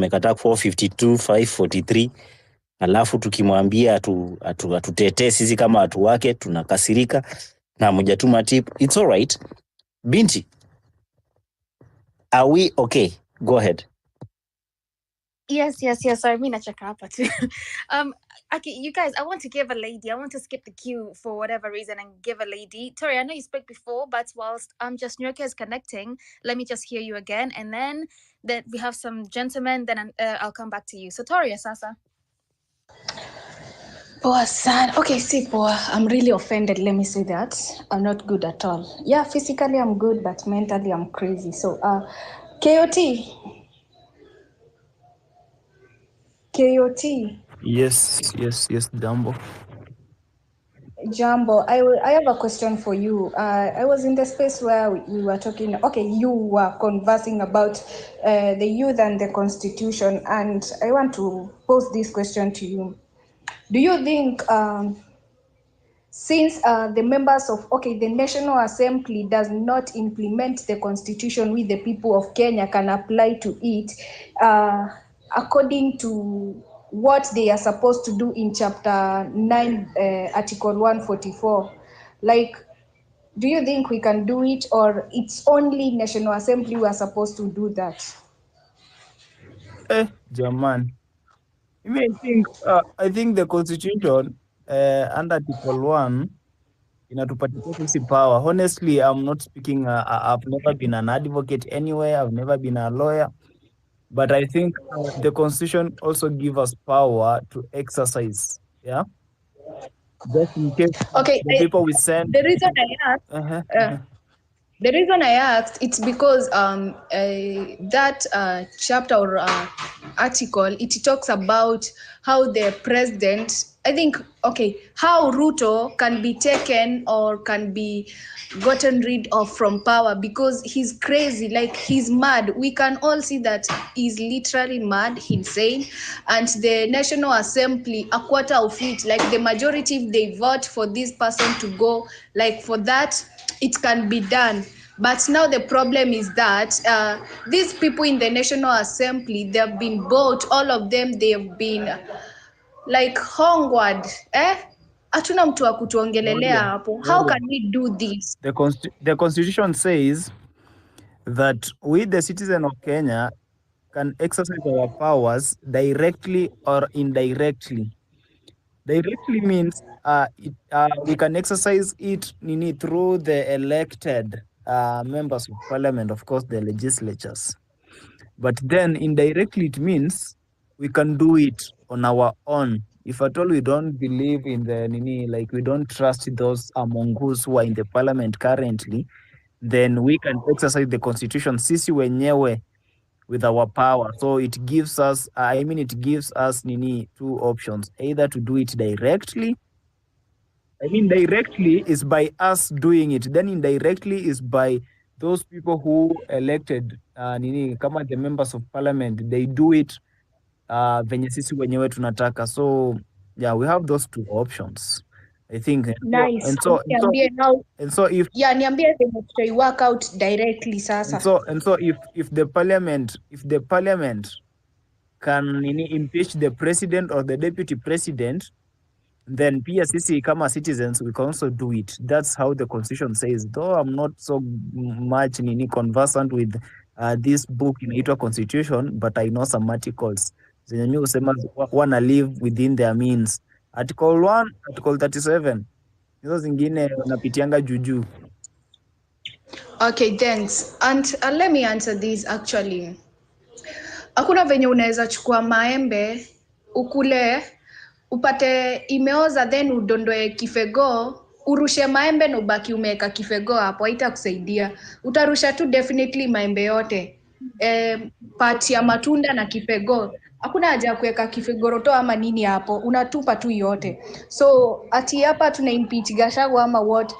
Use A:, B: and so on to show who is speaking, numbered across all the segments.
A: amekataa 452 543, alafu tukimwambia atutetee sisi kama watu wake tunakasirika na mjatuma tip. It's all right. Binti, are we okay? Go ahead.
B: Yes. Sorry, me not check up too. Okay, you guys, I want to give a lady. I want to skip the queue for whatever reason and give a lady. Tori, I know you spoke before, but whilst just Nyoka is connecting, let me just hear you again, and then we have some gentlemen. Then I'll come back to you. So Tori, Sasa.
C: Poor son. Okay, see, poor. I'm really offended. Let me say that. I'm not good at all. Yeah, physically I'm good, but mentally I'm crazy. So, KOT.
D: Yes, Jambo.
C: I have a question for you. I was in the space where we were talking. Okay, you were conversing about the youth and the constitution, and I want to pose this question to you. Do you think since the members of the National Assembly does not implement the constitution with the people of Kenya can apply to it according to what they are supposed to do in chapter 9 article 144, like, do you think we can do it, or it's only National Assembly who are supposed to do that?
D: German. I think the constitution under article 1 inatupatia sisi power. Honestly, I'm not speaking, I've never been an advocate anywhere, I've never been a lawyer, but I think the constitution also gives us power to exercise. Yeah, just in case the people we send.
C: The reason I asked, the reason I asked, it's because that chapter or article, it talks about how the president, I think, how Ruto can be taken or can be gotten rid of from power because he's crazy, like he's mad. We can all see that he's literally mad, insane, and the National Assembly, a quarter of it, like the majority, if they vote for this person to go, like for that, it can be done. But now the problem is that these people in the National Assembly, they have been bought, all of them, they have been like hongward. Hatuna mtu wa kutuongelelea hapo. How can we do this?
D: The constitution says that we, the citizen of Kenya, can exercise our powers directly or indirectly. Directly means we can exercise it through the elected members of parliament, of course, the legislatures. But then indirectly it means we can do it on our own. If at all we don't believe in the we don't trust those among us who are in the parliament currently, then we can exercise the constitution sisi wenyewe with our power. So it gives us, two options, either to do it directly. Directly is by us doing it, then indirectly is by those people who elected kama the members of parliament, they do it venye sisi wenyewe tunataka. So yeah, we have those two options, I think.
C: Nice.
D: And so if
C: niambie they work out directly sasa.
D: And so if the parliament can impeach the president or the deputy president, then pia sisi kama citizens we can also do it. That's how the constitution says. Though I'm not so much conversant with this book inaitwa constitution, but I know some articles zenye mi husema wanna live within their means. Article 1, Article 37, hizo zingine wanapitianga juju.
C: Okay, thanks. And let me answer this actually. Hakuna venye unaweza chukua maembe ukule upate imeoza then udondoe kifego urushe maembe na ubaki umeka kifego hapo, haitakusaidia. Utarusha tu definitely maembe yote, pati ya matunda na kifego. Hakuna haja ya kuweka kifegoroto ama nini hapo, unatupa tu yote. So ati hapa tuna impeach Gachagua ama what?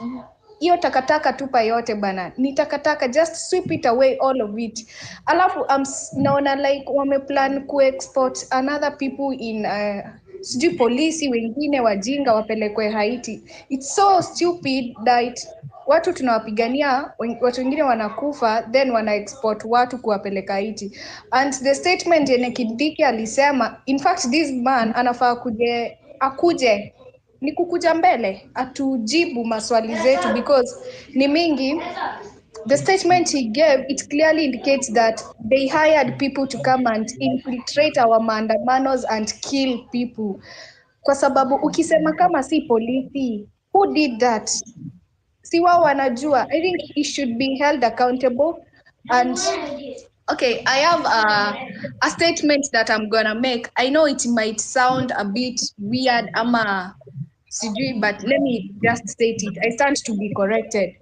C: Hiyo takataka tupa yote bana, ni takataka, just sweep it away, all of it. Alafu naona like wameplan ku-export another people in sijui polisi wengine wajinga wapelekwe Haiti. It's so stupid that watu tunawapigania, watu wengine wanakufa, then wana export watu kuwapeleka Haiti. And the statement yenye Kindiki alisema, in fact this man anafaa akuje ni kukuja mbele atujibu maswali zetu because ni mingi. The statement he gave, it clearly indicates that they hired people to come and infiltrate our maandamanos and kill people. Kwa sababu ukisema kama si polisi, who did that? Si wao wanajua. I think he should be held accountable. And okay, I have a statement that I'm gonna make. I know it might sound a bit weird ama sijui, but let me just state it. I stand to be corrected.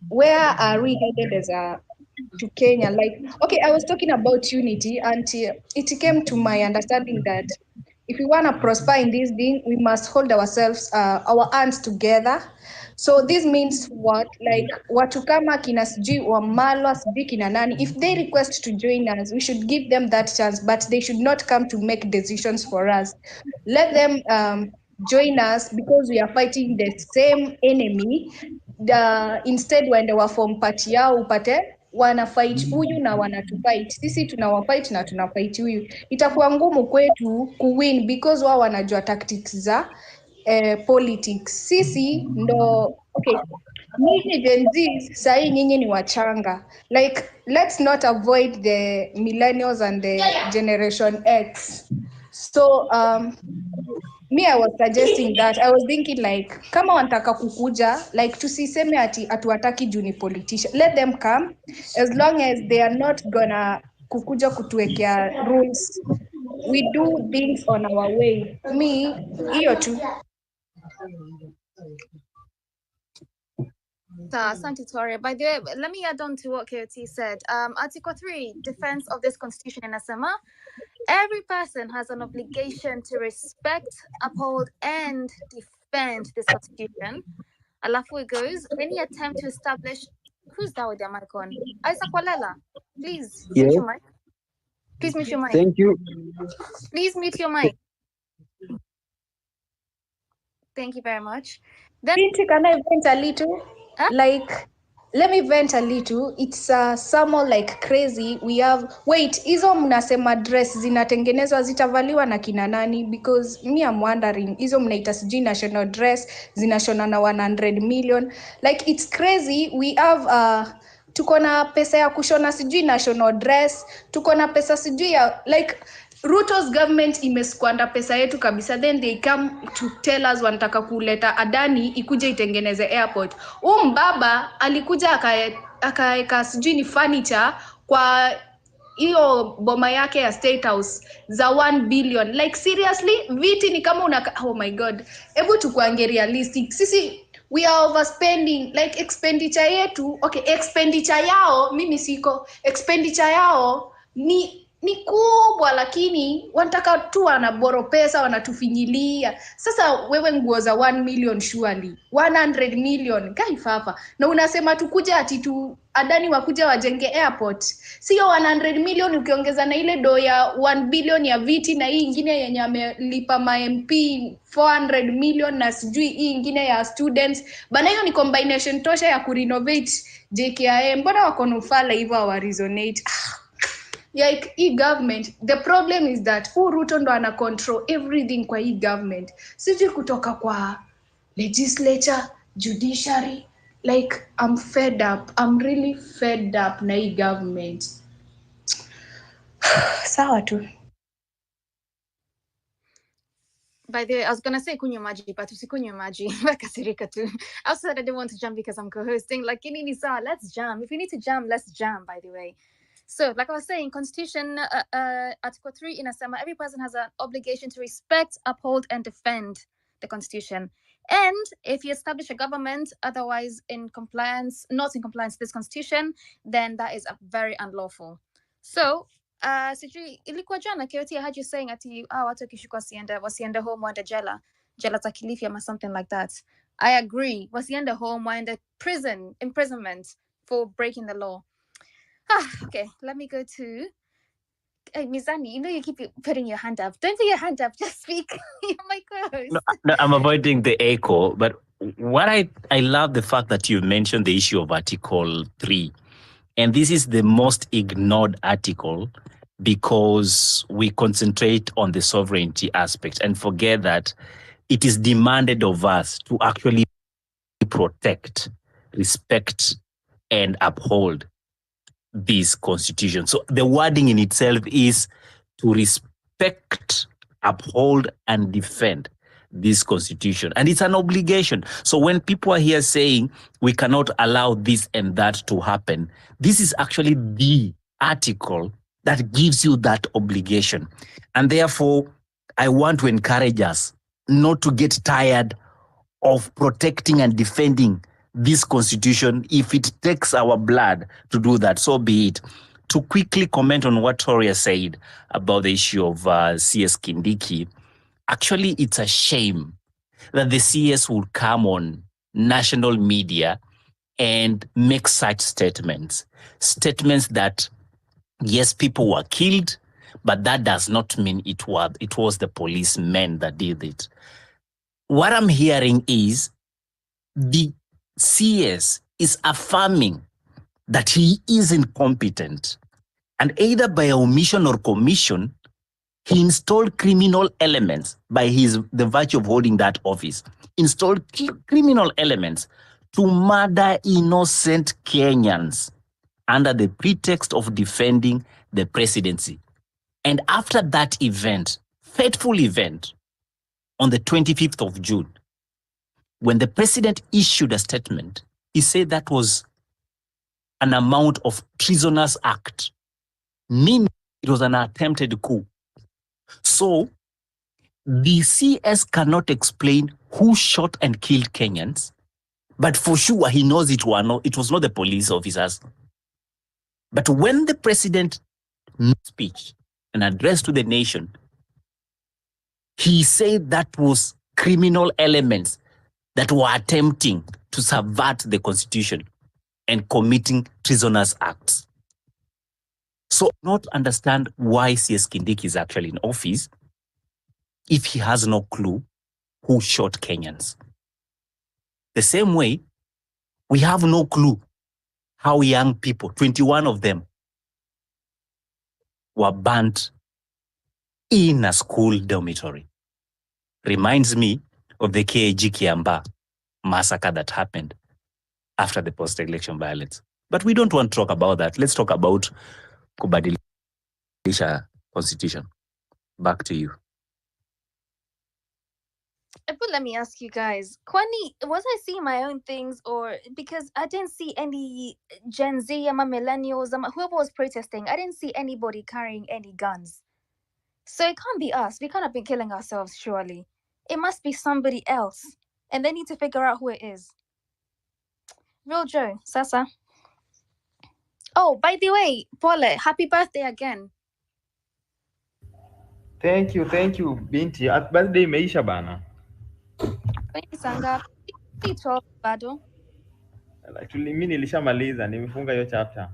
C: Where are we headed to Kenya? Like, okay, I was talking about unity, and it came to my understanding that if we want to prosper in this thing, we must hold ourselves, our hands together. So this means what? Like, watu kama kina sijui Wamalwa, sijui kina nani, if they request to join us, we should give them that chance, but they should not come to make decisions for us. Let them join us because we are fighting the same enemy. Instead waende waform party yao upate wana fight huyu na wanatufight. Sisi tunawafight na tunafight huyu. Itakuwa ngumu kwetu kuwin because wao wanajua tactics za politics. Sisi ndo okay. Nyinyi Gen Z sahi nyinyi ni wachanga. Like, let's not avoid the millennials and the generation X. So me, I was suggesting that. I was thinking like, kama wanataka kukuja, like tusiseme ati atuwataki juu ni politician. Let them come as long as they are not gonna kukuja kutuwekea rules. We do things on our way. Me, hiyo tu.
B: Asante Toria. By the way, let me add on to what KOT said. Article 3, defense of this constitution in Asama. Every person has an obligation to respect, uphold, and defend this constitution. Alafu it goes, any attempt to establish... Who's that with their mic on? Isaac Walela, please mute your mic. Please mute your mic.
E: Thank you.
B: Please mute your mic. Thank you very much. Then,
C: can I vent a little?
B: Huh?
C: Like, let me vent a little. It's somehow like crazy. We have hizo mnasema dress zinatengenezwa zitavaliwa na kina nani? Because me I'm wondering, hizo mnaita sijui national dress zinashona na 100 million. Like, it's crazy. We have tuko na pesa ya kushona sijui national dress, tuko na pesa sijui ya like Ruto's government imeskwanda pesa yetu kabisa, then they come to tell us wanataka kuleta Adani ikuje itengeneze airport. Mbaba alikuja akaeka sijui ni furniture kwa hiyo boma yake ya State House za 1 billion. Like, seriously, viti ni kama oh my god. Hebu tukuange realistic. Sisi we are overspending. Like, expenditure yetu, okay, expenditure yao mimi siko, expenditure yao ni kubwa, lakini wanataka tu wanaboro pesa, wanatufinyilia. Sasa wewe nguo za 1 million surely 100 million kaifafa, na unasema tukuja ati tu Adani wakuja wajenge airport. Sio 100 million ukiongeza na ile do ya 1 billion ya viti na hii ingine yenye amelipa ma MP 400 million na sijui hii ingine ya students bana, hiyo ni combination tosha ya kurenovate JKIA. Mbona wako nufala hivyo wa resonate? Like, hii government, the problem is that Ruto ndo ana control everything kwa hii government. Sijui kutoka kwa legislature, judiciary. Like, I'm fed up. I'm really fed up na hii government. Sawa tu.
B: by the way, I was gonna say kunywa maji, but usikunywe maji. Nakasirika tu. I also said I didn't want to jam because I'm co-hosting. Like, inini sawa, let's jam. If we need to jam, let's jam, by the way. So, like I was saying, Constitution, Article 3 inasema, every person has an obligation to respect, uphold, and defend the Constitution. And if you establish a government otherwise not in compliance with this Constitution, then that is very unlawful. So, sijui ilikuwa jana KOT, I heard you saying ati watu wakishikwa wasiende home waende jela za Kilifi or something like that. I agree. Wasiende home, waende imprisonment for breaking the law. Okay, let me go to Mizani. You know you keep putting your hand up. Don't put your hand up. Just speak. You're my co-host.
A: No, I'm avoiding the echo, but what I love the fact that you mentioned the issue of Article 3. And this is the most ignored article because we concentrate on the sovereignty aspect and forget that it is demanded of us to actually protect, respect, and uphold this constitution. So the wording in itself is to respect, uphold, and defend this constitution. And it's an obligation. So when people are here saying we cannot allow this and that to happen, this is actually the article that gives you that obligation. And therefore, I want to encourage us not to get tired of protecting and defending this constitution. If it takes our blood to do that, so be it. To quickly comment on what Toria said about the issue of CS Kindiki, actually, it's a shame that the CS would come on national media and make such statements. Statements that, yes, people were killed, but that does not mean it was the policemen that did it. What I'm hearing is the CS is affirming that he is incompetent, and either by omission or commission, he installed criminal elements by the virtue of holding that office, installed criminal elements to murder innocent Kenyans under the pretext of defending the presidency. And after that event, fateful event, on the 25th of June, when the president issued a statement, he said that was an amount of treasonous act, meaning it was an attempted coup. So the CS cannot explain who shot and killed Kenyans, but for sure he knows it was not the police officers. But when the president made speech and address to the nation, he said that was criminal elements that were attempting to subvert the constitution and committing treasonous acts. So not understand why CS Kindiki is actually in office if he has no clue who shot Kenyans. The same way, we have no clue how young people, 21 of them, were burnt in a school dormitory. Reminds me of the KAG Kiamba massacre that happened after the post-election violence. But we don't want to talk about that. Let's talk about kubadilisha constitution. Back to you.
B: But let me ask you guys, Kwani, was I seeing my own things, or because I didn't see any Gen Z, millennials, whoever was protesting, I didn't see anybody carrying any guns. So it can't be us. We can't have been killing ourselves, surely. It must be somebody else. And they need to figure out who it is. Real Joe, Sasa. Oh, by the way, Paule, happy birthday again.
D: Thank you, Binti. Happy birthday imeisha bana.
B: Sanga, bado.
D: Actually, mimi nilishamaliza, nimefunga hiyo chapter.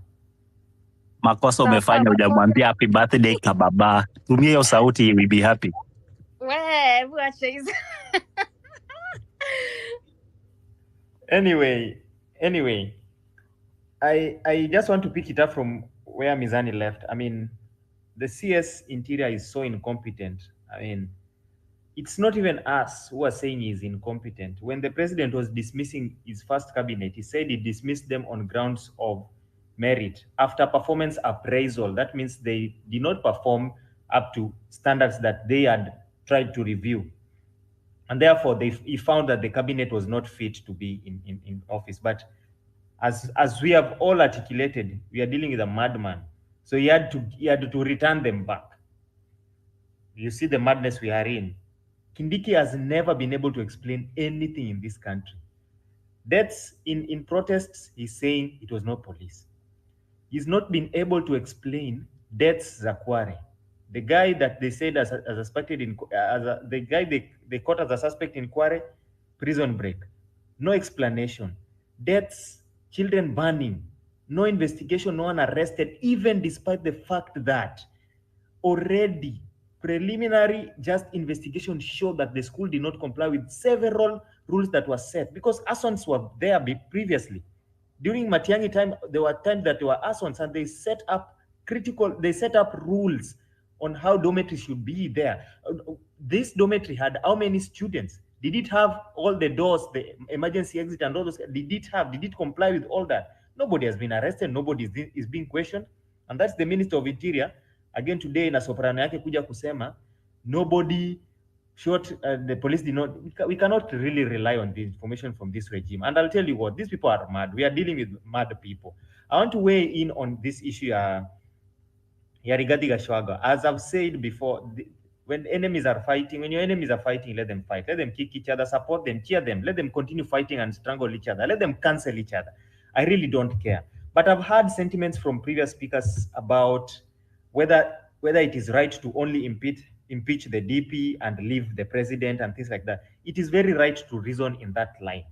A: Makosa umefanya, hujamwambia happy birthday kababa. Tumia hiyo sauti, we be happy.
D: Anyway, I just want to pick it up from where Mizani left. I mean, the CS Interior is so incompetent. I mean, it's not even us who are saying he's incompetent. When the president was dismissing his first cabinet, he said he dismissed them on grounds of merit after performance appraisal. That means they did not perform up to standards that they had tried to review. And therefore, he found that the cabinet was not fit to be in office. But as we have all articulated, we are dealing with a madman. So he had to return them back. You see the madness we are in. Kindiki has never been able to explain anything in this country. Deaths in protests, he's saying it was not police. He's not been able to explain deaths Zakware. The guy that they said as suspected in the guy they caught as a suspect in Kware, prison break. No explanation. Deaths, children burning, no investigation, no one arrested, even despite the fact that already preliminary just investigation showed that the school did not comply with several
E: rules that were set, because Asons were there previously. During Matiang'i time, there were times that there were Asons, and they set up rules on how dormitory should be there. This dormitory had how many students? Did it have all the doors, the emergency exit and all those? Did it comply with all that? Nobody has been arrested. Nobody is being questioned. And that's the Minister of Interior. Again, today, na soprano yake kuja kusema, nobody shot, the police did not, we cannot really rely on the information from this regime. And I'll tell you what, these people are mad. We are dealing with mad people. I want to weigh in on this issue, Rigathi Gachagua. As I've said before, when your enemies are fighting, let them fight. Let them kick each other, support them, cheer them. Let them continue fighting and strangle each other. Let them cancel each other. I really don't care. But I've heard sentiments from previous speakers about whether it is right to only impeach the DP and leave the president and things like that. It is very right to reason in that line.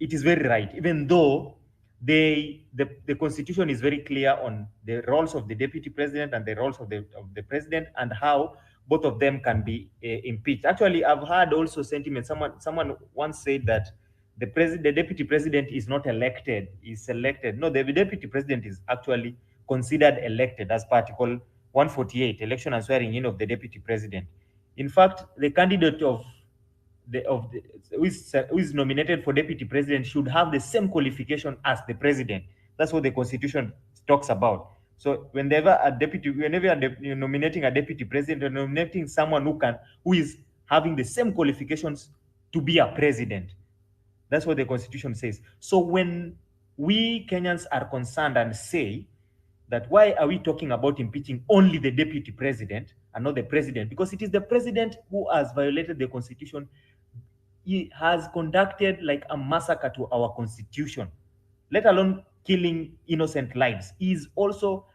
E: It is very right, even though the constitution is very clear on the roles of the deputy president and the roles of the president, and how both of them can be impeached. Actually, I've heard also sentiment. Someone once said that the deputy president is not elected, is selected. No, the deputy president is actually considered elected as per Article 148, election and swearing in of the deputy president. In fact, the candidate who is nominated for deputy president should have the same qualification as the president. That's what the constitution talks about. So whenever you're nominating a deputy president, you're nominating someone who is having the same qualifications to be a president. That's what the constitution says. So when we Kenyans are concerned and say that why are we talking about impeaching only the deputy president and not the president? Because it is the president who has violated the constitution. He has conducted like a massacre to our constitution, let alone killing innocent lives. He's also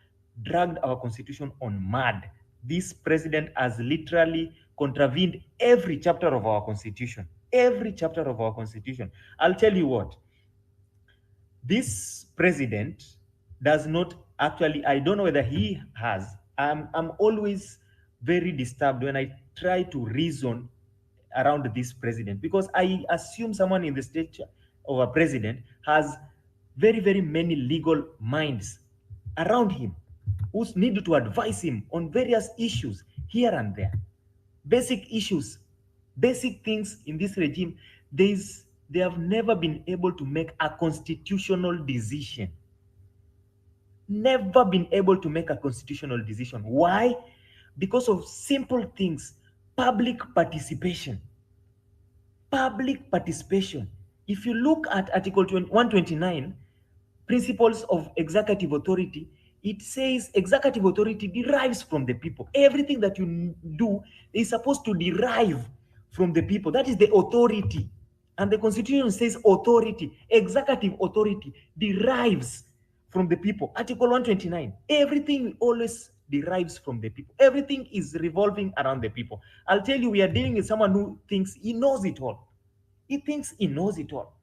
E: dragged our constitution on mad. This president has literally contravened every chapter of our constitution. Every chapter of our constitution. I'll tell you what, this president does not actually, I don't know whether he has, I'm always very disturbed when I try to reason around this president, because I assume someone in the state of a president has very, very many legal minds around him who need to advise him on various issues here and there. Basic issues, basic things in this regime. They have never been able to make a constitutional decision. Never been able to make a constitutional decision. Why? Because of simple things. Public participation. Public participation. If you look at Article 129, Principles of Executive Authority, it says executive authority derives from the people. Everything that you do is supposed to derive from the people. That is the authority. And the Constitution says authority, executive authority derives from the people. Article 129, everything always derives from the people. Everything is revolving around the people. I'll tell you, we are dealing with someone who thinks he knows it all. He thinks he knows it all.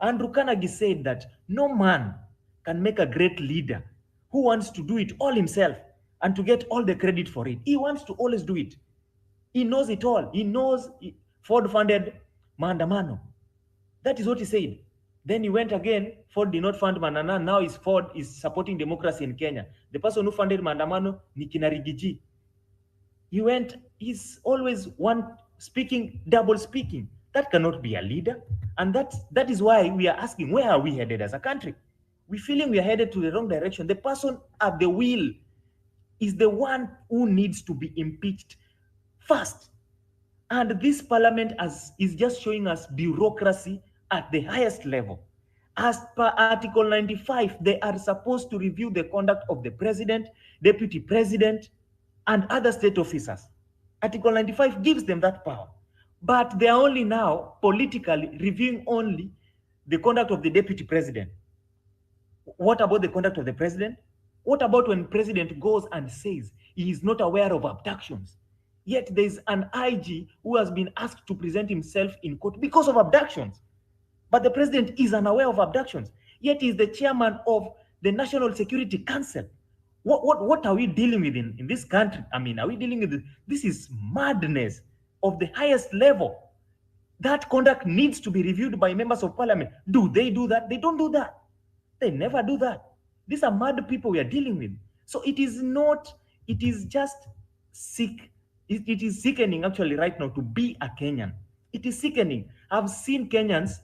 E: Andrew Carnegie said that no man can make a great leader who wants to do it all himself and to get all the credit for it. He wants to always do it. He knows it all. He knows Ford funded Maandamano. That is what he said. Then he went again, Ford did not fund Maandamano. Now Ford is supporting democracy in Kenya. The person who funded Maandamano, Nikina Rigiji. He's always one speaking, double speaking. That cannot be a leader. And that is why we are asking, where are we headed as a country? We're feeling we are headed to the wrong direction. The person at the wheel is the one who needs to be impeached first. And this parliament is just showing us bureaucracy at the highest level. As per Article 95, they are supposed to review the conduct of the president, deputy president, and other state officers. Article 95 gives them that power. But they are only now politically reviewing only the conduct of the deputy president. What about the conduct of the president? What about when president goes and says he is not aware of abductions? Yet there is an IG who has been asked to present himself in court because of abductions. But the president is unaware of abductions. Yet he is the chairman of the National Security Council. What are we dealing with in this country? I mean, are we dealing with this? This is madness of the highest level. That conduct needs to be reviewed by members of parliament. Do they do that? They don't do that. They never do that. These are mad people we are dealing with. So it is not, it is just sick. It is sickening actually right now to be a Kenyan. It is sickening. I've seen Kenyans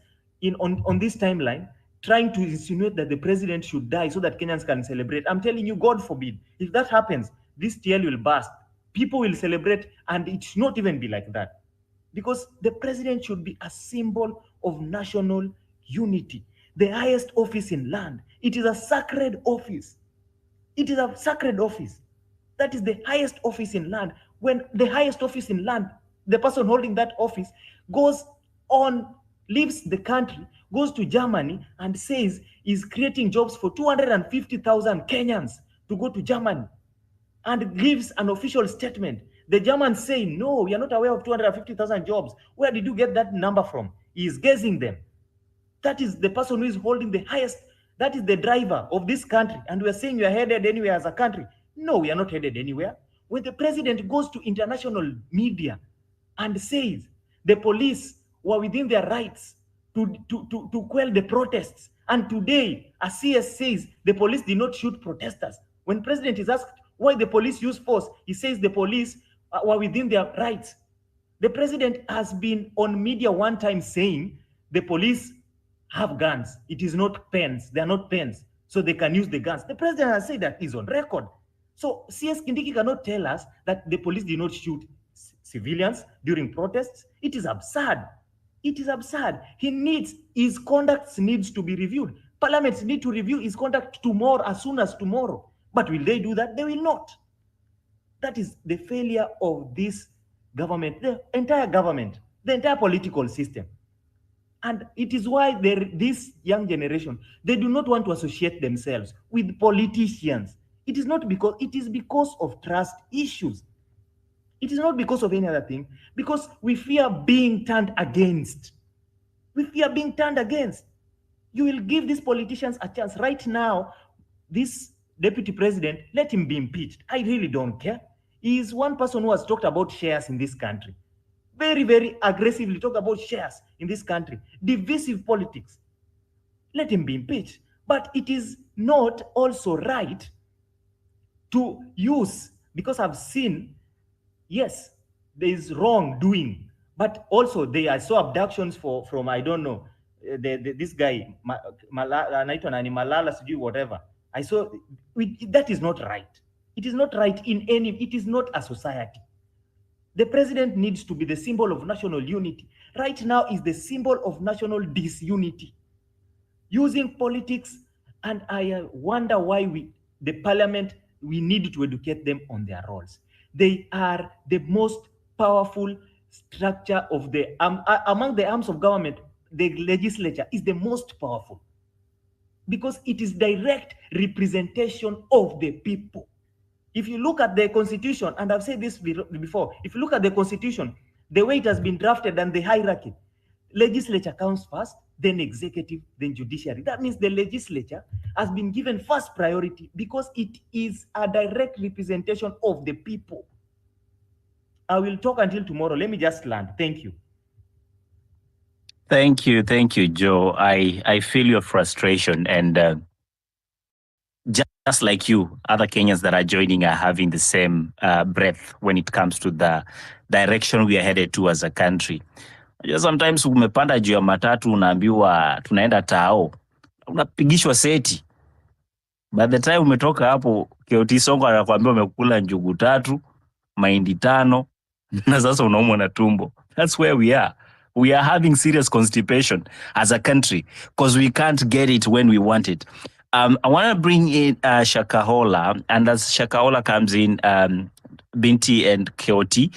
E: on this timeline trying to insinuate that the president should die so that Kenyans can celebrate. I'm telling you, God forbid, if that happens, this TL will burst. People will celebrate, and it should not even be like that. Because the president should be a symbol of national unity. The highest office in land. It is a sacred office. It is a sacred office. That is the highest office in land. When the highest office in land, the person holding that office leaves the country, goes to Germany and says he's creating jobs for 250,000 Kenyans to go to Germany, and gives an official statement. The Germans say, no, we are not aware of 250,000 jobs. Where did you get that number from? He is guessing them. That is the person who is holding the highest, that is the driver of this country. And we are saying we are headed anywhere as a country. No, we are not headed anywhere. When the president goes to international media and says the police were within their rights to quell the protests, and today a CS says the police did not shoot protesters. When president is asked why the police use force, he says the police were within their rights. The president has been on media one time saying the police have guns. It is not pens. They are not pens, so they can use the guns. The president has said that is on record. So CS Kindiki cannot tell us that the police did not shoot civilians during protests. It is absurd. It is absurd. His conduct needs to be reviewed. Parliaments need to review his conduct tomorrow, as soon as tomorrow. But will they do that? They will not. That is the failure of this government, the entire government, the entire political system. And it is why this young generation, they do not want to associate themselves with politicians. It is because of trust issues. It is not because of any other thing, because we fear being turned against. We fear being turned against. You will give these politicians a chance. Right now, this deputy president, let him be impeached. I really don't care. He is one person who has talked about shares in this country. Very, very aggressively talk about shares in this country. Divisive politics. Let him be impeached. But it is not also right to use, because I've seen, yes, there is wrongdoing, but also there are so abductions from I don't know, this guy, Malala, whatever. I saw, that is not right. It is not right it is not a society. The president needs to be the symbol of national unity. Right now is the symbol of national disunity. Using politics, and I wonder why the parliament, we need to educate them on their roles. They are the most powerful structure of among the arms of government. The legislature is the most powerful because it is direct representation of the people. If you look at the constitution, and I've said this before, if you look at the constitution, the way it has been drafted and the hierarchy, legislature comes first, then executive, then judiciary. That means the legislature has been given first priority because it is a direct representation of the people. I will talk until tomorrow. Let me just land. Thank you.
A: Thank you, Joe. I feel your frustration, and just like you, other Kenyans that are joining are having the same breath when it comes to the direction we are headed to as a country. Sometimes umepanda juu ya matatu unaambiwa tunaenda tao, unapigishwa seti. By the time umetoka hapo, KOT Songo anakuambia umekula njugu 3, mahindi 5, na sasa unaumwa na tumbo. That's where we are. We are having serious constipation as a country because we can't get it when we want it. I want to bring in Shakahola, and as Shakahola comes in, Binti and KOT,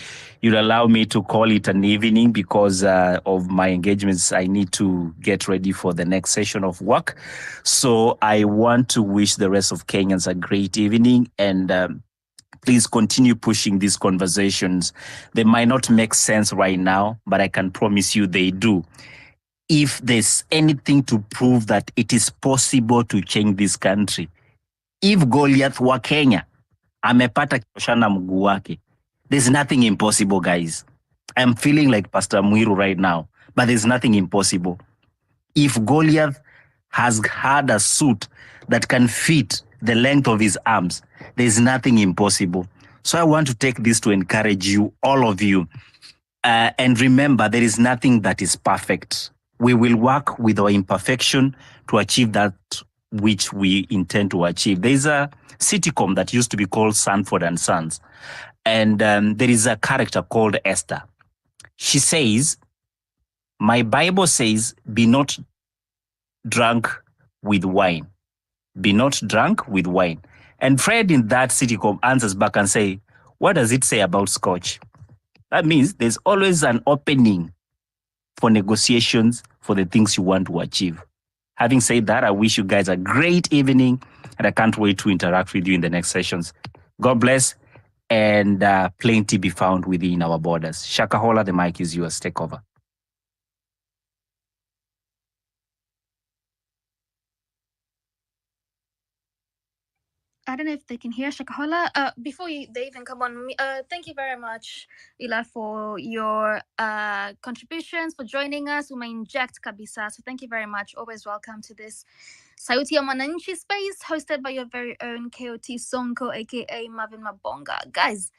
A: you'll allow me to call it an evening because of my engagements. I need to get ready for the next session of work. So I want to wish the rest of Kenyans a great evening, and please continue pushing these conversations. They might not make sense right now, but I can promise you they do. If there's anything to prove that it is possible to change this country, if Goliath wa Kenya amepata kushana mguu wake, there's nothing impossible, guys. I'm feeling like Pastor Muiru right now. but there's nothing impossible. If Goliath has had a suit that can fit the length of his arms, there's nothing impossible. So I want to take this to encourage you, all of you. And remember, there is nothing that is perfect. We will work with our imperfection to achieve that which we intend to achieve. There is a sitcom that used to be called Sanford and Sons. And there is a character called Esther. She says, my Bible says, be not drunk with wine. Be not drunk with wine. And Fred in that sitcom answers back and say, what does it say about scotch? That means there's always an opening for negotiations for the things you want to achieve. Having said that, I wish you guys a great evening, and I can't wait to interact with you in the next sessions. God bless, and plenty be found within our borders. Shakahola, the mic is yours. Take over.
B: I don't know if they can hear Shakahola. Before they even come on, thank you very much, Ila, for your contributions, for joining us. We may inject kabisa. So thank you very much. Always welcome to this Sauti ya Mwananchi space, hosted by your very own KOT Sonko, aka Marvin Mabonga. Guys,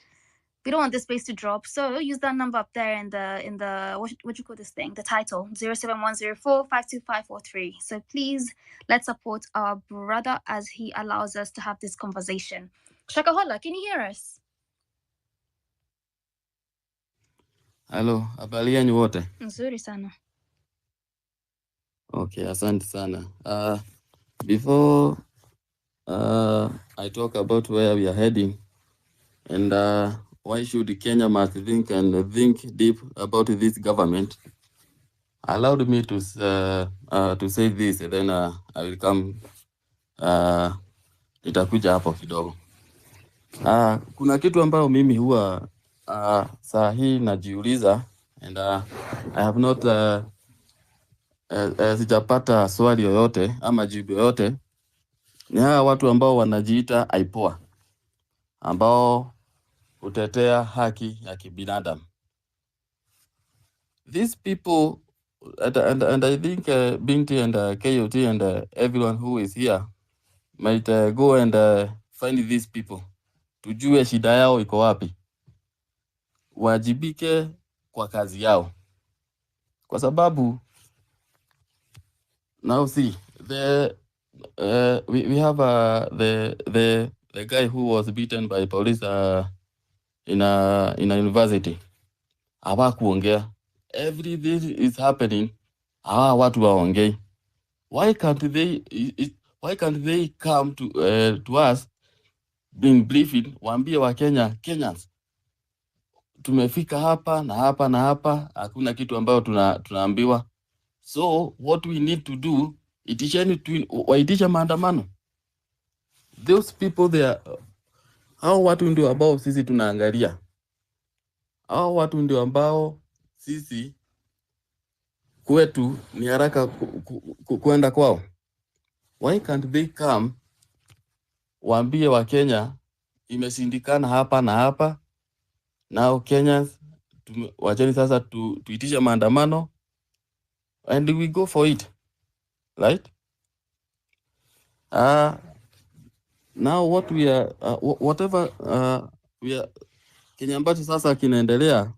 B: we don't want this space to drop, so use that number up there in the what you call this thing, the title 07104-52543. So please, let's support our brother as he allows us to have this conversation. Shakahola, can you hear us?
F: Hello, habari yenu wote?
B: Nzuri sana.
F: Okay, asante sana. Before I talk about where we are heading and why should Kenya must think deep about this government, allowed me to say this, and then I will come nitakuja hapo kidogo. Kuna kitu ambayo mimi huwa saa hii najiuliza, and I have not sijapata swali yoyote ama jibu yoyote. Ni hawa watu ambao wanajiita IPOA, ambao hutetea haki ya kibinadamu. These people, and I think Binti and KOT and everyone who is here might go and find these people, tujue shida yao iko wapi, wajibike kwa kazi yao, kwa sababu now see we have the guy who was beaten by police in a university. Hawakuongea. Everything is happening. Watu waongei. Why can't they come to us being briefing, waambie wa Kenyans, tumefika hapa na hapa na hapa, hakuna kitu ambayo tunaambiwa. So what we need to do, waitisha maandamano. Those people there, hao watu ndio ambao sisi tunaangalia. Hao watu ndio ambao sisi kwetu ni haraka kuenda kwao. Why can't they come, waambie wa Kenya imesindikana hapa na hapa, now Kenyans wacheni sasa tuitisha maandamano and we go for it, right? Now what we are whatever we are, Kenya ambacho sasa kinaendelea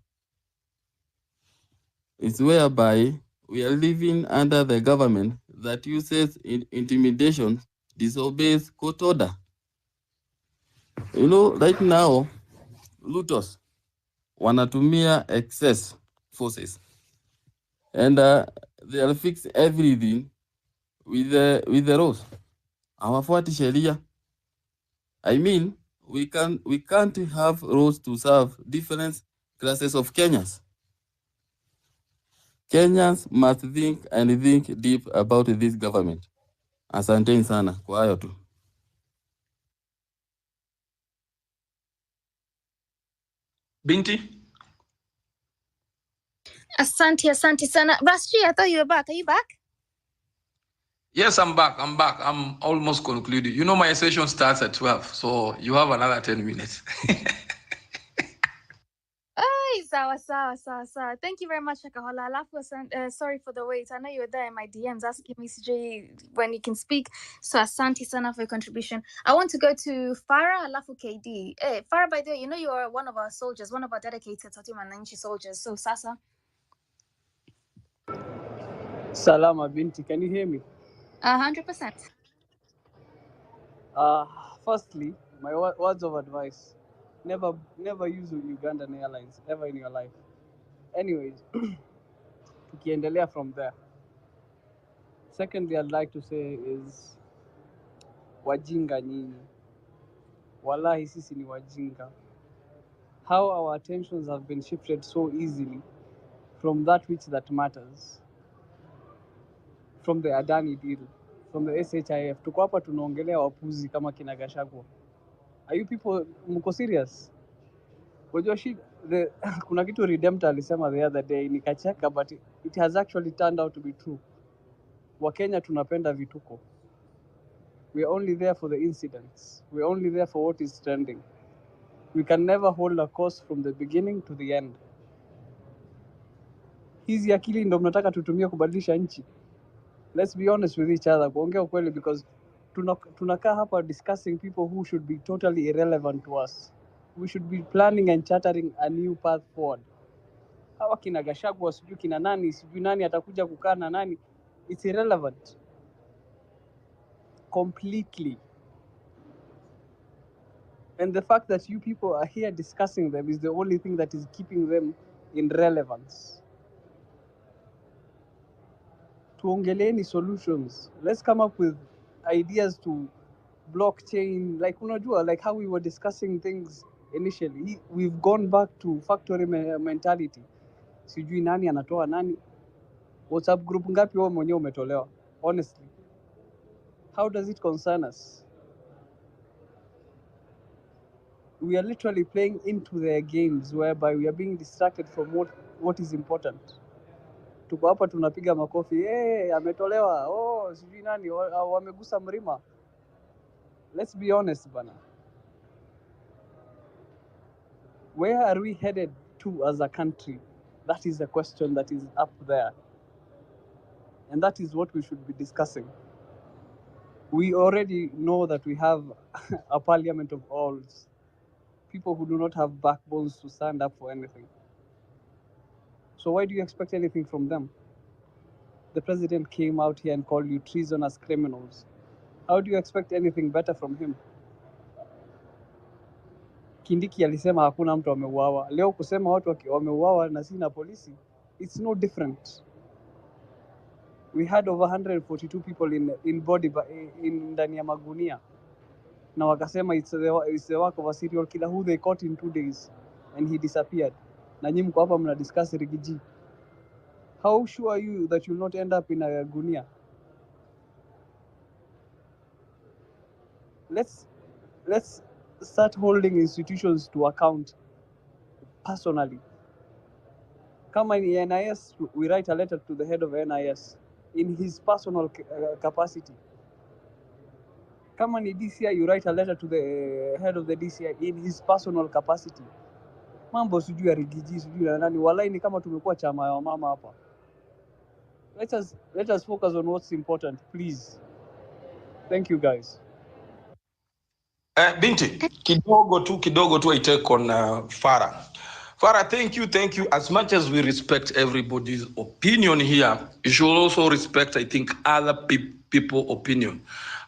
F: is whereby we are living under the government that uses intimidation, disobeys court order. You know, right now, Lutos wanatumia excess forces, and they'll fix everything with the laws. Hawafuati sheria. I mean, we can't have laws to serve different classes of Kenyans. Kenyans must think deep about this government. Asanteni sana kwa hayo tu.
G: Binti?
B: Asante sana. Rashid, I thought you were back. Are you back?
G: Yes, I'm back. I'm almost concluded. You know, my session starts at 12, so you have another 10 minutes.
B: Sawa. Thank you very much, Shakahola. Sorry for the wait. I know you were there in my DMs asking me, CJ, when you can speak. So asante sana for your contribution. I want to go to Farah Alafu KD. Hey, Farah, by the way, you know you are one of our soldiers, one of our dedicated Tatu Mananchi soldiers. So Sasa.
H: Salama Binti, can you hear me?
B: 100%.
H: Firstly, my words of advice: never use Ugandan Airlines ever in your life. Anyways, tukiendelea from there. Secondly, I'd like to say is wajinga nyinyi. Wallahi sisi ni wajinga. How our attentions have been shifted so easily from that which that matters. From the Adani deal, from the SHIF. Tuko hapa tunaongelea wapuzi kama kina Gachagua. Are you people mko serious? Wajua kuna kitu Redemptor alisema the other day nikacheka, but it has actually turned out to be true. Wakenya tunapenda vituko. We are only there for the incidents. We are only there for what is trending. We can never hold a course from the beginning to the end. Hizi akili ndo mnataka tutumie kubadilisha nchi. Let's be honest with each other, kuongea ukweli, because tunakaa hapa discussing people who should be totally irrelevant to us. We should be planning and chartering a new path forward. Hawa kina Gachagua, sijui kina nani, sijui nani atakuja kukaa na nani. It's irrelevant. Completely. And the fact that you people are here discussing them is the only thing that is keeping them in relevance. Tuongeleeni solutions. Let's come up with ideas to blockchain, like unajua, like how we were discussing things initially. We've gone back to factory mentality. Sijui nani anatoa nani. WhatsApp group ngapi wewe mwenyewe umetolewa? Honestly, how does it concern us? We are literally playing into their games whereby we are being distracted from what is important. Tuko hapa tunapiga makofi, ametolewa, sijui nani wamegusa mlima. Let's be honest bana. Where are we headed to as a country? That is the question that is up there. And that is what we should be discussing. We already know that we have a parliament of alls. People who do not have backbones to stand up for anything. So why do you expect anything from them? The president came out here and called you treasonous criminals. How do you expect anything better from him? Kindiki alisema hakuna mtu ameuawa. Leo kusema watu wameuawa na si na polisi, it's no different. We had over 142 people in body in ndani ya magunia. Na wakasema it's the work of a serial killer who they caught in 2 days and he disappeared. Na nyinyi mko hapa mna discuss Rigiji. How sure are you that you'll not end up in a gunia? Let's start holding institutions to account personally. Kama in NIS, we write a letter to the head of NIS in his personal capacity. Kama ni DCI, you write a letter to the head of the DCI in his personal capacity. Mambo sijui ya Rigiji, sijui ya nani, walai ni kama tumekuwa chama ya mama hapa. Let us focus on what's important, please. Thank you guys.
G: Binti, kidogo tu I take on Farah. Farah, thank you. As much as we respect everybody's opinion here, you should also respect, I think, other people's opinion.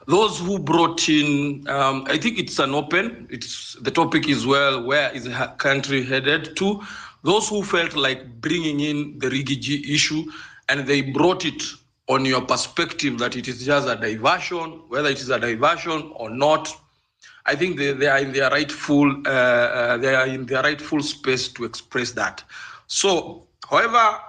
G: Those who brought in, I think it's an open. The topic is, well, where is the country headed to? Those who felt like bringing in the Rigiji issue, and they brought it on your perspective that it is just a diversion, whether it is a diversion or not. I think they are in their rightful space to express that. So, however,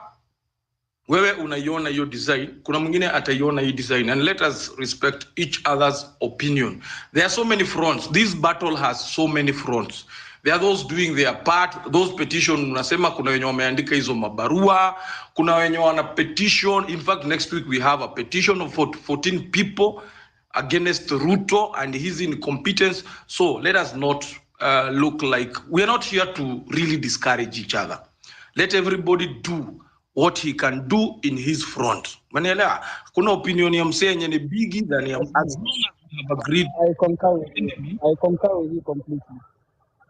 G: wewe unaiona hiyo design, kuna mwingine ataiona hii design, and let us respect each other's opinion. There are so many fronts. This battle has so many fronts. There are those doing their part. Those petition, unasema kuna wenye wameandika hizo mabarua, kuna wenye wana petition. In fact, next week we have a petition of 14 people against Ruto and his incompetence. So let us not look like, we are not here to really discourage each other. Let everybody do what he can do in his front. Manielewa? Kuna opinion ya msee yenye ni bigger than ya, as long as we have agreed.
H: I concur with you. I concur with you completely.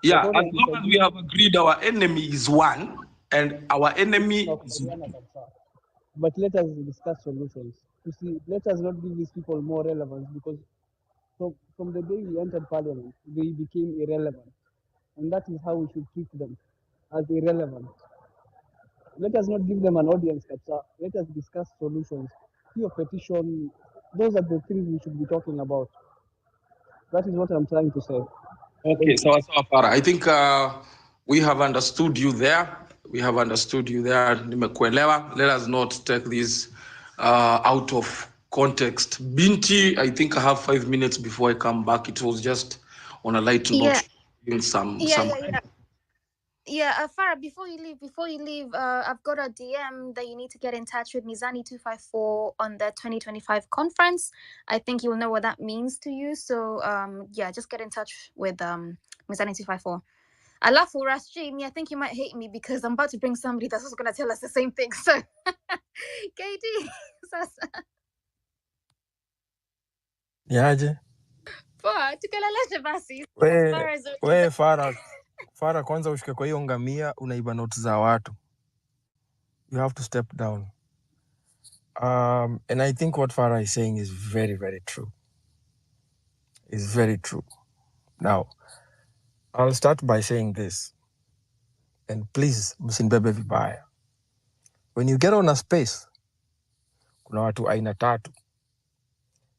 G: Yeah,
H: But
G: as long as we have agreed our enemy is one and our enemy is
H: but let us discuss solutions. You see, let us not give these people more relevance, because from the day we entered parliament, they became irrelevant. And that is how we should treat them, as irrelevant. Let us not give them an audience, Kapsa. Let us discuss solutions. Your petition, those are the things we should be talking about. That is what I'm trying to say.
G: Okay, so Farah, I think we have understood you there. We have understood you there. Nimekuelewa. Let us not take this out of context. Binti, I think I have 5 minutes before I come back. It was just on a light note.
B: Yeah.
G: In some.
B: Yeah, Farah, before you leave, I've got a DM that you need to get in touch with Mizani 254 on the 2025 conference. I think you'll know what that means to you. So, yeah, just get in touch with Mizani 254. I love Uras Jamie. I think you might hate me because I'm about to bring somebody that's also going to tell us the same thing. So, KD,
I: Niaje?
B: poa, tukeleleshe basi.
I: We Farah kwanza ushike kwa hiyo ngamia unaiba notes za watu. You have to step down. And I think what Farah is saying is very, very true. It's very true. Now, I'll start by saying this. And please, msinibebe vibaya. When you get on a space, kuna watu aina tatu.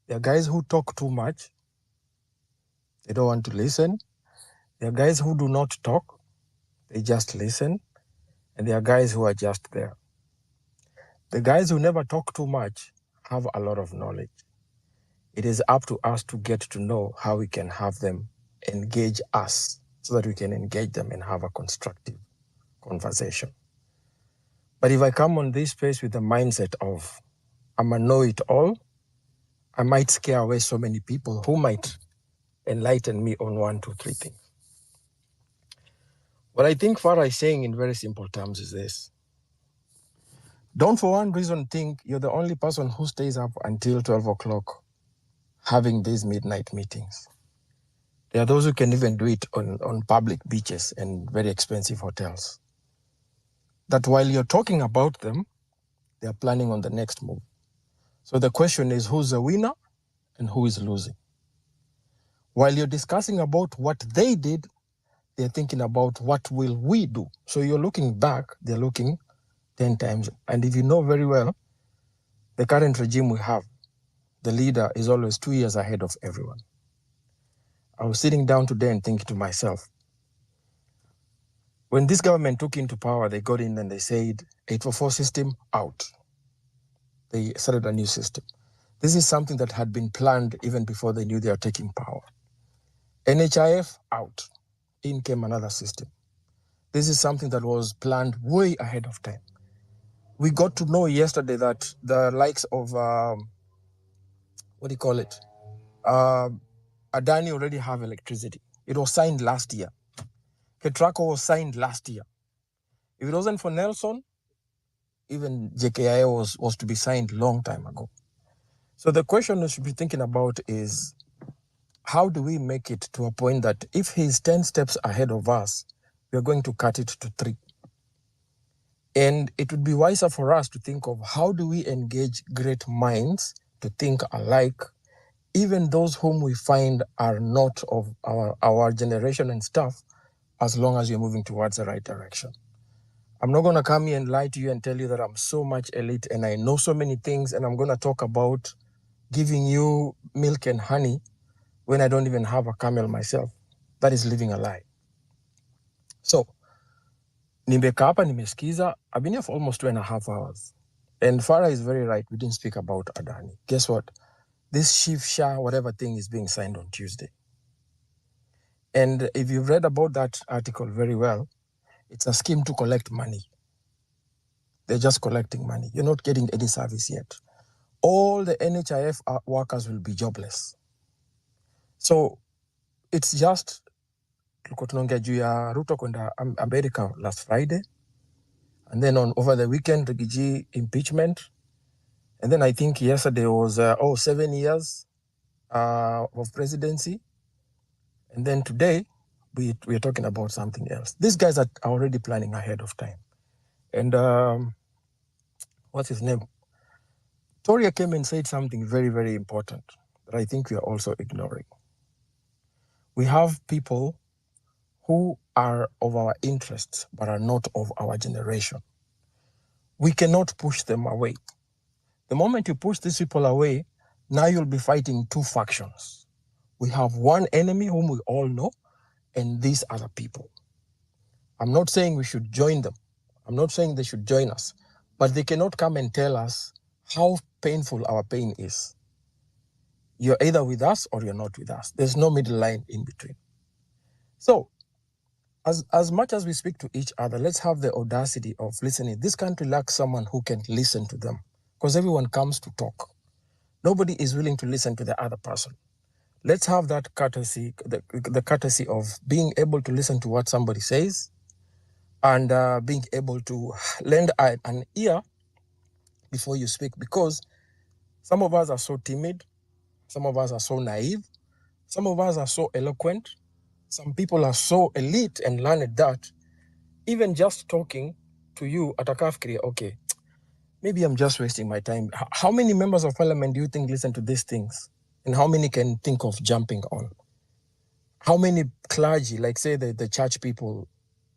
I: There are guys who talk too much. They don't want to listen. There are guys who do not talk. They just listen. And there are guys who are just there. The guys who never talk too much have a lot of knowledge. It is up to us to get to know how we can have them engage us so that we can engage them and have a constructive conversation. But if I come on this space with the mindset of I'm a know-it-all, I might scare away so many people who might enlighten me on 1, 2, 3 things. What I think Farah is saying in very simple terms is this. Don't for one reason think you're the only person who stays up until 12 o'clock having these midnight meetings. There are those who can even do it on public beaches and very expensive hotels. That while you're talking about them, they're planning on the next move. So the question is, who's the winner and who is losing? While you're discussing about what they did, they're thinking about what will we do. So you're looking back, they're looking 10 times. And if you know very well, the current regime we have, the leader is always 2 years ahead of everyone. I was sitting down today and thinking to myself, when this government took into power, they got in and they said, 844 system out. They started a new system. This is something that had been planned even before they knew they were taking power. NHIF out. In came another system. This is something that was planned way ahead of time. We got to know yesterday that the likes of, Adani already have electricity. It was signed last year. Ketraco was signed last year. If it wasn't for Nelson, even JKIA was to be signed long time ago. So the question we should be thinking about is, how do we make it to a point that if he's 10 steps ahead of us, we're going to cut it to 3? And it would be wiser for us to think of how do we engage great minds to think alike, even those whom we find are not of our generation and stuff, as long as you're moving towards the right direction. I'm not going to come here and lie to you and tell you that I'm so much elite and I know so many things, and I'm going to talk about giving you milk and honey when I don't even have a camel myself. That is living a lie. So, nimekaa hapa nimesikiza. I've been here for almost 2.5 hours. And Farah is very right. We didn't speak about Adani. Guess what? This Shiv-Shah, whatever thing, is being signed on Tuesday. And if you've read about that article very well, it's a scheme to collect money. They're just collecting money. You're not getting any service yet. All the NHIF workers will be jobless. So it's just, tulikuwa tunaongea juu ya Ruto kwenda America last Friday. And then over the weekend, Rigiji impeachment. And then I think yesterday was 7 years of presidency. And then today, we are talking about something else. These guys are already planning ahead of time. And what's his name? Toria came and said something very, very important that I think we are also ignoring. We have people who are of our interests, but are not of our generation. We cannot push them away. The moment you push these people away, now you'll be fighting two factions. We have one enemy whom we all know, and these other people. I'm not saying we should join them. I'm not saying they should join us, but they cannot come and tell us how painful our pain is. You're either with us or you're not with us. There's no middle line in between. So, as much as we speak to each other, let's have the audacity of listening. This country lacks someone who can listen to them, because everyone comes to talk. Nobody is willing to listen to the other person. Let's have that courtesy, the courtesy of being able to listen to what somebody says and being able to lend an ear before you speak, because some of us are so timid, some of us are so naive, some of us are so eloquent, some people are so elite and learned that even just talking to you at a kafkiri, okay, maybe I'm just wasting my time. How many members of parliament do you think listen to these things? And how many can think of jumping on? How many clergy, like say the church people,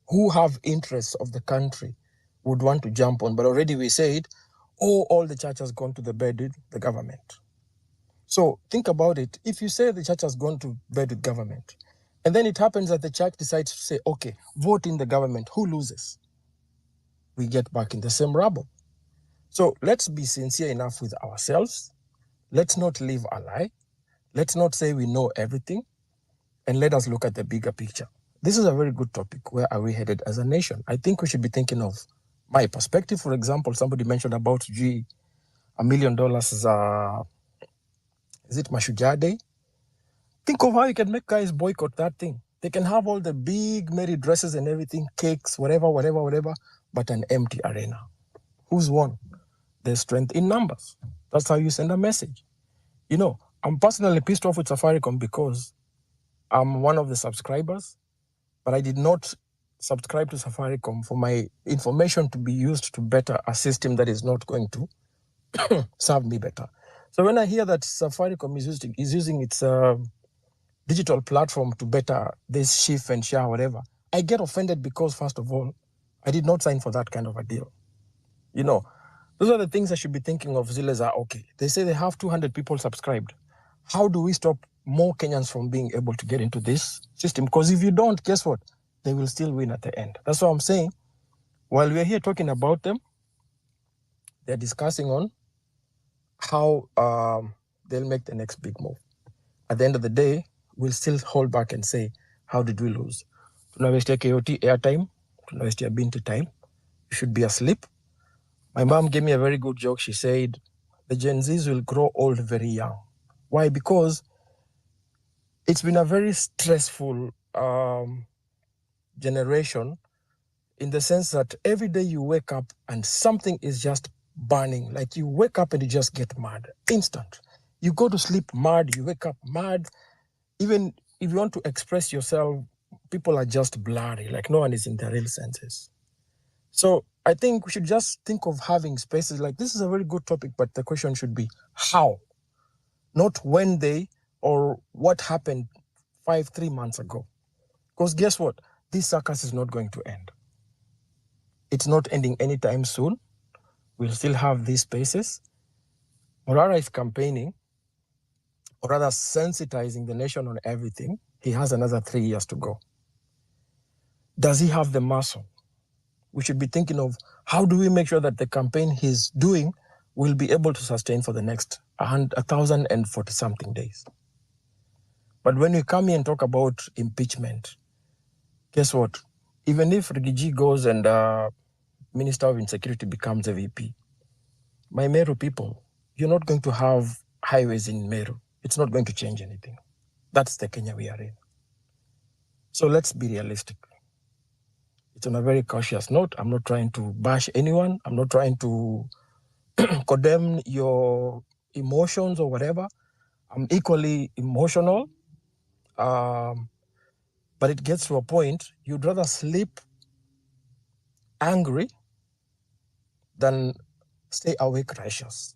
I: who have interests of the country would want to jump on? But already we said, all the church has gone to the bed with the government. So think about it. If you say the church has gone to bed with government, and then it happens that the church decides to say, okay, vote in the government, who loses? We get back in the same rubble. So let's be sincere enough with ourselves. Let's not live a lie. Let's not say we know everything. And let us look at the bigger picture. This is a very good topic. Where are we headed as a nation? I think we should be thinking of my perspective. For example, somebody mentioned about $1 million is it Mashujaa Day? Think of how you can make guys boycott that thing. They can have all the big merry dresses and everything, cakes, whatever, but an empty arena. Who's won? There's strength in numbers. That's how you send a message. You know, I'm personally pissed off with Safaricom because I'm one of the subscribers, but I did not subscribe to Safaricom for my information to be used to better a system that is not going to serve me better. So when I hear that Safaricom is using its digital platform to better this shift and share whatever, I get offended because, first of all, I did not sign for that kind of a deal. You know, those are the things I should be thinking of. Ziles are okay. They say they have 200 people subscribed. How do we stop more Kenyans from being able to get into this system? Because if you don't, guess what? They will still win at the end. That's what I'm saying. While we're here talking about them, they're discussing on how they'll make the next big move. At the end of the day, we'll still hold back and say, how did we lose? Tunawestia KOT airtime, tunawestia Binti time. You should be asleep. My mom gave me a very good joke. She said, the Gen Zs will grow old very young. Why? Because it's been a very stressful generation, in the sense that every day you wake up and something is just burning. Like you wake up and you just get mad, instant. You go to sleep mad, you wake up mad. Even if you want to express yourself, people are just blurry, like no one is in their real senses. So I think we should just think of having spaces like this. Is a very good topic, but the question should be how, not when they or what happened 3 months ago. Because guess what? This circus is not going to end. It's not ending anytime soon. We'll still have these spaces. Morara is campaigning, or rather sensitizing the nation on everything. He has another 3 years to go. Does he have the muscle? We should be thinking of how do we make sure that the campaign he's doing will be able to sustain for the next 1,040 something days. But when we come here and talk about impeachment, guess what? Even if Rigiji goes and Minister of Insecurity becomes a VP, my Meru people, you're not going to have highways in Meru. It's not going to change anything. That's the Kenya we are in. So let's be realistic. It's on a very cautious note. I'm not trying to bash anyone. I'm not trying to condemn your emotions or whatever. I'm equally emotional. But it gets to a point, you'd rather sleep angry than stay awake righteous.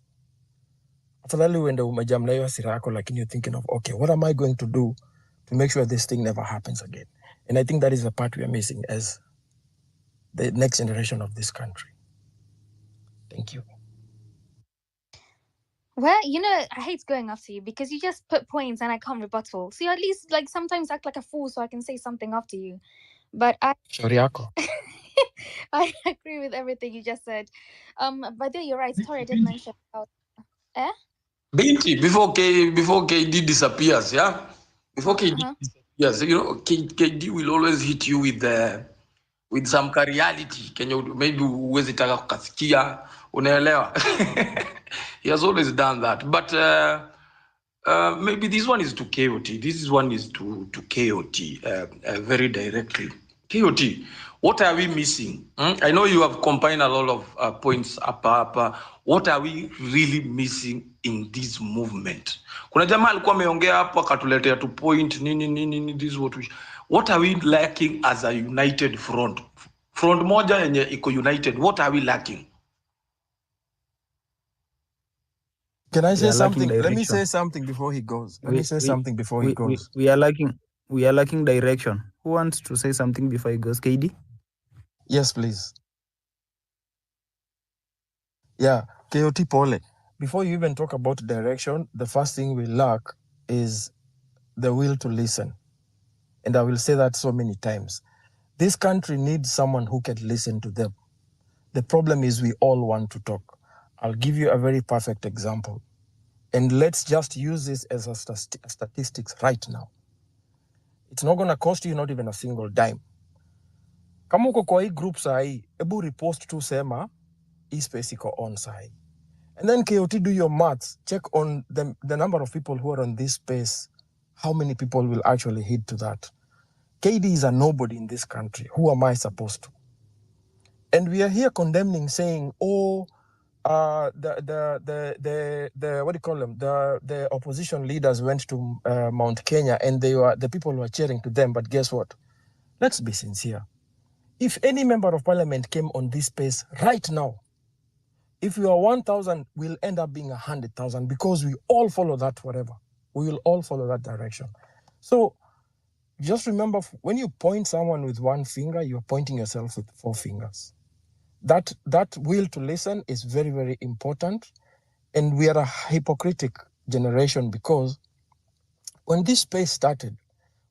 I: Afadhali uende umejam na hiyo hasira yako, lakini you're thinking of, okay, what am I going to do to make sure this thing never happens again? And I think that is the part we are missing as the next generation of this country. Thank you.
B: Well, you know, I hate going after you because you just put points and I can't rebuttal. So you at least like sometimes act like a fool so I can say something after you. But
I: Shauri yako.
B: I agree with everything you just said. By the way, you're right. Tori did mention about
G: Binti, before KD disappears, yeah? Before KD disappears, you know, KD will always hit you with some reality. Can you maybe uwezi taka kukasikia, unaelewa? He has always done that. But maybe this one is to KOT. This one is to KOT very directly. KOT, what are we missing? I know you have combined a lot of points up. What are we really missing in this movement? Kuna jamaa alikuwa ameongea hapo akatuletea tu point nini this what are we lacking as a united front? Front moja yenye iko united. What are we lacking?
I: Can I say
D: are
I: something?
D: lacking
I: Let me
D: direction.
I: say something before he goes. Let me say something before he goes.
D: We are lacking direction. Who wants to say something before he goes? KD?
I: Yes, please. Yeah, KOT Pole. Before you even talk about direction, the first thing we lack is the will to listen. And I will say that so many times. This country needs someone who can listen to them. The problem is we all want to talk. I'll give you a very perfect example. And let's just use this as a statistics right now. It's not going to cost you not even a single dime. Kama uko kwa hii group sahi, ebu repost tu sema, hii space iko on sahi. And then KOT, do your maths, check on the number of people who are on this space, how many people will actually hit to that. KD is a nobody in this country. Who am I supposed to? And we are here condemning, saying, oh, the what do you call them? The opposition leaders went to Mount Kenya and the people were cheering to them. But guess what? Let's be sincere. If any member of parliament came on this space right now, if we are 1,000, we'll end up being 100,000 because we all follow that whatever. We will all follow that direction. So just remember, when you point someone with one finger, you're pointing yourself with 4 fingers. That will to listen is very, very important. And we are a hypocritic generation because when this space started,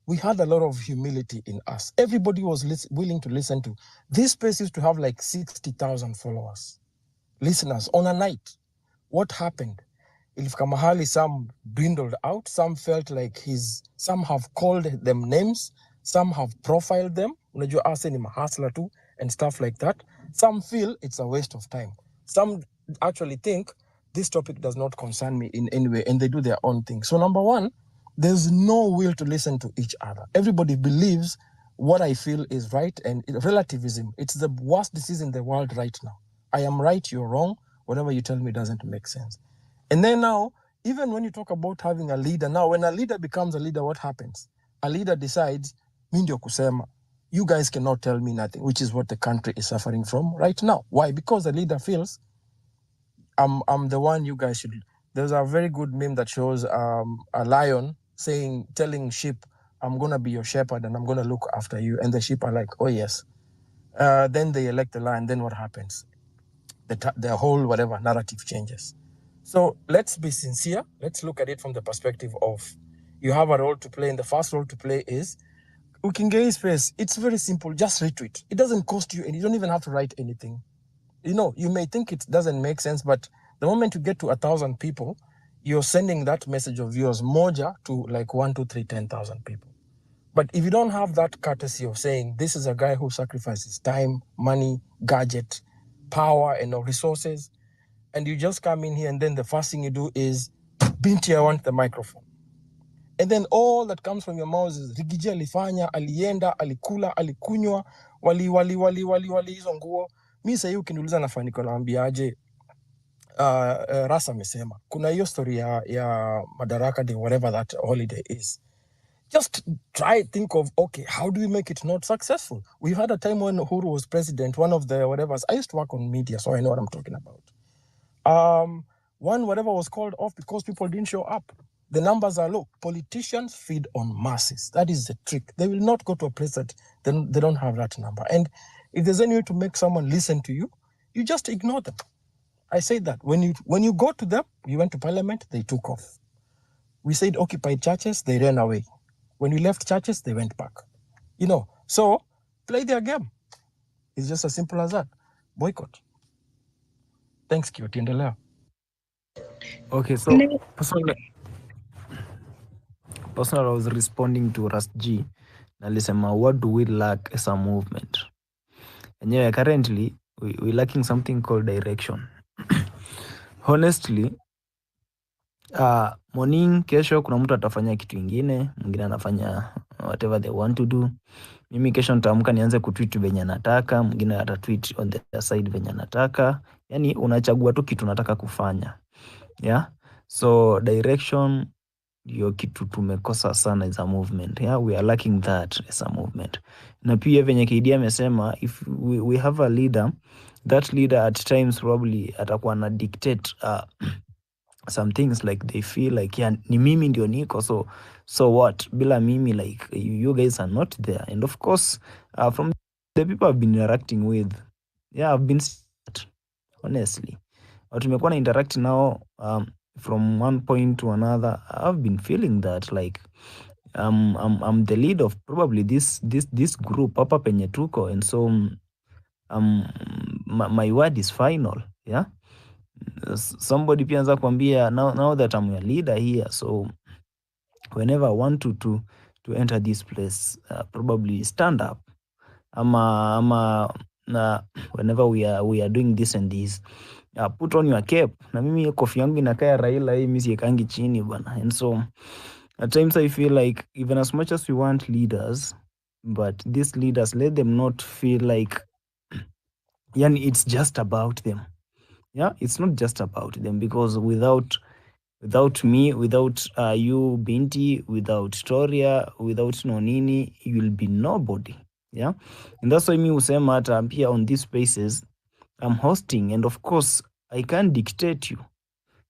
I: we had a lot of humility in us. Everybody was willing to listen to. This space used to have like 60,000 followers, listeners on a night. What happened? Ilifika mahali, some dwindled out, some felt like some have called them names, some have profiled them, unajua ase ni mahasla tu, and stuff like that. Some feel it's a waste of time. Some actually think this topic does not concern me in any way, and they do their own thing. So number one, there's no will to listen to each other. Everybody believes what I feel is right, and relativism, it's the worst disease in the world right now. I am right, you're wrong, whatever you tell me doesn't make sense. And then now, even when you talk about having a leader, now when a leader becomes a leader, what happens? A leader decides, mi ndio kusema, you guys cannot tell me nothing, which is what the country is suffering from right now. Why? Because the leader feels, I'm the one you guys should. There's a very good meme that shows a lion telling sheep, I'm going to be your shepherd and I'm going to look after you. And the sheep are like, oh yes. Then they elect the lion. Then what happens? The whole whatever narrative changes. So let's be sincere. Let's look at it from the perspective of you have a role to play. And the first role to play is Ukinge space. It's very simple. Just retweet. It doesn't cost you, and you don't even have to write anything. You know, you may think it doesn't make sense, but the moment you get to 1,000 people, you're sending that message of yours moja to like 1, 2, 3, 10,000 people. But if you don't have that courtesy of saying, this is a guy who sacrifices time, money, gadget, power, and resources, and you just come in here and then the first thing you do is, Binti, I want the microphone. And then all that comes from your mouth is, Rigiji alifanya, alienda, alikula, alikunywa, wali hizo nguo. Mi sahii ukiniuliza nafaniko naambiaje, Rasa amesema kuna hiyo story ya Madaraka Day, whatever that holiday is. Just try think of, okay, how do we make it not successful? We had a time when Uhuru was president, one of the whatevers. I used to work on media, so I know what I'm talking about. One whatever was called off because people didn't show up. The numbers are low. Politicians feed on masses. That is the trick. They will not go to a place that they don't have that number. And if there's any way to make someone listen to you, you just ignore them. I say that when you go to them, you went to parliament, they took off. We said occupied churches, they ran away. When we left churches, they went back. So play their game. It's just as simple as that. Boycott. Thanks, Kioti. Endelea.
D: Okay, so personally, I was responding to Ras G. Nalisema, what do we lack as a movement? And yeah, currently, we're lacking something called direction. Honestly, morning kesho kuna mtu atafanya kitu ingine, mwingine anafanya whatever they want to do. Mimi kesho nitaamka nianze kutweet venye nataka, mwingine atatweet on the side venye nataka. Yani unachagua tu kitu nataka kufanya. Yeah? So direction ndio kitu tumekosa sana as a movement. Yeah, we are lacking that as a movement. Na pia venye KD amesema, if we have a leader, that leader at times probably atakuwa na dictate some things like they feel like, yeah, ni mimi ndio niko, so what? Bila mimi, like you guys are not there. And of course, from the people I've been interacting with, yeah, I've been honestly. Tumekuwa na interact now from one point to another. I've been feeling that like I'm the lead of probably this group hapa penye tuko, and so my word is final. Yeah, somebody pia anza kuambia now that I'm your leader here, so whenever I want to enter this place, probably stand up ama whenever we are doing this and this, put on your cap. Na mimi kofi yangu inakaa Raila, hii mimi siekangi chini bana. And so at times I feel like even as much as we want leaders, but these leaders, let them not feel like yani it's just about them. Yeah, it's not just about them, because without me, without you Binti, without Toria, without Nonini, you will be nobody. Yeah, and that's why me usema hata pia on these spaces I'm hosting, and of course I can't dictate you.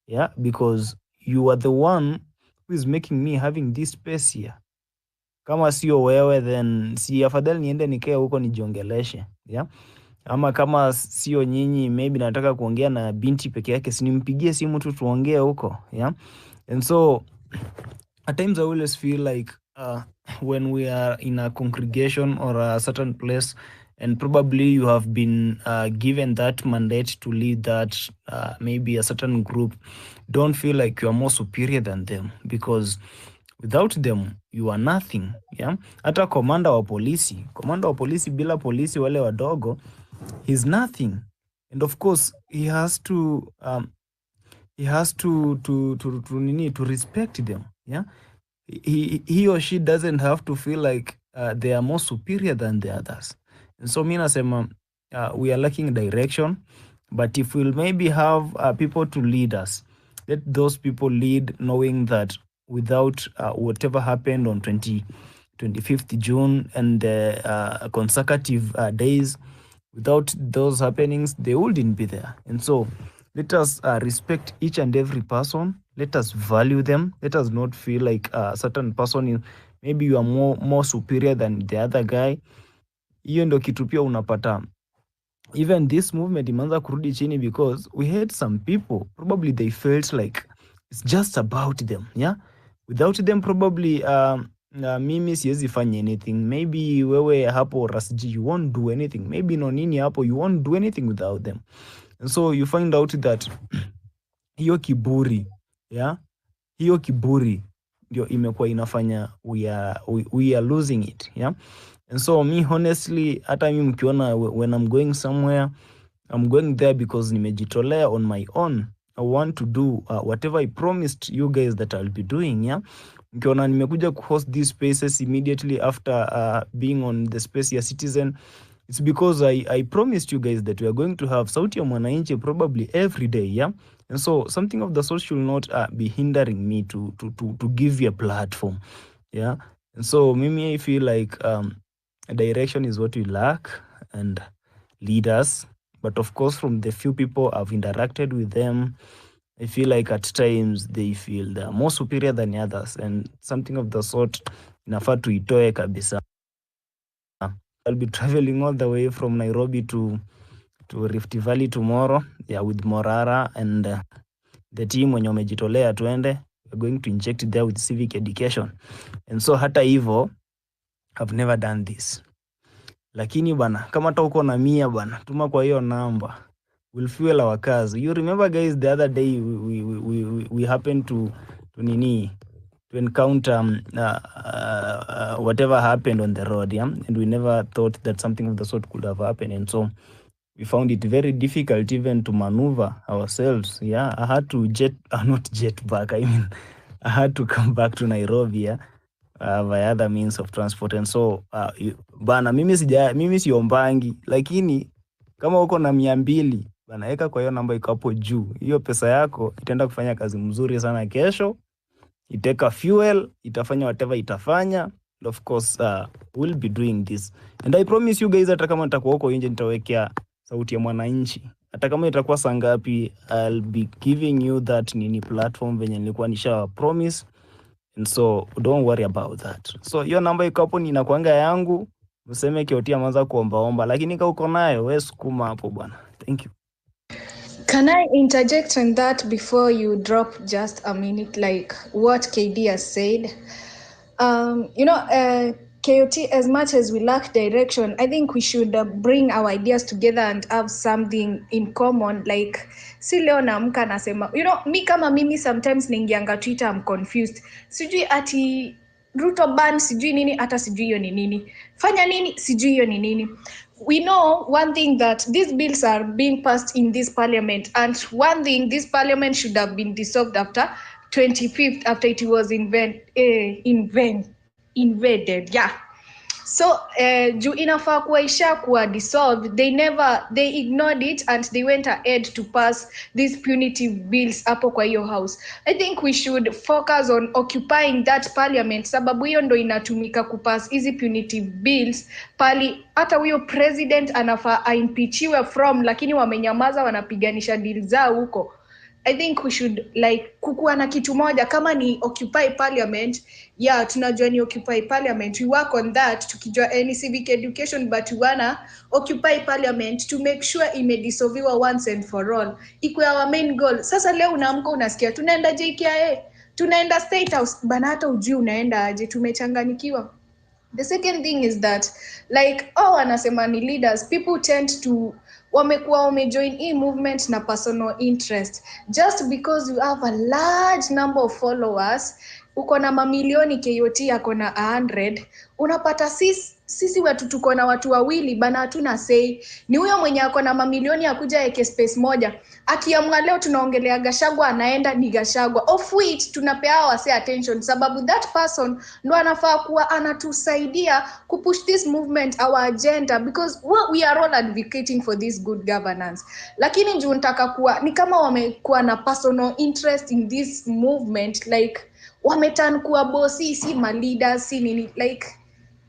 D: Yeah, because you are the one who is making me having this space here. Kama sio wewe, then si afadhali niende nikae huko nijiongeleshe. Yeah, ama kama sio nyinyi, maybe nataka kuongea na Binti peke yake, sinimpigie simu tu tuongee huko. Yeah, and so at times I always feel like when we are in a congregation or a certain place, and probably you have been given that mandate to lead that maybe a certain group, don't feel like you are more superior than them, because without them you are nothing. Yeah, hata commander wa polisi bila polisi wale wadogo, he's nothing. And of course he has to respect them. Yeah, he or she doesn't have to feel like they are more superior than the others. And so mi nasema we are lacking direction, but if we'll maybe have people to lead us, let those people lead, knowing that without whatever happened on 25th June and the consecutive days, without those happenings, they wouldn't be there. And so let us respect each and every person. Let us value them. Let us not feel like a certain person, maybe you are more superior than the other guy. Hiyo ndio kitu pia unapata. Even this movement imeanza kurudi chini because we had some people, probably they felt like it's just about them. Yeah, without them probably mimi siwezi fanya anything. Maybe wewe hapo Ras G, you won't do anything. Maybe Nonini hapo, you won't do anything without them. And so you find out that hiyo kiburi, yeah, hiyo kiburi ndio imekuwa inafanya we are losing it. Yeah, and so me honestly, hata mimi mkiona when I'm going somewhere, I'm going there because nimejitolea on my own. I want to do whatever I promised you guys that I'll be doing. Yeah, mkiona nimekuja kuhost these spaces immediately after being on the space ya Citizen, It's because I promised you guys that we are going to have Sauti ya Mwananchi probably every day, yeah? And so something of the sort should not be hindering me to give you a platform, yeah? And so Mimi, I feel like direction is what we lack and leaders. But of course, from the few people I've interacted with them, I feel like at times they feel they are more superior than others, and something of the sort inafaa tuitoe kabisa. I'll be traveling all the way from Nairobi to Rift Valley tomorrow, yeah, with Morara and the team wenye wamejitolea tuende. We're going to inject there with civic education. And so hata hivyo, I've never done this. Lakini bana, kama hata uko na 100 bana, tuma kwa hiyo namba. We'll fuel our cars. You remember guys, the other day we happened to encounter whatever happened on the road, yeah? And we never thought that something of the sort could have happened. And so we found it very difficult even to maneuver ourselves. Yeah, I had to not jet back. I mean, I had to come back to Nairobi, yeah, via other means of transport. And so bana, mimi siombangi, lakini kama uko na 200 bana, eka kwa hiyo namba iko hapo juu. Hiyo pesa yako itaenda kufanya kazi mzuri sana kesho. Iteka fuel, itafanya whatever itafanya. And of course, we'll be doing this. And I promise you guys, hata kama nitakuwa huko nje nitawekea Sauti ya Mwananchi. Hata kama itakuwa saa ngapi, I'll be giving you that platform venye nilikuwa nisha promise. And so don't worry about that. So hiyo namba iko hapo, inakuanga yangu. Useme Kiotia ameanza kuomba, lakini kama uko nayo wewe sukuma hapo bwana. Thank you.
C: Can I interject on that before you drop just a minute, like what KD has said? KOT, as much as we lack direction, I think we should bring our ideas together and have something in common. Like, si leo naamka nasema, mi kama mimi sometimes ningianga Twitter, I'm confused. Sijui ati Ruto ban, sijui nini, ata sijui hiyo ni nini. Fanya nini, sijui hiyo ni nini. We know one thing, that these bills are being passed in this parliament, and one thing, this parliament should have been dissolved after 25th, after it was invaded, yeah. So juu inafaa kuwa kuwa dissolved, they ignored it and they went ahead to pass these punitive bills hapo kwa hiyo house. I think we should focus on occupying that parliament, sababu hiyo ndo inatumika kupass hizi punitive bills pali hata huyo president anafaa aimpeachiwe from, lakini wamenyamaza, wanapiganisha deal zao huko. I think we should kukuwa na kitu moja, kama ni occupy parliament, yeah, tunajua ni occupy parliament, we work on that, tukijua any civic education, but we wanna occupy parliament to make sure imedissolviwa once and for all. Ikuwe our main goal. Sasa leo unaamka unasikia tunaenda JKIA, tunaenda State House, bana hata ujui unaenda aje, tumechanganikiwa. The second thing is that, wanasema ni leaders, people tend to wamejoin hii movement na personal interest. Just because you have a large number of followers, uko na mamilioni, KOT yako na 100, unapata sisi watu tuko na watu wawili bana, hatuna say. Ni huyo mwenye ako na mamilioni akuja eke space moja, akiamua leo tunaongelea Gachagua, anaenda ni Gachagua, of which tunapea wase attention, sababu that person ndo anafaa kuwa anatusaidia kupush this movement, our agenda, because we are all advocating for this good governance. Lakini njoo nataka kuwa ni kama wamekuwa na personal interest in this movement, wametan kuwa bossi, si ma leaders, si nini,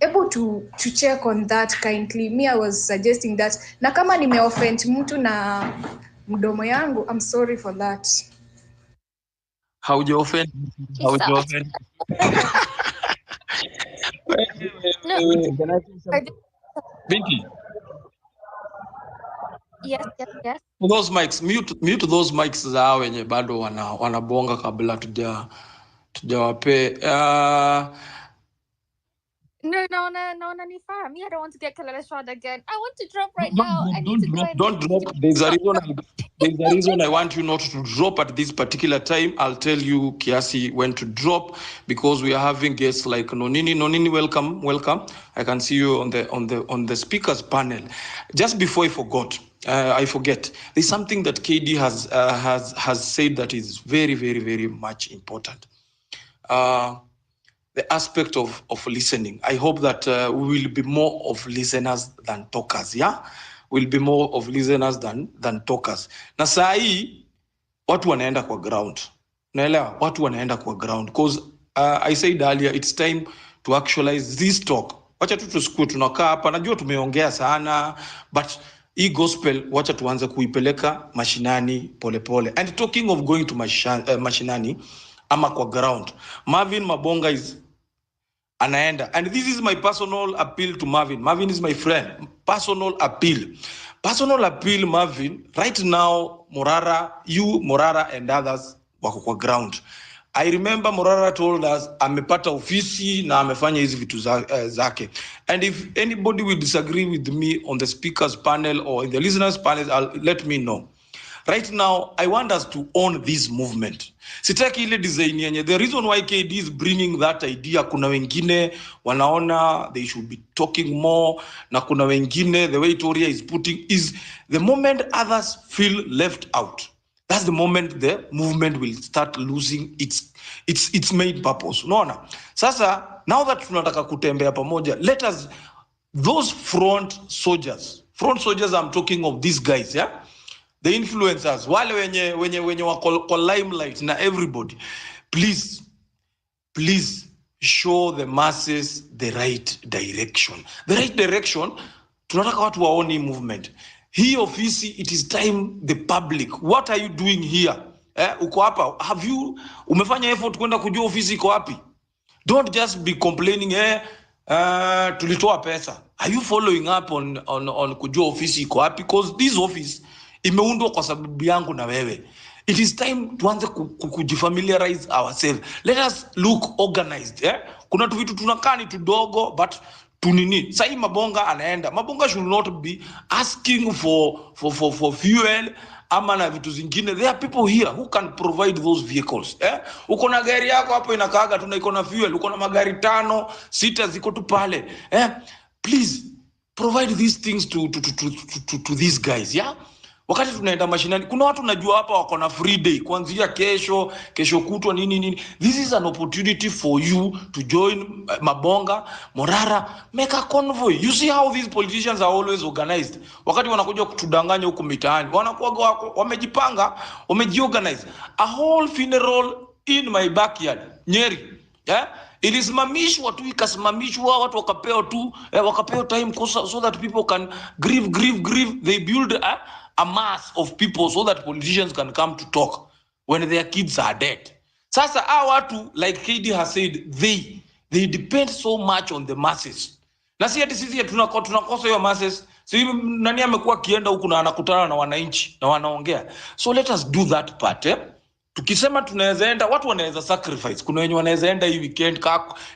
C: able to check on that kindly. Me, I was suggesting that. Na kama nimeoffend mtu na mdomo yangu, I'm sorry for that.
G: Haujaoffend. Binti.
B: Yes.
G: Those mics, mute those mics zao wenye bado wanabonga kabla tujawape.
B: No, ni fine. Me, I don't want to get Kelele shot again. I want to drop right now.
G: Don't drop. There's a reason I want you not to drop at this particular time. I'll tell you, Kiasi, when to drop, because we are having guests like Nonini, welcome. I can see you on the speakers panel. Just before I forget. There's something that KD has said that is very, very, very much important. the aspect of listening. I hope that we will be more of listeners than talkers. Yeah, we'll be more of listeners than talkers. Na saa hii watu wanaenda kwa ground. Naelewa watu wanaenda kwa ground because I said earlier it's time to actualize this talk. Wacha tu tusikue tunakaa hapa, najua tumeongea sana, but hii gospel wacha tuanze kuipeleka mashinani polepole. And talking of going to mashinani ama kwa ground, Marvin Mabonga is anaenda, and this is my personal appeal to Marvin. Marvin is my friend. Personal appeal, Marvin. Right now, Morara and others wako kwa ground. I remember Morara told us amepata ofisi na amefanya hizi vitu zake. And if anybody will disagree with me on the speakers panel or in the listeners panel, let me know. Right now, I want us to own this movement. Sitaki ile design yenye. The reason why KD is bringing that idea, kuna wengine wanaona they should be talking more, na kuna wengine the way Toria is putting is the moment others feel left out. That's the moment the movement will start losing its main purpose. Unaona? Sasa, now that tunataka kutembea pamoja, let us, those front soldiers, I'm talking of these guys, yeah? The influencers, wale wenye wako limelight na everybody, please show the masses the right direction. The right direction, tunataka watu waone movement. Hii ofisi, it is time the public, what are you doing here? Uko hapa, have you umefanya effort kwenda kujua ofisi iko wapi? Don't just be complaining, tulitoa pesa. Are you following up on kujua ofisi iko wapi? Because this office imeundwa kwa sababu yangu na wewe. It is time tuanze kujifamiliarize ourselves. Let us look organized. Kuna tu vitu tunakaa ni tudogo, but tunini. Sai Mabonga anaenda. Mabonga should not be asking for fuel ama na vitu zingine. There are people here who can provide those vehicles. Uko na gari yako hapo inakaaga tu na iko na fuel. Uko na magari 5, 6 ziko tu pale. Please provide these things to these guys, yeah? Wakati tunaenda mashinani, kuna watu najua hapa wako na free day kuanzia kesho kutwa nini. This is an opportunity for you to join Mabonga, Morara, make a convoy. You see how these politicians are always organized. Wakati wanakuja kutudanganya huko mitaani, wanakuwa wamejipanga, wamejiorganize. A whole funeral in my backyard, Nyeri. Yeah? Ilisimamishwa tu, ikasimamishwa, watu wakapewa time so that people can grieve. They build a mass of people so that politicians can come to talk when their kids are dead. Sasa watu, like KD has said, they depend so much on the masses. Na si ati sisi tunakosa hiyo masses. Si nani amekuwa kienda huku na anakutana na wananchi na wanaongea. So let us do that part. Tukisema tunaweza enda, watu wanaweza sacrifice. Kuna wenye wanaweza enda hii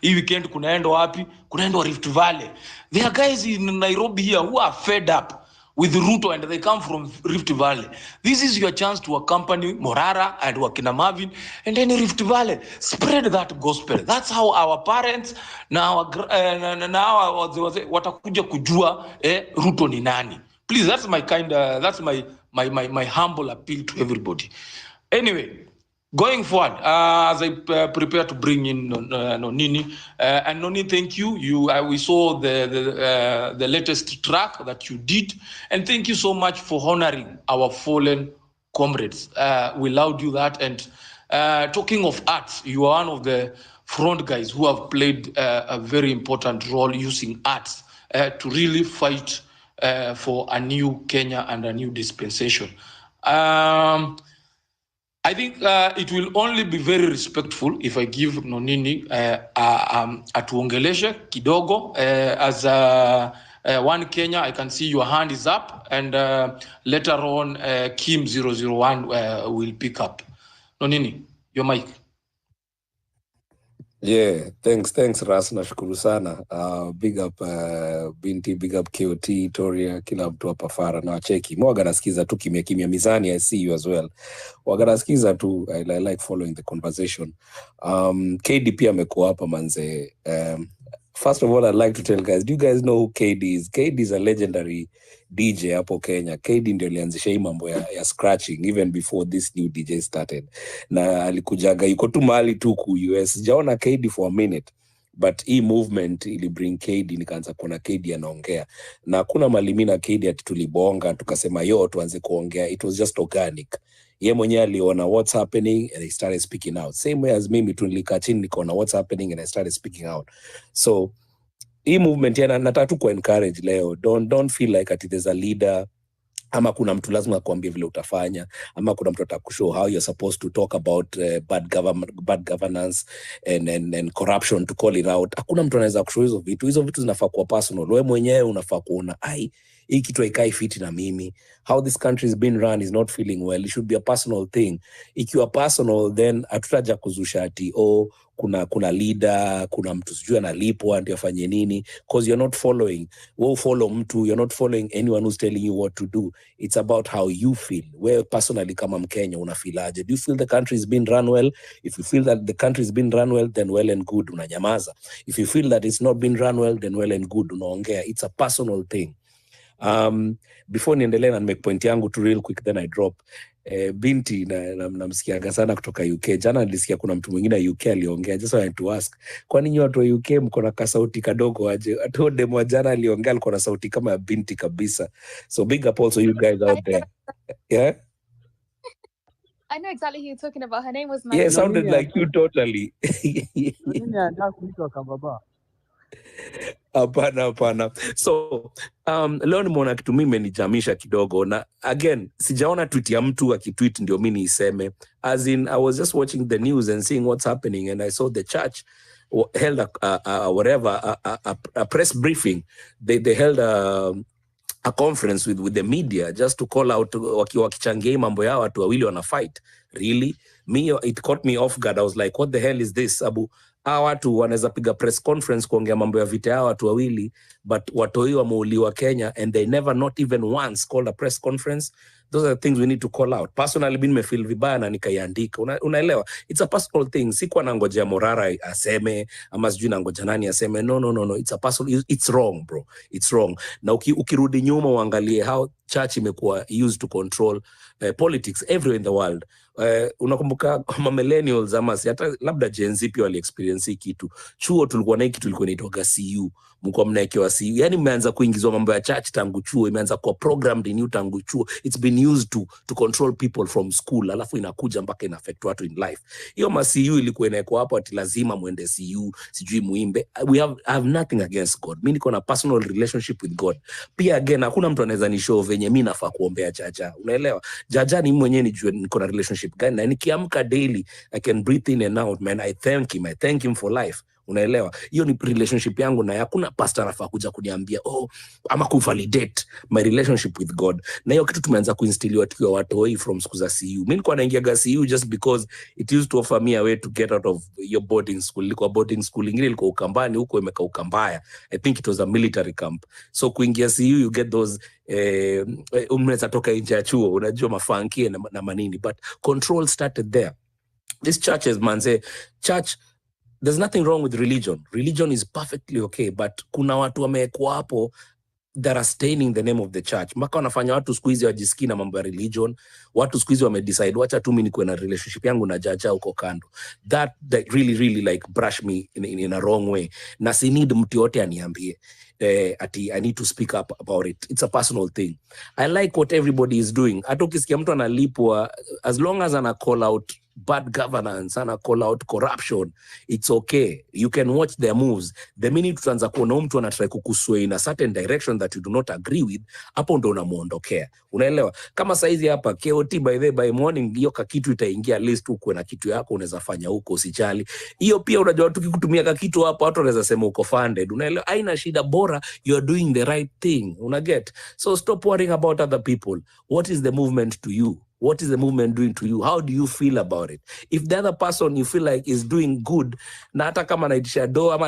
G: weekend kunaenda wapi? Kunaenda Rift Valley. There are guys in Nairobi here who are fed up with Ruto and they come from Rift Valley. This is your chance to accompany Morara and wakina Marvin and then Rift Valley. Spread that gospel. That's how our parents now watakuja kujua Ruto ni nani. Please, that's my humble appeal to everybody. Anyway, going forward, as I prepare to bring in Nonini, and Noni, thank you. We saw the latest track that you did, and thank you so much for honoring our fallen comrades. We allowed you that, and talking of arts, you are one of the front guys who have played a very important role using arts to really fight for a new Kenya and a new dispensation. I think it will only be very respectful if I give Nonini atuongeleshe kidogo. As One Kenya, I can see your hand is up, and later on Kim 001 will pick up. Nonini, your mic.
J: Yeah, thanks Ras, nashukuru sana. Big up Binti, big up KOT, Toria, kila mtu hapa Fara na wacheki. Mwaga nasikiza tu kimya Mizani, I see you as well. Waga nasikiza tu, I like following the conversation. KD pia amekuwa hapa manze. First of all, I'd like to tell guys, do you guys know who KD is? KD is a legendary DJ hapo Kenya. KD ndio alianzisha hii mambo ya scratching even before this new DJ started. Na alikujaga yuko tu mahali tu ku US. Sijaona KD for a minute. but hii movement ili bring KD, nikaanza kuona KD anaongea, na kuna malimina KD ati tulibonga tukasema yo tuanze kuongea. It was just organic. Ye mwenyewe aliona what's happening and he started speaking out, same way as mimi tulikaa chini nikaona what's happening and I started speaking out. So hii movement yana nataka tu ku encourage leo, don't feel like ati there's a leader ama kuna mtu lazima akwambie vile utafanya, ama kuna mtu atakushow how you're supposed to talk about bad governance and corruption to call it out. Hakuna mtu anaweza kushow hizo vitu. Hizo vitu zinafaa kuwa personal. Wewe mwenyewe unafaa kuona hii kitu haikai fiti na mimi. How this country is being run is not feeling well. It should be a personal thing. Ikiwa personal, then hatutaja kuzusha ati kuna leader, kuna mtu sijui analipwa ndio afanye nini, because you're not following. Wewe follow mtu, you're not following anyone who's telling you what to do. It's about how you feel. Wewe personally kama Mkenya unafilaje? Do you feel the country is being run well? If you feel that the country is being run well, then well and good, unanyamaza. If you feel that it's not being run well, then well and good, unaongea. It's a personal thing. Before niendelee na make point yangu tu real quick, then I drop. Binti namsikiaga sana kutoka UK. Jana nilisikia kuna mtu mwingine UK aliongea. Just wanted to ask, kwa nini watu wa UK mko na kasauti kadogo aje? Atu demo jana aliongea alikuwa na sauti kama ya binti kabisa. So big up also you guys out there. Yeah?
B: I know exactly who you're talking about. Her name was
J: Yeah, it sounded like you totally.
H: Nini anataka kuitwa kababa?
J: Hapana. So leo nimeona kitu mimi imenijamisha kidogo, na again sijaona tweet ya mtu akitweet ndio mimi niiseme. As in, I was just watching the news and seeing what's happening, and I saw the church held a press briefing. They held a conference with the media just to call out wakichangia mambo yao watu wawili wana fight. Really? It caught me off guard. I was like, what the hell is this? Hawa watu wanaweza piga press conference kuongea mambo ya vita yao watu wawili, but watoi wameuliwa Kenya and they never not even once called a press conference. Those are the things we need to call out. Personally, mimi nimefeel vibaya na nikaiandika. Unaelewa? It's a personal thing. Sikuwa nangojea Morara aseme ama sijui nangoja nani aseme. No. It's a personal. It's wrong, bro. It's wrong. Na ukirudi nyuma uangalie how church imekuwa used to control politics everywhere in the world. Unakumbuka millennials ama hata labda Gen Z pia wali experience kitu. Chuo tulikuwa na kitu tulikuwa inaitwa CU. Mko mnaekewa CU. Yani mmeanza kuingizwa mambo ya church tangu chuo, imeanza kuwa programmed in tangu chuo. It's been used to control people from school, alafu inakuja mpaka ina affect watu in life. Hiyo CU ilikuwa inaekwa hapo ati lazima muende CU, sijui muimbe. I have nothing against God. Mimi niko na personal relationship with God. Pia again hakuna mtu anaweza ni show venye mimi nafaa kuombea Jaja. Unaelewa? Jaja ni mwenyewe nijue niko na relationship gani, na nikiamka daily I can breathe in and out, man. I thank him for life. Unaelewa? Hiyo ni relationship yangu, na hakuna pastor anafaa kuja kuniambia ama kuvalidate my relationship with God. Na hiyo kitu tumeanza kuinstiliwa tukiwa watoi from siku za CU. Mimi nilikuwa naingia CU just because it used to offer me a way to get out of your boarding school. Ilikuwa boarding school ingine ilikuwa Ukambani, huko imekaa Ukambaya. I think it was a military camp. So kuingia CU you get those unaweza toka nje ya chuo, unajua mafankie na manini, but control started there. These churches, man, say church, there's nothing wrong with religion. Religion is perfectly okay, but kuna watu wamekuwa hapo that are staining the name of the church. Mpaka wanafanya watu siku hizi wajisikii na mambo ya religion. Watu siku hizi wamedecide wacha tu mimi nikuwe na relationship yangu na Jaja huko kando. That really like brush me in a wrong way. Na si need mtu yote aniambie. I need to speak up about it. It's a personal thing. I like what everybody is doing. Hata ukisikia mtu analipwa, as long as ana call out bad governance, ana call out corruption, it's okay. You can watch their moves. The minute tutaanza kuona mtu anatry kukusway in a certain direction that you do not agree with, hapo ndo unamuondokea. Unaelewa? Kama saizi hapa KOT by morning, hiyo kakitu itaingia, at least uko na kitu yako unaweza fanya huko, usijali. Hiyo pia unajua tukikutumia kakitu hapa watu wanaweza sema uko funded. Unaelewa? Haina shida, bora you are doing the right thing. Unaget? So stop worrying about other people. What is the movement to you? What is the movement doing to you? How do you feel about it? If the other person you feel like is doing good, na hata kama anaitisha do ama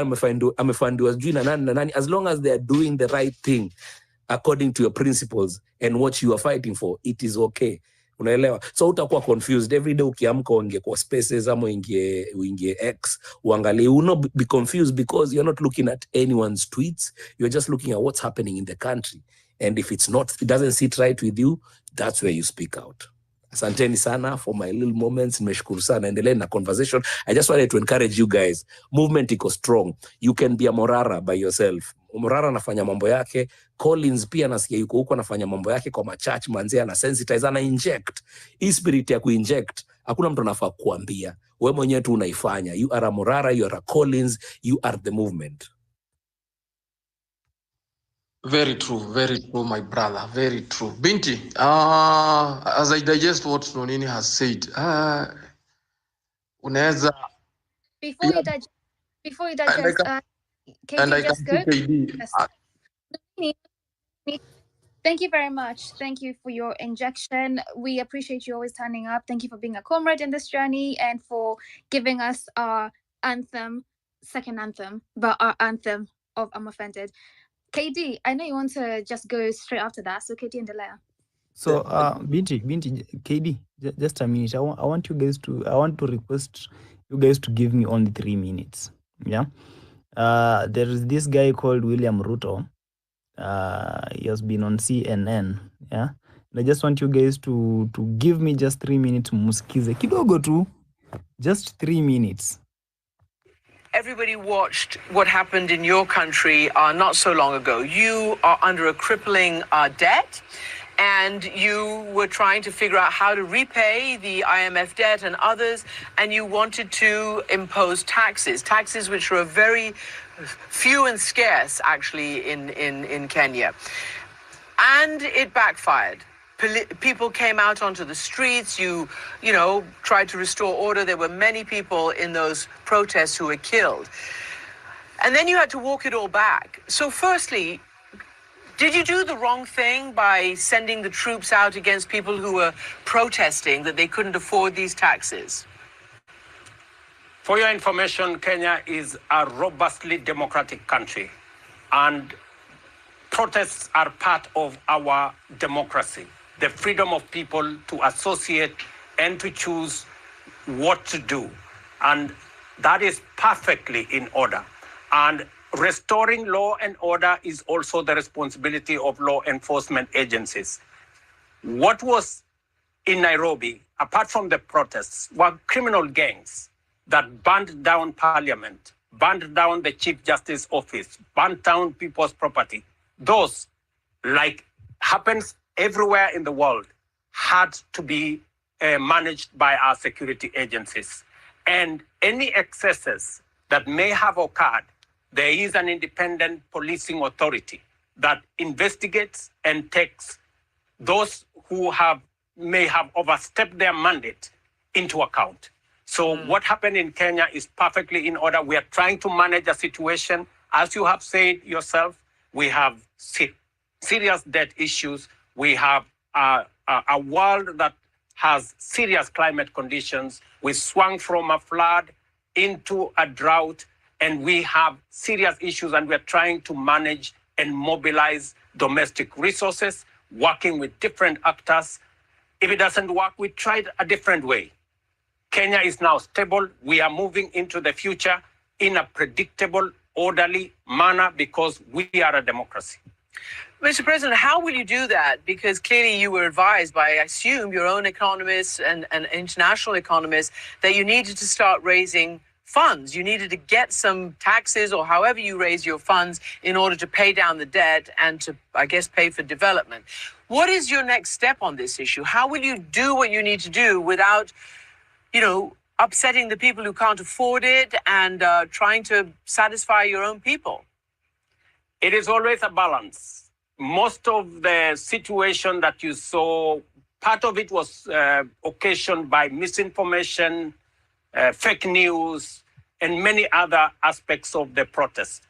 J: amefandiwa sijui na nani, as long as they are doing the right thing according to your principles and what you are fighting for, it is okay. Unaelewa? So utakuwa confused every day ukiamka uingie kwa spaces ama uingie X uangalie, you not be confused because you're not looking at anyone's tweets, you're just looking at what's happening in the country. And if it doesn't sit right with you, that's where you speak out. Asanteni sana for my little moments. Nimeshukuru sana. Endelee na conversation. I just wanted to encourage you guys. Movement iko strong. You can be a Morara by yourself. Morara anafanya mambo yake. Collins pia nasikia yuko huko anafanya mambo yake kwa machurch, manzee ana sensitize, ana inject. Hii spirit ya kuinject, hakuna mtu anafaa kuambia. Wewe mwenyewe tu unaifanya. You are a Morara, you are a Collins, you are the movement.
G: Very true, my brother. Very true. Binti, as I digest what Nonini has said, unaweza
B: Before you digest,
G: and I
B: KD, just
G: can
B: go.
G: see KD.
B: Yes. Thank you very much. Thank you for your injection. We appreciate you always turning up. Thank you for being a comrade in this journey and for giving us our anthem, second anthem, but our anthem of I'm Offended. KD, I know you want to just go straight after that. So KD and Delaya.
D: So, Binti, KD, just a minute. I want you guys to, I want to request you guys to give me only 3 minutes. Yeah. There is this guy called William Ruto. He has been on CNN. Yeah. And I just want you guys to give me just 3 minutes. Musikize kidogo tu. Just 3 minutes.
K: Everybody watched what happened in your country not so long ago. You are under a crippling debt, and you were trying to figure out how to repay the IMF debt and others, and you wanted to impose taxes which are very few and scarce, actually, in Kenya. And it backfired. People came out onto the streets. You tried to restore order. There were many people in those protests who were killed. And then you had to walk it all back. So firstly, did you do the wrong thing by sending the troops out against people who were protesting that they couldn't afford these taxes?
L: For your information, Kenya is a robustly democratic country, and protests are part of our democracy. The freedom of people to associate and to choose what to do. And that is perfectly in order. And restoring law and order is also the responsibility of law enforcement agencies. What was in Nairobi, apart from the protests, were criminal gangs that burned down parliament, burned down the Chief Justice office, burned down people's property. Those, like happens everywhere in the world, had to be managed by our security agencies. And any excesses that may have occurred, there is an independent policing authority that investigates and takes those who may have overstepped their mandate into account. So what happened in Kenya is perfectly in order. We are trying to manage a situation. As you have said yourself, we have serious debt issues. We have a world that has serious climate conditions. We swung from a flood into a drought, and we have serious issues, and we're trying to manage and mobilize domestic resources, working with different actors. If it doesn't work, we tried a different way. Kenya is now stable. We are moving into the future in a predictable, orderly manner because we are a democracy.
K: Mr. President, how will you do that? Because clearly you were advised by, I assume, your own economists and international economists that you needed to start raising funds. You needed to get some taxes or however you raise your funds in order to pay down the debt and to, I guess, pay for development. What is your next step on this issue? How will you do what you need to do without, upsetting the people who can't afford it and trying to satisfy your own people?
L: It is always a balance. Most of the situation that you saw, part of it was occasioned by misinformation, fake news, and many other aspects of the protest.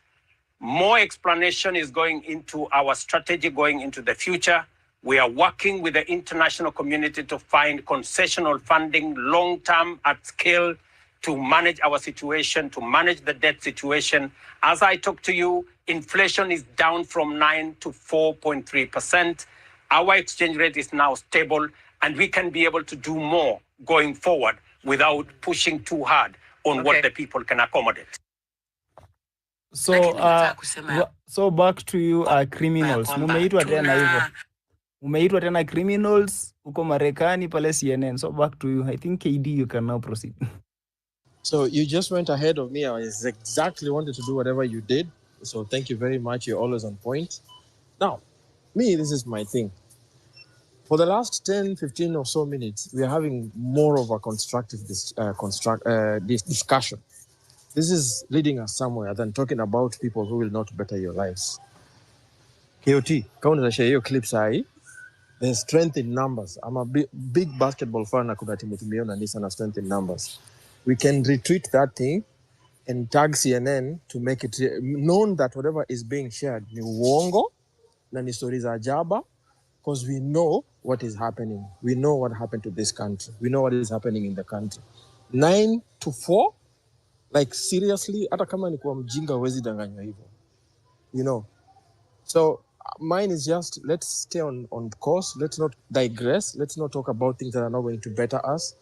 L: More explanation is going into our strategy going into the future. We are working with the international community to find concessional funding long-term at scale to manage our situation, to manage the debt situation. As I talk to you, inflation is down from 9 to 4.3%. Our exchange rate is now stable, and we can be able to do more going forward without pushing too hard on what the people can accommodate.
D: So, so back to you, criminals. Mumeitwa tena hivyo. Umeitwa tena criminals uko Marekani pale CNN. So back to you. I think KD you can now proceed.
I: So you just went ahead of me. I was exactly wanted to do whatever you did. So thank you very much. You're always on point. Now, me, this is my thing. For the last 10, 15 or so minutes, we are having more of a constructive discussion. This is leading us somewhere than talking about people who will not better your lives. KOT, kaunti za share hiyo clip sahi. There's strength in numbers. I'm a big basketball fan na kuna timu tumeona ni sana strength in numbers. We can retweet that thing and tag CNN to make it known that whatever is being shared ni uongo na ni stories za ajaba, because we know what is happening. We know what happened to this country. We know what is happening in the country. 9 to 4, like seriously, hata kama ni kwa mjinga huwezi danganywa hivyo. You know. So mine is just, let's stay on course. Let's not digress. Let's not talk about things that are not going to better us.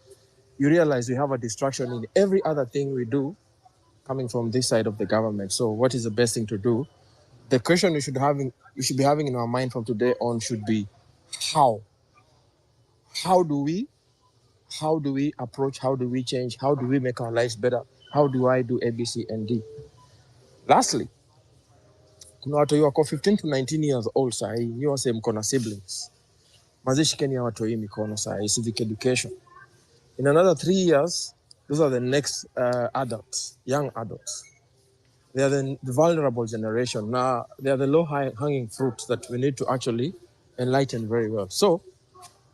I: You realize we have a distraction in every other thing we do coming from this side of the government. So what is the best thing to do? The question we should be having in our mind from today on should be how? How do we approach? How do we change? How do we make our lives better? How do I do A, B, C, and D? Lastly, kuna watu wako 15 to 19 years old sahi, ni wase mko na siblings. Mazishikeni ya watu hii mikono sahi, civic education. In another 3 years, those are the next adults, young adults. They are the vulnerable generation. Now, they are the low-hanging fruits that we need to actually enlighten very well. So,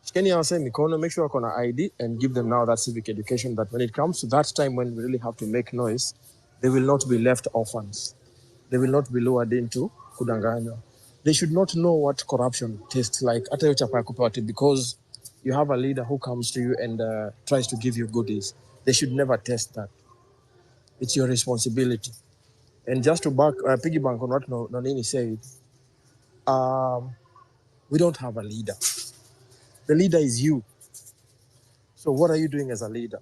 I: shikeni ya wase mikono, make sure wako na ID and give them now that civic education that when it comes to that time when we really have to make noise, they will not be left orphans. They will not be lured into kudanganywa. They should not know what corruption tastes like. Hata hiyo chapa ya kupewa ati because you have a leader who comes to you and tries to give you goodies. They should never taste that. It's your responsibility. And just to piggyback on what Nonini said, we don't have a leader. The leader is you. So what are you doing as a leader?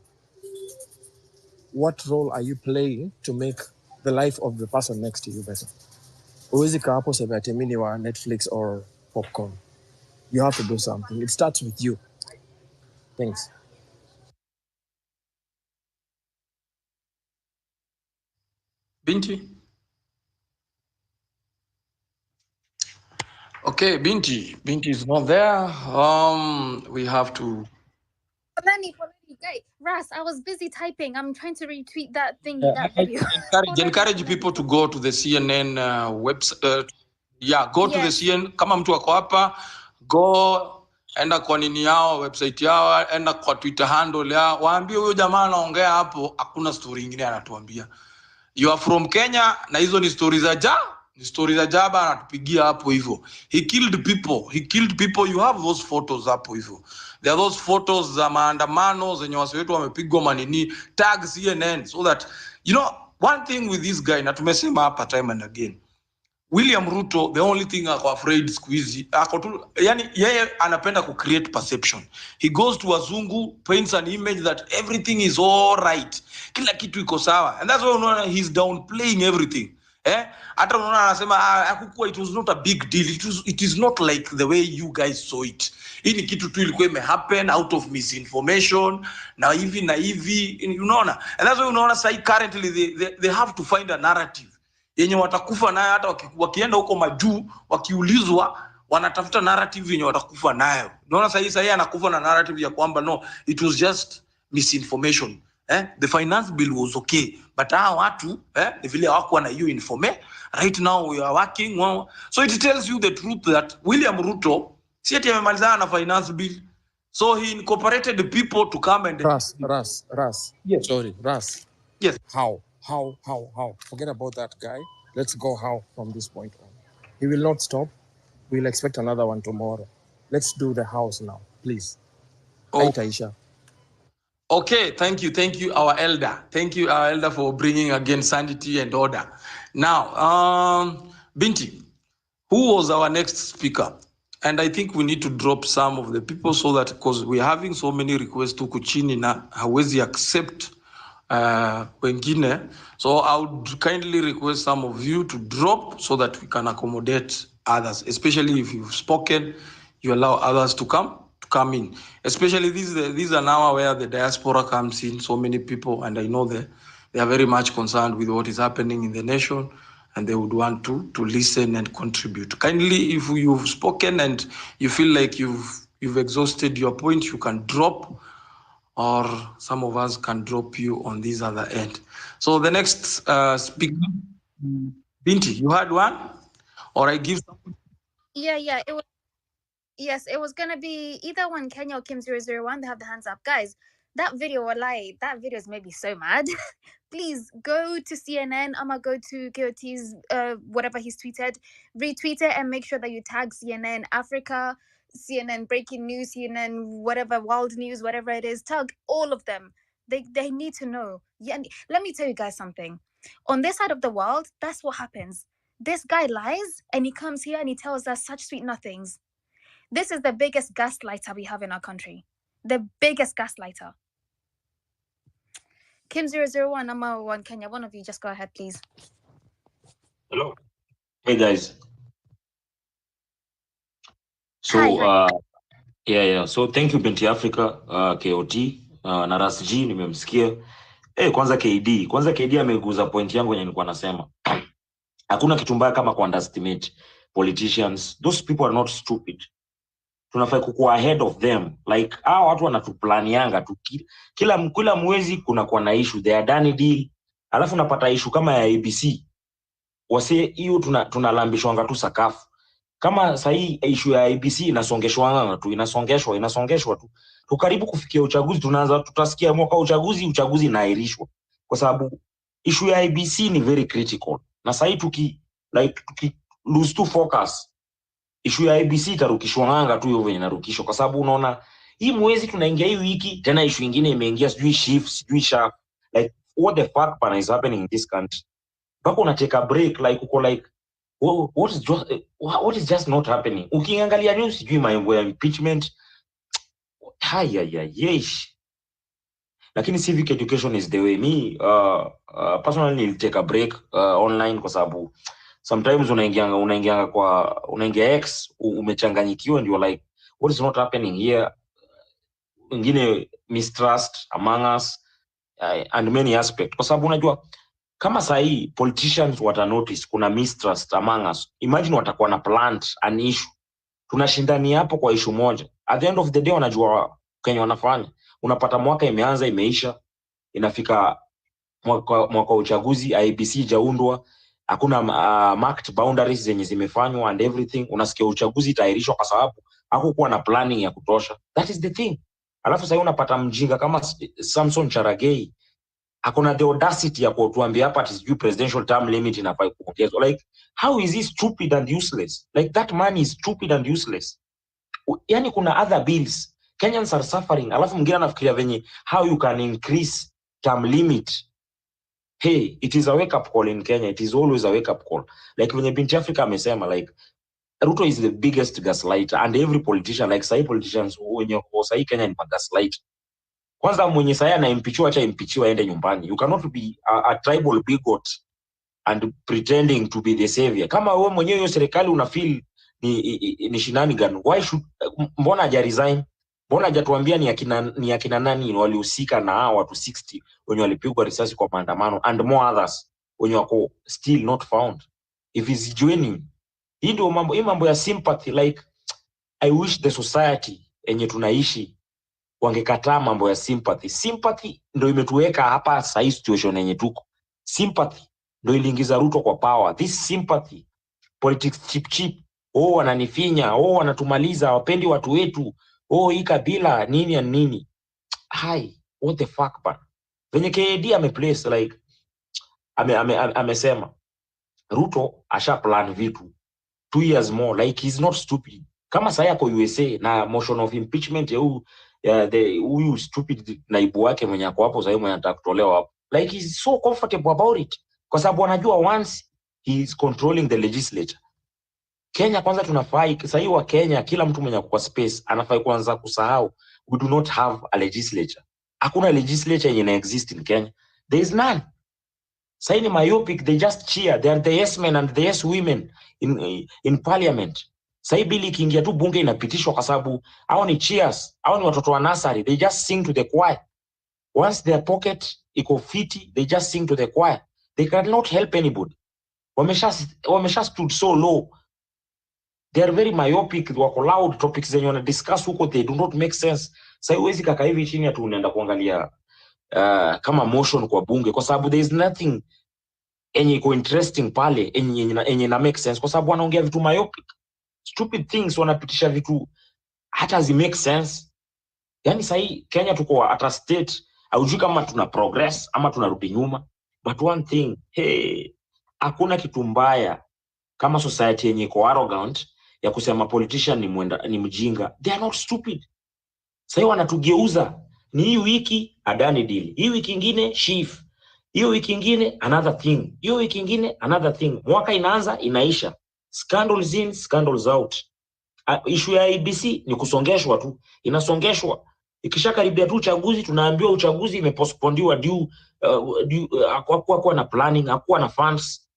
I: What role are you playing to make the life of the person next to you better? Huwezi kaa hapo sema ati mimi ni wa Netflix or popcorn. You have to do something. It starts with you. Thanks.
G: Binti? Okay, Binti. Binti is not there. We have to...
B: Polani, guys, Ras, I was busy typing. I'm trying to retweet that thing, that video.
G: encourage people to go to the CNN website. Go to the CNN. Kama mtu wako hapa, go, enda kwa nini yao, website yao, enda kwa Twitter handle yao. Waambie huyo jamaa anaongea hapo, hakuna story nyingine anatuambia. You are from Kenya, na hizo ni stories za jaba anatupigia hapo hivyo. He killed people. You have those photos hapo hivyo. There are those photos za maandamano zenye wasi wetu wamepigwa manini. Tag CNN so that, you know, one thing with this guy, na tumesema hapa time and again, William Ruto, the only thing ako afraid squeezy, yani yeye anapenda ku create perception. He goes to wazungu, paints an image that everything is all right. Kila kitu iko sawa. And that's why unaona he's downplaying everything. Hata unaona anasema hakukuwa, it was not a big deal. It is not like the way you guys saw it. Hii ni kitu tu ilikuwa imehappen out of misinformation na hivi unaona. And that's why unaona sai currently they have to find a narrative yenye watakufa nayo, hata wakienda huko majuu wakiulizwa wanatafuta narrative yenye watakufa nayo. Unaona sasa anakufa na narrative ya kwamba no, it was just misinformation. The finance bill was okay, but hao watu ni vile hawakuwa na hiyo informe. Right now we are working so it tells you the truth that William Ruto si ati amemalizana na finance bill, so he incorporated the people to come and
I: Ras.
G: Yes.
I: Sorry, Ras.
G: Yes.
I: How? Forget about that guy. Let's go how from this point on. He will not stop. We'll expect another one tomorrow. Let's do the house now, please.
G: Oh.
I: Aisha.
G: Okay, thank you, our elder. Thank you, our elder, for bringing again sanity and order. Now, Binti, who was our next speaker? And I think we need to drop some of the people so that, because we're having so many requests to kuchini na hawezi accept wengine. So I would kindly request some of you to drop so that we can accommodate others, especially if you've spoken, you allow others to come in. Especially these are now where the diaspora comes in, so many people, and I know they are very much concerned with what is happening in the nation, and they would want to listen and contribute. Kindly, if you've spoken and you feel like you've exhausted your point, you can drop, or some of us can drop you on this other end. So the next speaker, Binti, you had one, or I give some?
B: Yeah, it was. Yes, it was gonna be either one, Kenya or Kim001. They have the hands up, guys. That video, wallahi, that video has made me so mad. Please go to CNN. I'ma go to KOT's whatever he's tweeted, retweet it, and make sure that you tag CNN Africa, CNN Breaking News, CNN whatever World News, whatever it is. Tag all of them. They need to know. Yeah, and let me tell you guys something. On this side of the world, that's what happens. This guy lies, and he comes here and he tells us such sweet nothings. This is the biggest gaslighter we have in our country. The biggest gaslighter. Kim001, number one, Kenya. One of you, just go ahead, please.
M: Hello. Hey guys. So
B: Hi.
M: yeah. So thank you Binti Africa, KOT, na Ras G nimemsikia. Kwanza KD ameguza point yangu yenye nilikuwa nasema. Hakuna kitu mbaya kama underestimate politicians. Those people are not stupid. Tunafai kukuwa ahead of them. Like hao watu wanatuplanianga tu kila mwezi kuna kwa na issue, they are done deal. Alafu unapata issue kama ya ABC. Wase hiyo tunalambishwanga tu sakafu. Kama sahi issue ya ABC inasongeshwa tu. Tukaribu kufikia uchaguzi tutasikia mwaka uchaguzi inaahirishwa. Kwa sababu issue ya ABC ni very critical. Na sahi tuki lose to focus. Issue ya ABC itarukishwa tu hiyo venye inarukishwa, kwa sababu unaona hii mwezi tunaingia hii wiki tena issue nyingine imeingia, sijui sharp. Like what the fuck bana is happening in this country? Bako una take a break, like uko like what is just not happening? Ukiangalia news sijui mambo ya impeachment. Yesh. Lakini civic education is the way. Me personally I'll take a break online, kwa sababu sometimes unaingia X umechanganyikiwa and you're like what is not happening here. Wengine mistrust among us and many aspects, kwa sababu unajua kama sahi politicians wata notice kuna mistrust among us, imagine watakuwa na plant an issue, tunashindani hapo kwa issue moja, at the end of the day wanajua Kenya wanafanya. Unapata mwaka imeanza imeisha, inafika mwaka uchaguzi, IEBC jaundwa, hakuna marked boundaries zenye zimefanywa and everything. Unasikia uchaguzi itaahirishwa kwa sababu hakukuwa na planning ya kutosha. That is the thing. Alafu sasa unapata mjinga kama Samson Cherargei hakuna the audacity ya kutuambia hapa ati presidential term limit inafai kuongezwa. Like how is he stupid and useless? Like that man is stupid and useless. Yani kuna other bills Kenyans are suffering, alafu mwingine anafikiria venye how you can increase term limit. Hey, it is a wake up call in Kenya. It is always a wake up call. Like when Binti Africa amesema, like Ruto is the biggest gaslighter, and every politician, like sahi politicians wenye sahi Kenya ni gaslight. Kwanza mwenye sahi anaimpichiwa acha impichiwa aende nyumbani. You cannot be a tribal bigot and pretending to be the savior. Kama wewe mwenyewe hiyo serikali una feel ni shenanigan, why should mbona haja resign? Mbona hajatuambia ni akina nani walihusika na hao watu 60 wenye walipigwa risasi kwa maandamano and more others wenye wako still not found? If is genuine, hii ndio mambo ya sympathy. Like I wish the society enye tunaishi wangekataa mambo ya sympathy. Sympathy ndio imetuweka hapa sasa situation enye tuko. Sympathy ndio iliingiza Ruto kwa power. This sympathy politics cheap. Wananifinya, wanatumaliza, wapendi watu wetu. Hii kabila nini and nini. Hi, what the fuck man? Venye KD ameplace like amesema Ruto asha plan vitu 2 years more, like he's not stupid. Kama sasa yako USA na motion of impeachment ya huyu stupid naibu wake mwenye ako hapo sasa mwenye anataka kutolewa hapo, like he's so comfortable about it, kwa sababu anajua once he is controlling the legislature. Kenya kwanza tunafai sasa wa Kenya, kila mtu mwenye kwa space anafai kwanza kusahau we do not have a legislature. Hakuna legislature yenye exist in Kenya. There is none. Sasa ni myopic, they just cheer. They are the yes men and the yes women in parliament. Sasa bili ikiingia tu bunge inapitishwa kwa sababu hao ni cheers, hao ni watoto wa nursery, they just sing to the choir. Once their pocket iko fiti, they just sing to the choir. They cannot help anybody. Wamesha stood so low. They are very myopic, wako loud, topics zenye wana discuss huko, they do not make sense. Sasa huwezi kaka hivi chini atu unaenda kuangalia kama motion kwa bunge kwa sababu there is nothing enye iko interesting pale enye na make sense kwa sababu wanaongea vitu myopic, stupid things, wanapitisha vitu hata zi make sense. Yani sahi Kenya tuko at a state haujui kama tuna progress ama tunarudi nyuma, but one thing, hakuna kitu mbaya kama society yenye iko arrogant ya kusema politician ni mjinga. They are not stupid. Sasa wanatugeuza, ni hii wiki Adani deal, hii wiki ingine Chief, hiyo wiki ingine another thing, hiyo wiki ingine another thing. Mwaka inaanza inaisha, scandals in scandals out. Issue ya IEBC ni kusongeshwa tu, inasongeshwa. Ikishakaribia tu uchaguzi tunaambiwa uchaguzi imepostponediwa due hakuwa na planning, hakuwa na funds.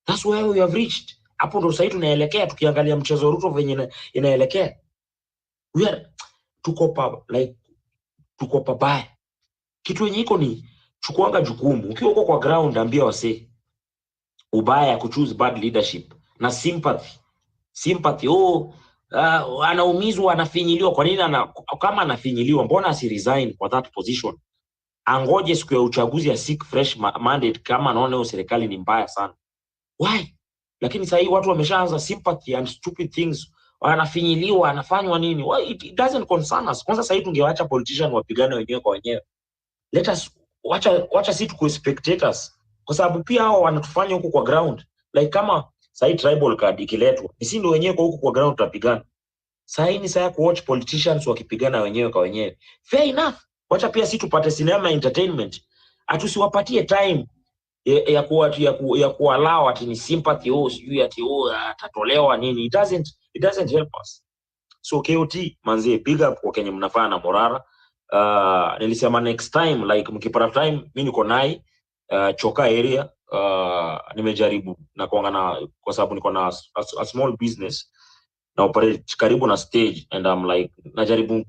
M: That's where we have reached. Hapo ndo sasa tunaelekea tukiangalia mchezo Ruto venye inaelekea. We are tuko pabaya. Kitu yenye iko ni chukuanga jukumu. Ukiwa uko kwa ground ambia wase ubaya kuchoose bad leadership na sympathy. Anaumizwa, anafinyiliwa. Kwa nini kama anafinyiliwa mbona asiresign kwa that position? Angoje siku ya uchaguzi ya seek fresh mandate kama anaona serikali ni mbaya sana. Why? Lakini sasa hii watu wameshaanza sympathy and stupid things. Wanafinyiliwa, anafanywa nini? Why? It doesn't concern us. Kwanza sasa hii tungewaacha politician wapigane wenyewe kwa wenyewe. Let us wacha sisi tuko spectators. Kwa sababu pia hao wanatufanya huko kwa ground. Like kama sasa tribal card ikiletwa, sisi ndio wenyewe kwa huko kwa ground tutapigana. Sasa ni saa ya kuwatch politicians wakipigana wenyewe kwa wenyewe. Fair enough. Wacha pia sisi tupate cinema entertainment. Atusiwapatie time ya kuallow ati ni sympathy sijui ati atatolewa nini. It doesn't help us. So KOT manze, big up kwa Kenya mnafanya na Morara. Nilisema next time like mkipata time mimi niko nai Choka area. Nimejaribu na kuangana kwa sababu niko na a small business na operate karibu na stage and I'm like najaribu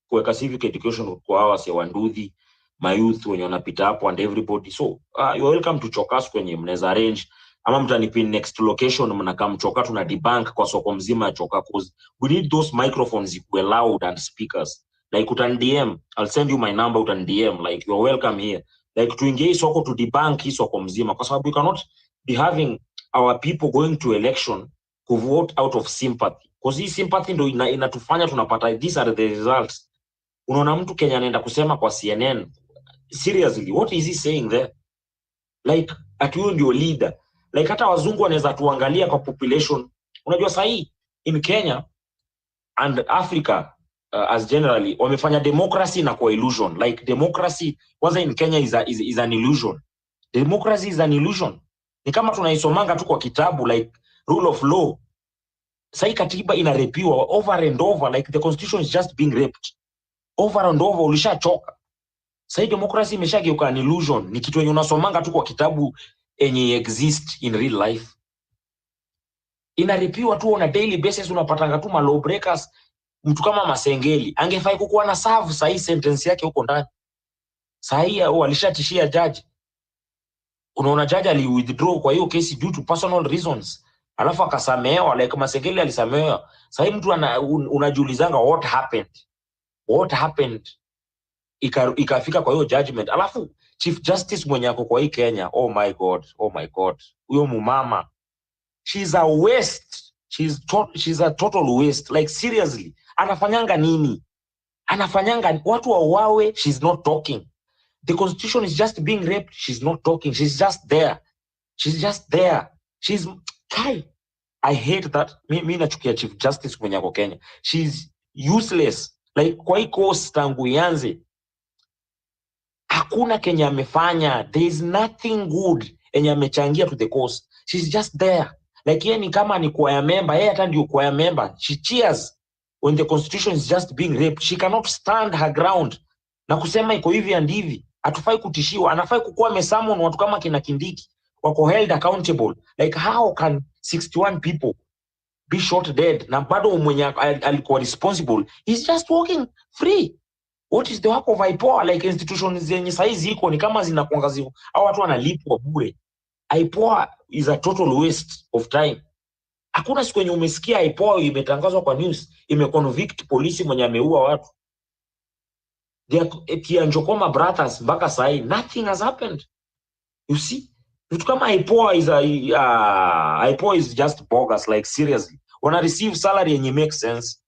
M: kuweka civic education kwa hawa si wanduthi my youth wenye wanapita hapo and everybody. So you are welcome to Chokas kwenye mnaweza arrange ama mtanipin next location mnakaa Choka tuna debunk kwa soko mzima ya Choka cause we need those microphones equal loud and speakers like utan DM, I'll send you my number, utan DM like you are welcome here. Like tuingie soko to debunk hii soko mzima kwa sababu we cannot be having our people going to election to vote out of sympathy because hii sympathy ndo inatufanya tunapata these are the results. Unaona mtu Kenya anaenda kusema kwa CNN, seriously what is he saying there? Like ati huyo ndio leader. Like hata wazungu wanaweza tuangalia kwa population. Unajua sahi in Kenya and Africa as generally wamefanya democracy na kwa illusion. Like democracy kwanza in Kenya is an illusion. Democracy is an illusion. Ni kama tunaisomanga tu kwa kitabu like rule of law. Sahi katiba inarepiwa over and over like the constitution is just being raped. Over and over ulishachoka. Sahi democracy imeshageuka an illusion. Ni kitu yenye unasomanga tu kwa kitabu enye exist in real life. Inarepiwa tu on a daily basis, unapatanga tu law breakers. Mtu kama Masengeli angefai kukuwa na serve sahi sentence yake huko ndani. Sahi alishatishia judge. Unaona judge ali withdraw kwa hiyo kesi due to personal reasons. Alafu akasamehewa like Masengeli alisamehewa. Sahi mtu unajiulizanga what happened ikafika kwa hiyo judgment. Alafu Chief Justice mwenye ako kwa hii Kenya, oh my god, huyo mumama, she's a waste. She's a total waste. Like seriously, anafanyanga nini? Anafanyanga watu wauawe, she's not talking. The constitution is just being raped, she's not talking. She's just there. I hate that. Mimi nachukia Chief Justice mwenye ako Kenya. She's useless. Like kwa hii course tangu ianze hakuna Kenya amefanya. There is nothing good enye amechangia to the cause. She's just there. Like yeye ni kama ni choir member, yeye hata ndio choir member. She cheers when the constitution is just being raped. She cannot stand her ground na kusema iko hivi and hivi. Hatufai kutishiwa. Anafai kukuwa mesummon watu kama kina Kindiki wako held accountable. Like how can 61 people be shot dead na bado mwenye alikuwa responsible he's just walking free. What is the work of IPOA? Like institutions zenye saizi iko ni kama zinakuangazia au watu wanalipwa bure. IPOA is a total waste of time. Hakuna siku yenye umesikia IPOA imetangazwa kwa news imeconvict polisi mwenye ameua watu. Kia Njokoma brothers mpaka sahi nothing has happened. You see, vitu kama IPOA is just bogus, like seriously. Wana receive salary yenye make sense.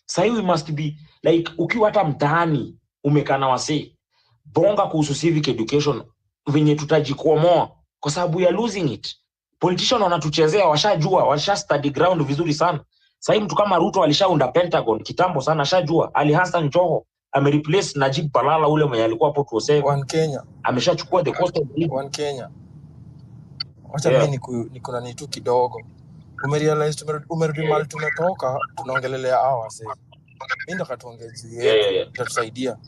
M: Sahi we must be like ukiwa hata mtaani umekana wase bonga kuhusu civic education venye tutajikomoa kwa sababu we are losing it. Politician wanatuchezea, washajua, washa study ground vizuri sana. Sahi mtu kama Ruto alishaunda Pentagon kitambo sana, shajua. Ali Hassan Joho amereplace Najib Balala ule mwenye alikuwa hapo tuosema.
I: One Kenya.
M: Ameshachukua the cost of living.
I: One Kenya. Wacha mimi niko na nitu kidogo. Umerealize umerudi mali tumetoka tunaongelelea hawa sasa. Mimi ndo katuongezea tutasaidia.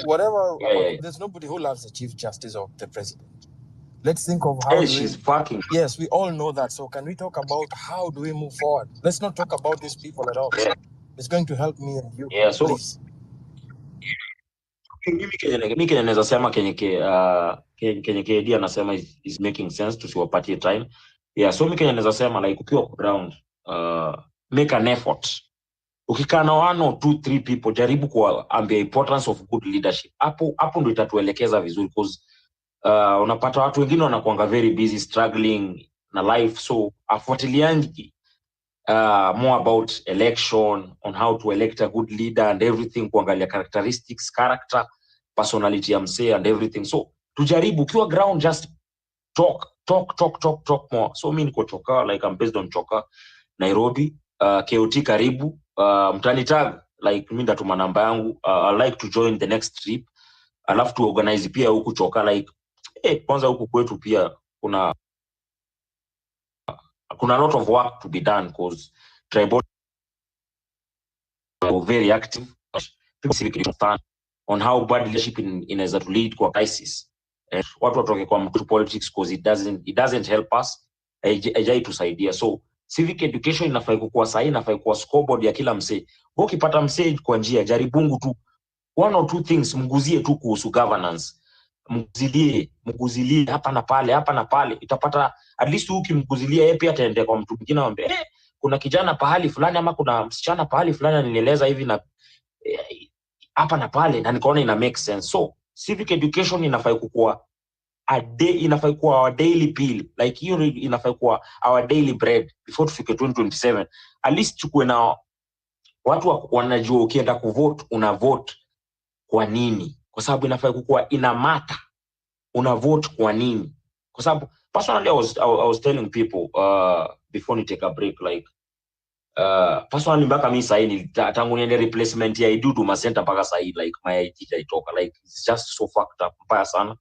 I: Whatever there's nobody who loves the chief justice or the president. Let's think of how
M: she's fucking.
I: Yes, we all know that. So can we talk about how do we move forward? Let's not talk about these people at all. It's going to help me and you.
M: So
I: please.
M: Mimi kenye naweza sema kenye KD anasema is making sense, tusiwapatie time. So mimi kenye naweza sema like ukiwa ground make an effort. Ukikaa na 1 or 2 3 people jaribu kuambia importance of good leadership. Hapo ndio itatuelekeza vizuri because unapata watu wengine wanakuanga very busy struggling na life, so afuatiliangi more about election, on how to elect a good leader and everything, kuangalia characteristics, character, personality ya msee and everything. So tujaribu ukiwa ground just talk more. So mimi niko Choka, like I'm based on Choka, Nairobi. KOT karibu, mtanitag like mimi ndatuma namba yangu. I like to join the next trip. Alafu to organize pia huku Choka like kwanza huku kwetu pia kuna a lot of work to be done because tribal are very active on how bad leadership inaweza to lead kwa crisis. Watu watoke kwa mtu politics because it doesn't help us. Haijai tusaidia. So civic education inafai kuwa sahi, inafai kuwa scoreboard ya kila msee. Ukipata msee kwa njia jaribungu tu 1 or 2 things, mguzie tu kuhusu governance. Mguzilie hapa na pale. Itapata at least ukimguzilia yeye pia ataendea kwa mtu mwingine ambaye kuna kijana pahali fulani ama kuna msichana pahali fulani ananieleza hivi na hapa na pale na nikaona ina make sense. So civic education inafai kuwa inafai kuwa our daily pill, like hiyo inafai kuwa our daily bread before tufike 2027. At least tukue na watu wanajua ukienda kuvote una vote kwa nini, kwa sababu inafai kuwa ina matter una vote kwa nini. Kwa sababu personally I was telling people before ni take a break like personally mpaka mimi sasa ni tangu niende replacement ya Huduma Center mpaka sasa like my ID haitoka, like it's just so fucked up mbaya sana.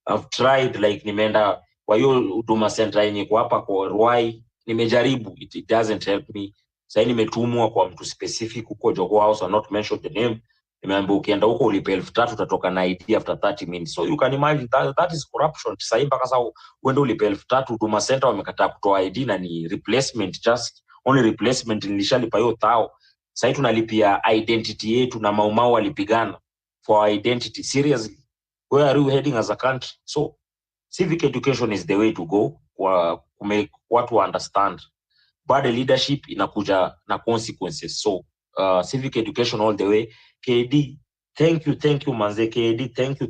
M: I've tried like nimeenda kwa hiyo Huduma Center yenye kwa hapa kwa Ruai, nimejaribu it doesn't help me. Sasa nimetumwa kwa mtu specific huko Jogoo House, not mention the name. Nimeambiwa ukienda huko ulipe 3,000 utatoka na ID after 30 minutes. So you can imagine that is corruption. Sasa mpaka sasa uende ulipe 3,000, Huduma Center wamekataa kutoa ID na ni replacement, just only replacement. Nilishalipa hiyo 1,000. Sasa tunalipia identity yetu na Maumau walipigana for our identity. Seriously, where are we heading as a country? So civic education is the way to go to make watu understand bad leadership inakuja na consequences. So civic education all the way. KD, thank you manze. KD, thank you.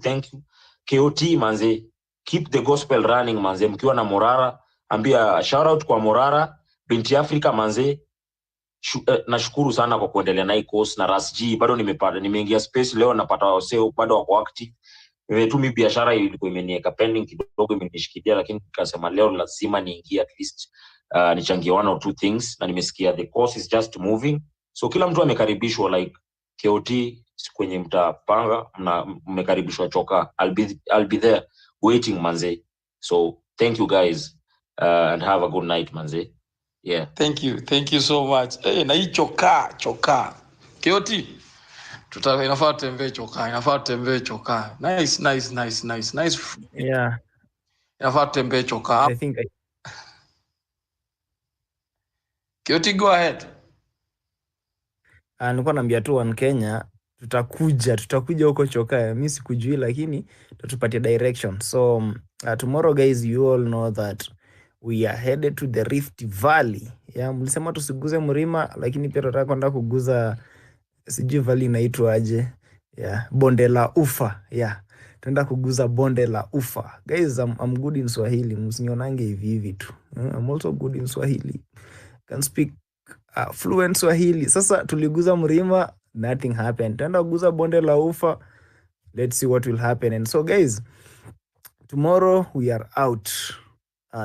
M: KOT manze, keep the gospel running manze. Mkiwa na Morara, ambia shout out kwa Morara, Binti Africa manze. Nashukuru sana kwa kuendelea na hii course na Ras G. Bado nimeingia space leo, napata waseo bado wako active. Tu mimi biashara ilikuwa imeniweka pending kidogo, imenishikilia, lakini nikasema leo lazima niingie at least nichangie 1 or 2 things, na nimesikia the course is just moving. So kila mtu amekaribishwa like KOT kwenye mtapanga na mmekaribishwa Choka. I'll be there waiting manze. So thank you guys and have a good night manze. Yeah.
G: Thank you so much. Na hii Choka. KOT inafaa tembee Choka. Nice.
D: Yeah.
G: Inafaa tembee Choka.
D: I think
G: Kioti, go ahead.
D: Nilikuwa naambia tu One Kenya tutakuja huko Chokaa. Mimi sikujui lakini tutapatia direction. So tomorrow guys, you all know that we are headed to the Rift Valley. Yeah, mlisema tusiguze mlima lakini pia tunataka kwenda kuguza sijui valley inaitwa aje. Yeah, bonde la ufa. Yeah. Tenda kuguza bonde la ufa. Guys, I'm good in Swahili. Msinionange hivi tu. I'm also good in Swahili. Can speak fluent Swahili. Sasa tuliguza mlima, nothing happened. Tenda kuguza bonde la ufa. Let's see what will happen. And so guys, tomorrow we are out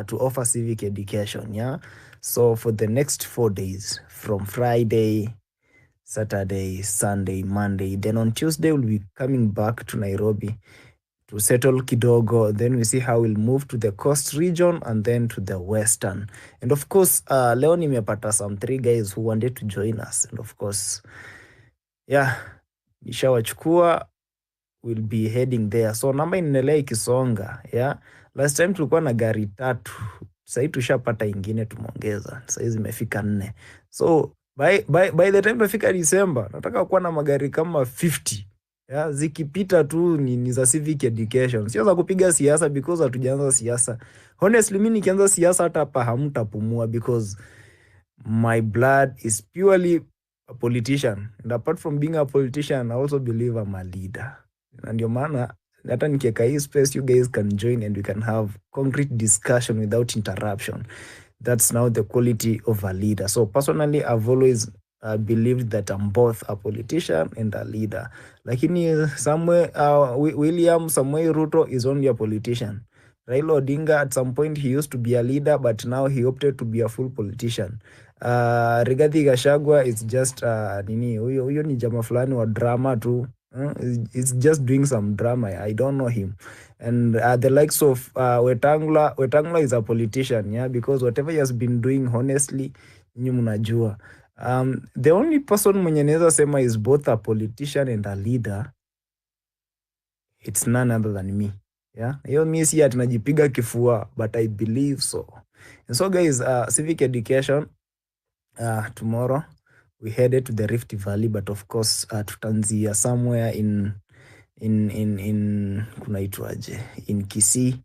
D: to offer civic education. Yeah. So for the next 4 days, from Friday, Saturday, Sunday, Monday. Then on Tuesday, we'll be coming back to Nairobi to settle kidogo. Then we see how we'll move to the coast region and then to the western. And of course, leo nimepata some 3 guys who wanted to join us. And of course, yeah, nishawachukua, we'll be heading there. So namba inaendelea ikisonga, yeah. Last time tulikuwa na gari 3. Sasa tushapata ingine tumeongeza. Sasa zimefika 4. So by the time tunafika December, nataka kuwa na magari kama 50. Yeah, zikipita tu ni za civic education. Sio za kupiga siasa because hatujaanza siasa. Honestly, mimi nikianza siasa hata hapa hamtapumua because my blood is purely a politician. And apart from being a politician, I also believe I'm a leader. Na ndio maana hata nikiweka hii space, you guys can join and we can have concrete discussion without interruption. That's now the quality of a leader. So personally, I've always believed that I'm both a politician and a leader. Lakini somewhere, William Samoei Ruto is only a politician. Raila Odinga, at some point, he used to be a leader, but now he opted to be a full politician. Rigathi Gachagua is just, huyo ni jama fulani wa drama tu. It's just doing some drama. I don't know him. And the likes of Wetangula is a politician, yeah, because whatever he has been doing, honestly, nyinyi mnajua. The only person mwenye naweza sema is both a politician and a leader, it's none other than me. Yeah, hiyo mimi si ati najipiga kifua, but I believe so. And so guys, civic education, tomorrow we headed to the Rift Valley, but of course tutanzia somewhere in kunaitwaje, in Kisii,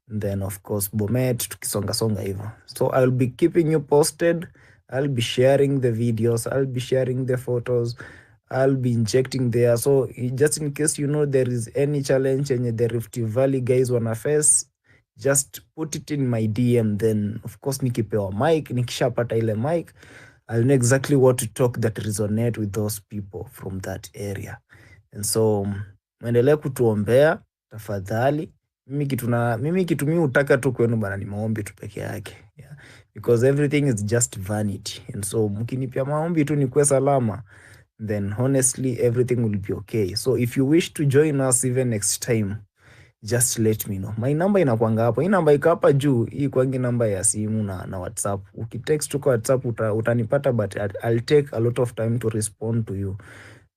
D: and then of course Bomet, tukisonga hivyo. So I'll be keeping you posted. I'll be sharing the videos, I'll be sharing the photos, I'll be injecting there. So just in case there is any challenge and the Rift Valley guys wanna face, just put it in my DM. Then of course nikipewa mic, nikishapata ile mic, I'll know exactly what to talk that resonate with those people from that area. And so muendelee kutuombea tafadhali. Mimi kitu mimi utaka tu kwenu bana ni maombi tu peke yake. Yeah. Because everything is just vanity. And so mkinipia maombi tu nikuwe salama, then honestly everything will be okay. So if you wish to join us even next time, just let me know. My number inakuanga hapo. Hii namba iko hapa juu. Hii kwangi namba ya simu na WhatsApp. Ukitext kwa WhatsApp utanipata, but I'll take a lot of time to respond to you.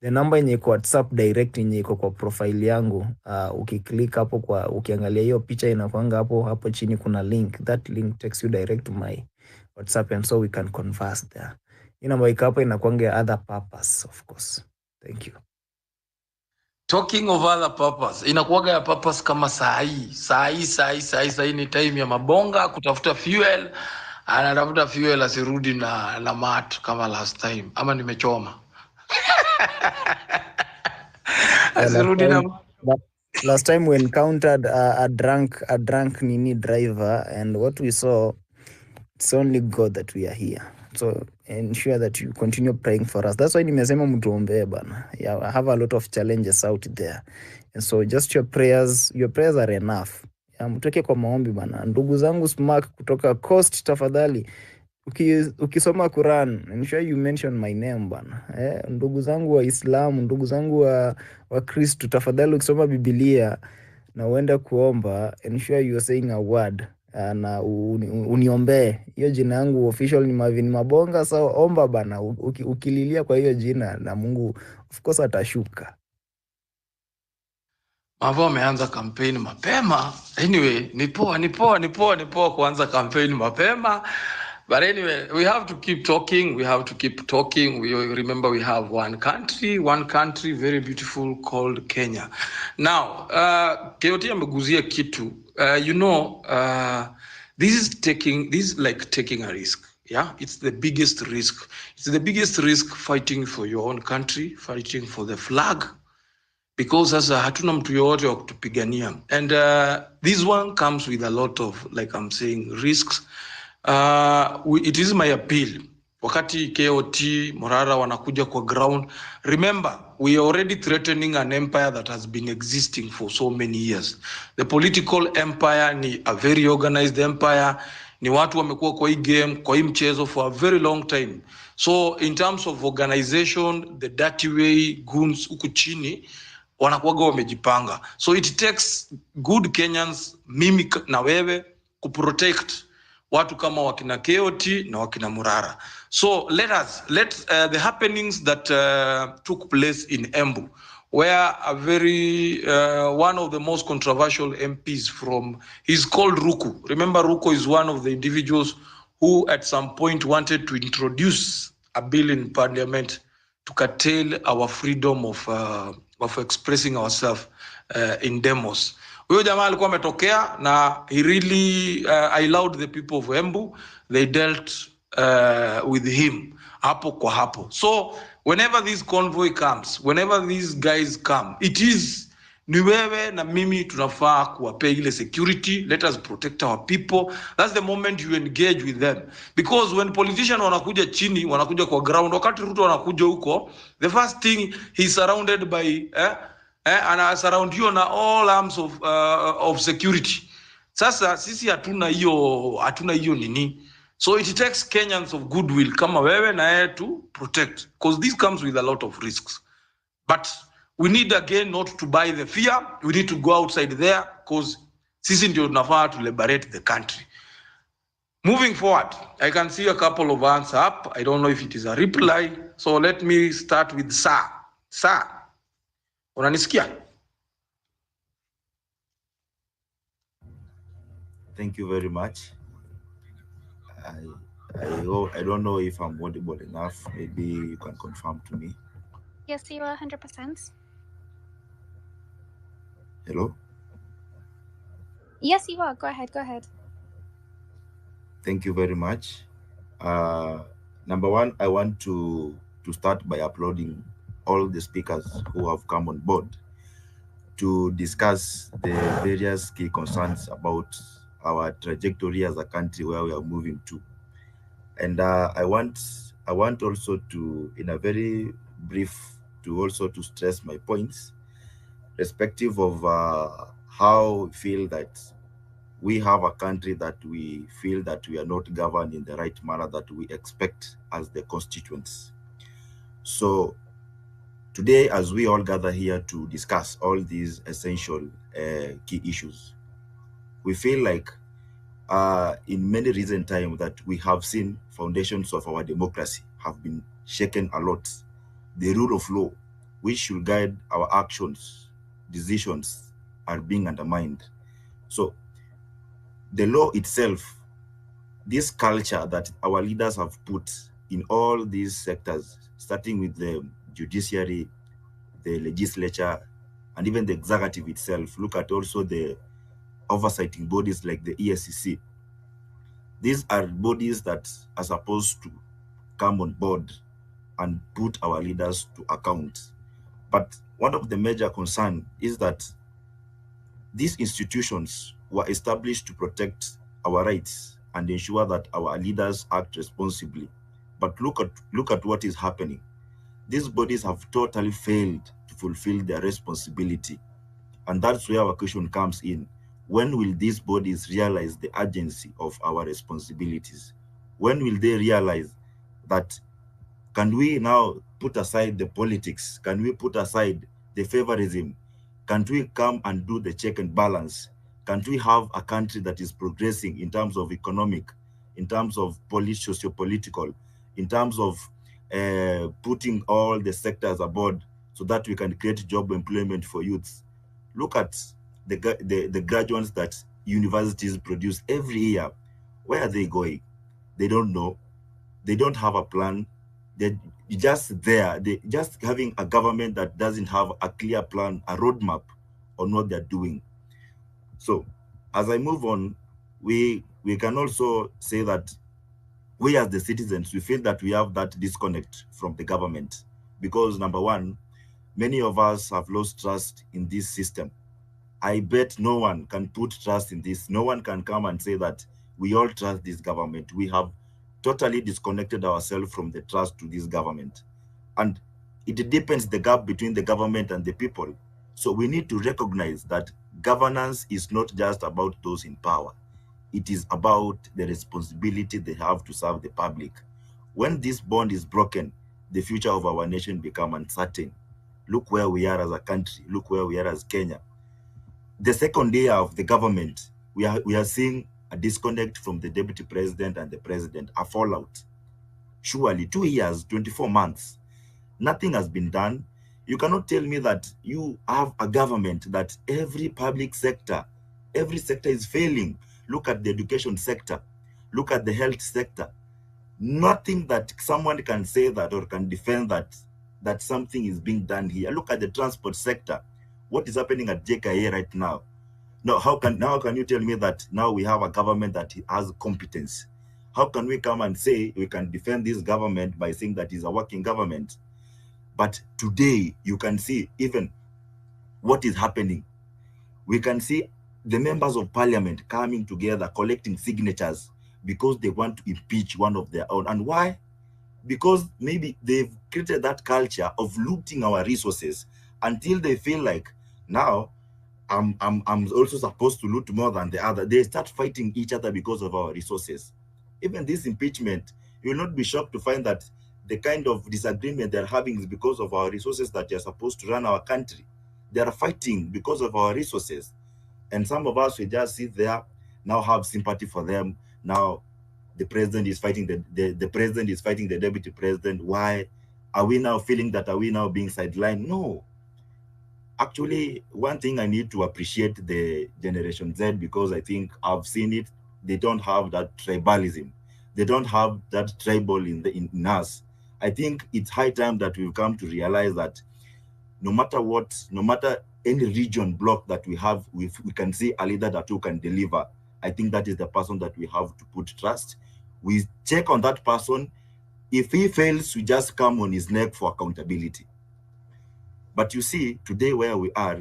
D: The number yenye kwa WhatsApp direct yenye iko kwa profile yangu, ukiklik hapo ukiangalia hiyo picha inakuanga hapo chini kuna link. That link takes you direct to my WhatsApp, and so we can converse there. Hii namba iko hapo inakuanga other purpose, of course. Thank you.
G: Talking of other purpose, inakuwaga ya purpose kama saa hii ni time ya mabonga kutafuta fuel. Anatafuta fuel asirudi na mat kama last time, ama nimechoma.
D: Last time we encountered a drunk Nini driver, and what we saw, it's only God that we are here. So ensure that you continue praying for us. That's why nimesema mtuombee bana. Yeah, I have a lot of challenges out there. And so just your prayers are enough. Yeah, mtuweke kwa maombi bana. Ndugu zangu Smack kutoka Coast, tafadhali ukisoma Quran, ensure you mention my name bana. Ndugu zangu wa Islam, ndugu zangu wa Kristo, tafadhali ukisoma Biblia na uende kuomba, ensure you are saying a word na uniombee. Hiyo jina yangu official ni Marvin Mabonga. So omba bana, ukililia kwa hiyo jina na Mungu of course atashuka.
G: Mavo ameanza campaign mapema. Anyway, ni poa kuanza campaign mapema. But anyway, we have to keep talking. We have to keep talking. We remember we have one country, very beautiful, called Kenya. Now, Keoti ameguzia kitu. This is like taking a risk. Yeah, it's the biggest risk. It's the biggest risk fighting for your own country, fighting for the flag, because sasa hatuna mtu yoyote wa kutupigania. And this one comes with a lot of, like I'm saying, risks. It is my appeal. Wakati KOT, Morara wanakuja kwa ground, remember, we are already threatening an empire that has been existing for so many years. The political empire ni a very organized empire. Ni watu wamekuwa kwa hii game, kwa hii mchezo for a very long time. So in terms of organization, the dirty way, goons huku chini, wanakuwaga wamejipanga. So it takes good Kenyans, mimi na wewe, kuprotect watu kama wakina KOT na wakina Murara. So let the happenings that took place in Embu, where a very one of the most controversial MPs he's called Ruku. Remember, Ruku is one of the individuals who at some point wanted to introduce a bill in parliament to curtail our freedom of expressing ourselves in demos. Huyo jamaa alikuwa ametokea na he really allowed the people of Embu. They dealt with him hapo kwa hapo. So whenever this convoy comes, whenever these guys come, it is ni wewe na mimi tunafaa kuwapea ile security. Let us protect our people. That's the moment you engage with them, because when politicians wanakuja chini, wanakuja kwa ground, wakati Ruto wanakuja huko, the first thing he's surrounded by and surround you na all arms of security. Sasa sisi hatuna hiyo nini. So it takes Kenyans of goodwill kama wewe na yeye to protect, because this comes with a lot of risks. But we need again not to buy the fear. We need to go outside there, because sisi ndio tunafaa to liberate the country. Moving forward, I can see a couple of hands up. I don't know if it is a reply. So let me start with Sir. Sir, unanisikia?
N: Thank you very much. I don't know if I'm audible enough. Maybe you can confirm to me.
B: Yes, you are 100%.
N: Hello?
B: Yes, you are. Go ahead.
N: Thank you very much. Number one, I want to start by applauding all the speakers who have come on board to discuss the various key concerns about our trajectory as a country, where we are moving to. And I want also to, in a very brief, to also to stress my points, respective of how we feel that we have a country that we feel that we are not governed in the right manner that we expect as the constituents. So today, as we all gather here to discuss all these essential key issues, we feel like in many recent times that we have seen foundations of our democracy have been shaken a lot. The rule of law, which should guide our actions, decisions, are being undermined. So the law itself, this culture that our leaders have put in all these sectors, starting with the judiciary, the legislature, and even the executive itself. Look at also the oversighting bodies like the ESCC. These are bodies that are supposed to come on board and put our leaders to account. But one of the major concerns is that these institutions were established to protect our rights and ensure that our leaders act responsibly. But look at what is happening. These bodies have totally failed to fulfill their responsibility. And that's where our question comes in. When will these bodies realize the urgency of our responsibilities? When will they realize that, can we now put aside the politics? Can we put aside the favorism? Can't we come and do the check and balance? Can't we have a country that is progressing in terms of economic, in terms of socio-political, in terms of putting all the sectors aboard so that we can create job employment for youths? Look at the graduates that universities produce every year. Where are they going? They don't know. They don't have a plan. They're just there. They just having a government that doesn't have a clear plan, a roadmap on what they're doing. So as I move on, we can also say that we as the citizens, we feel that we have that disconnect from the government because number one, many of us have lost trust in this system. I bet no one can put trust in this. No one can come and say that we all trust this government. We have totally disconnected ourselves from the trust to this government. And it deepens the gap between the government and the people. So we need to recognize that governance is not just about those in power. It is about the responsibility they have to serve the public. When this bond is broken, the future of our nation becomes uncertain. Look where we are as a country. Look where we are as Kenya. The second year of the government, we are seeing a disconnect from the deputy president and the president, a fallout. Surely 2 years, 24 months, nothing has been done. You cannot tell me that you have a government that every public sector, every sector is failing. Look at the education sector. Look at the health sector. Nothing that someone can say that or can defend that something is being done here. Look at the transport sector. What is happening at JKA right now? Now, how can you tell me that now we have a government that has competence? How can we come and say we can defend this government by saying that it's a working government? But today, you can see even what is happening. We can see the members of parliament coming together, collecting signatures because they want to impeach one of their own. And why? Because maybe they've created that culture of looting our resources until they feel like now I'm also supposed to loot more than the other. They start fighting each other because of our resources. Even this impeachment, you will not be shocked to find that the kind of disagreement they're having is because of our resources that are supposed to run our country. They are fighting because of our resources. And some of us will just sit there, now have sympathy for them. Now the president is fighting the president is fighting the deputy president. Why? Are we now feeling that are we now being sidelined? No. Actually, one thing I need to appreciate the Generation Z because I think I've seen it. They don't have that tribalism. They don't have that tribal in us. I think it's high time that we've come to realize that no matter what, no matter any region block that we have, we can see a leader that who can deliver. I think that is the person that we have to put trust. We check on that person. If he fails, we just come on his neck for accountability. But you see, today where we are,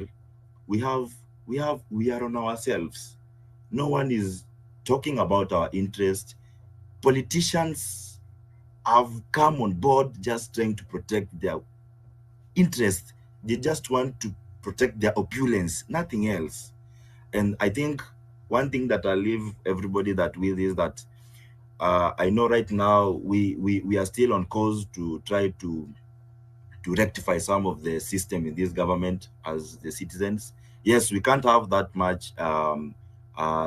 N: we are on ourselves. No one is talking about our interest. Politicians have come on board just trying to protect their interest. They just want to protect their opulence, nothing else. And I think one thing that I'll leave everybody that with is that I know right now we are still on course to try to rectify some of the system in this government as the citizens. Yes, we can't have that much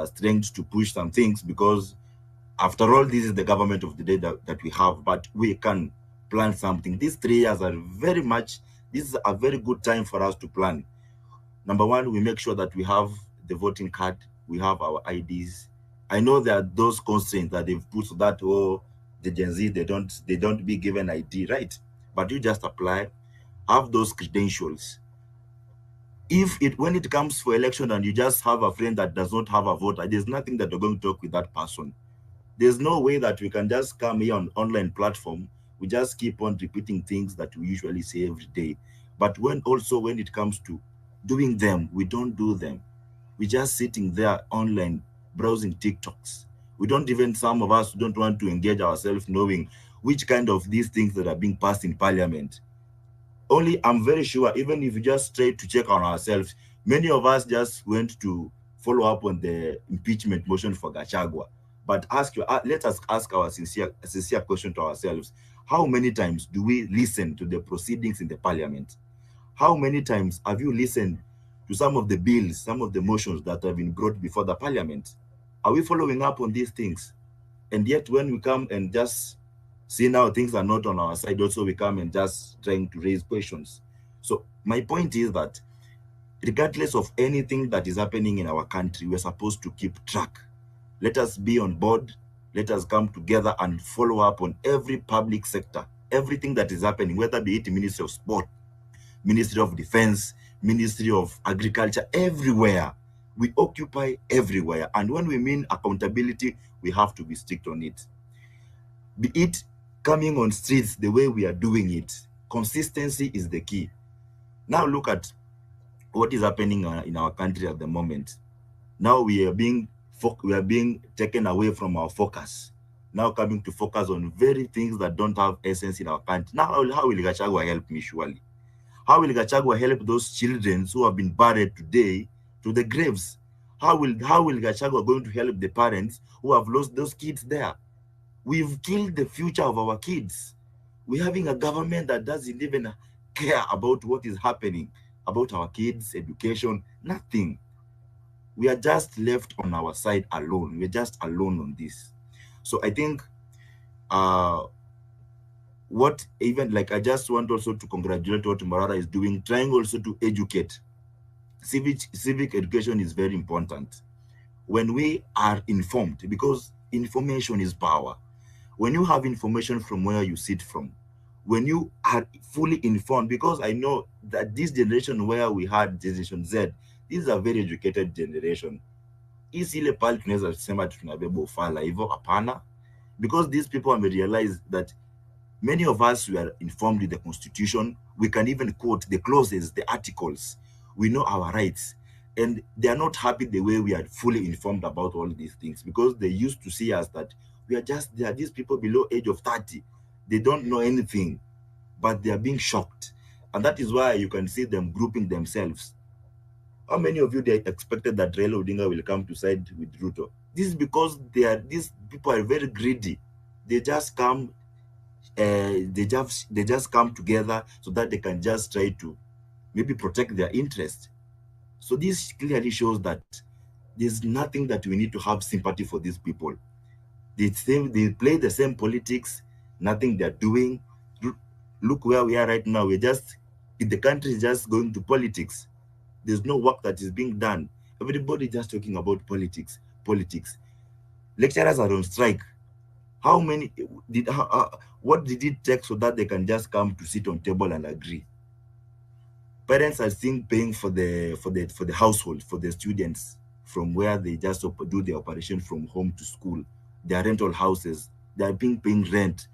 N: strength to push some things because after all, this is the government of the day that we have, but we can plan something. These 3 years are this is a very good time for us to plan. Number one, we make sure that we have the voting card, we have our IDs. I know there are those constraints that they've put so that, oh, the Gen Z, they don't be given ID, right? But you just apply, have those credentials. When it comes for election and you just have a friend that does not have a voter, there's nothing that you're going to talk with that person. There's no way that we can just come here on online platform. We just keep on repeating things that we usually say every day. But when it comes to doing them, we don't do them. We're just sitting there online browsing TikToks. Some of us don't want to engage ourselves knowing which kind of these things that are being passed in parliament. Only I'm very sure, even if you just try to check on ourselves, many of us just went to follow up on the impeachment motion for Gachagua. But let us ask our sincere question to ourselves. How many times do we listen to the proceedings in the parliament? How many times have you listened to some of the bills, some of the motions that have been brought before the parliament? Are we following up on these things? And yet when we come and just see now things are not on our side, also we come and just trying to raise questions. So my point is that regardless of anything that is happening in our country, we're supposed to keep track. Let us be on board. Let us come together and follow up on every public sector, everything that is happening, whether be it Ministry of Sport, Ministry of Defense, Ministry of Agriculture, everywhere. We occupy everywhere. And when we mean accountability, we have to be strict on it. Be it coming on streets the way we are doing it, consistency is the key. Now look at what is happening in our country at the moment. Now we are being taken away from our focus. Now coming to focus on very things that don't have essence in our country. Now how will Gachagua help me? Surely, how will Gachagua help those children who have been buried today to the graves? How will Gachagua going to help the parents who have lost those kids there? We've killed the future of our kids. We're having a government that doesn't even care about what is happening, about our kids' education, nothing. We are just left on our side alone. We're just alone on this. So I think I just want also to congratulate what Marara is doing, trying also to educate. Civic education is very important. When we are informed, because information is power. When you have information from where you sit from, when you are fully informed, because I know that this generation where we had Generation Z, this is a very educated generation. Because these people have realized that many of us were informed with the Constitution. We can even quote the clauses, the articles. We know our rights. And they are not happy the way we are fully informed about all these things, because they used to see us that they are these people below age of 30. They don't know anything, but they are being shocked. And that is why you can see them grouping themselves. How many of you they expected that Raila Odinga will come to side with Ruto? This is because these people are very greedy. They just come, they just come together so that they can just try to maybe protect their interest. So this clearly shows that there's nothing that we need to have sympathy for these people. They play the same politics, nothing they're doing. Look where we are right now. The country is just going to politics. There's no work that is being done. Everybody just talking about politics. Lecturers are on strike. What did it take so that they can just come to sit on table and agree? Parents are still paying for the household, for the students, from where they just do the operation from home to school. Their rental houses, they are paying rent.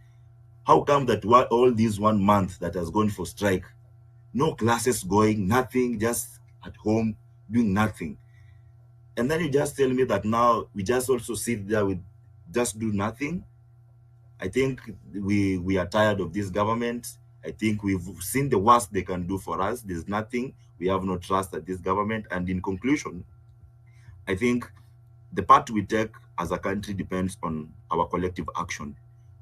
N: How come that all these 1 month that has gone for strike, no classes going, nothing, just at home doing nothing? And then you just tell me that now we just also sit there with just do nothing? I think we are tired of this government. I think we've seen the worst they can do for us. There's nothing. We have no trust at this government. And in conclusion, I think the path we take as a country depends on our collective action.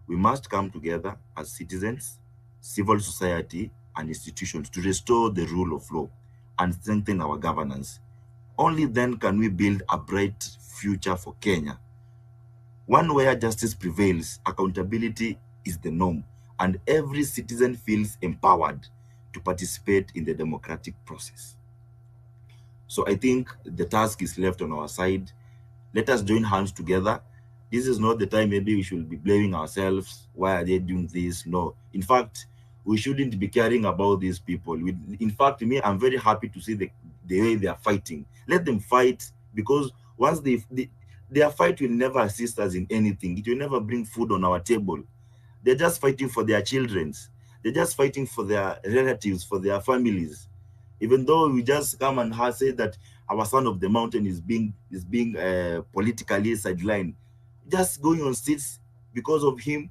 N: We must come together as citizens, civil society, and institutions to restore the rule of law and strengthen our governance. Only then can we build a bright future for Kenya. One where justice prevails, accountability is the norm, and every citizen feels empowered to participate in the democratic process. So I think the task is left on our side. Let us join hands together. This is not the time maybe we should be blaming ourselves. Why are they doing this? No. In fact, we shouldn't be caring about these people. In fact, I'm very happy to see the way they are fighting. Let them fight, because once their fight will never assist us in anything. It will never bring food on our table. They're just fighting for their children. They're just fighting for their relatives, for their families. Even though we just come and say that our son of the mountain is being politically sidelined, just going on streets because of him.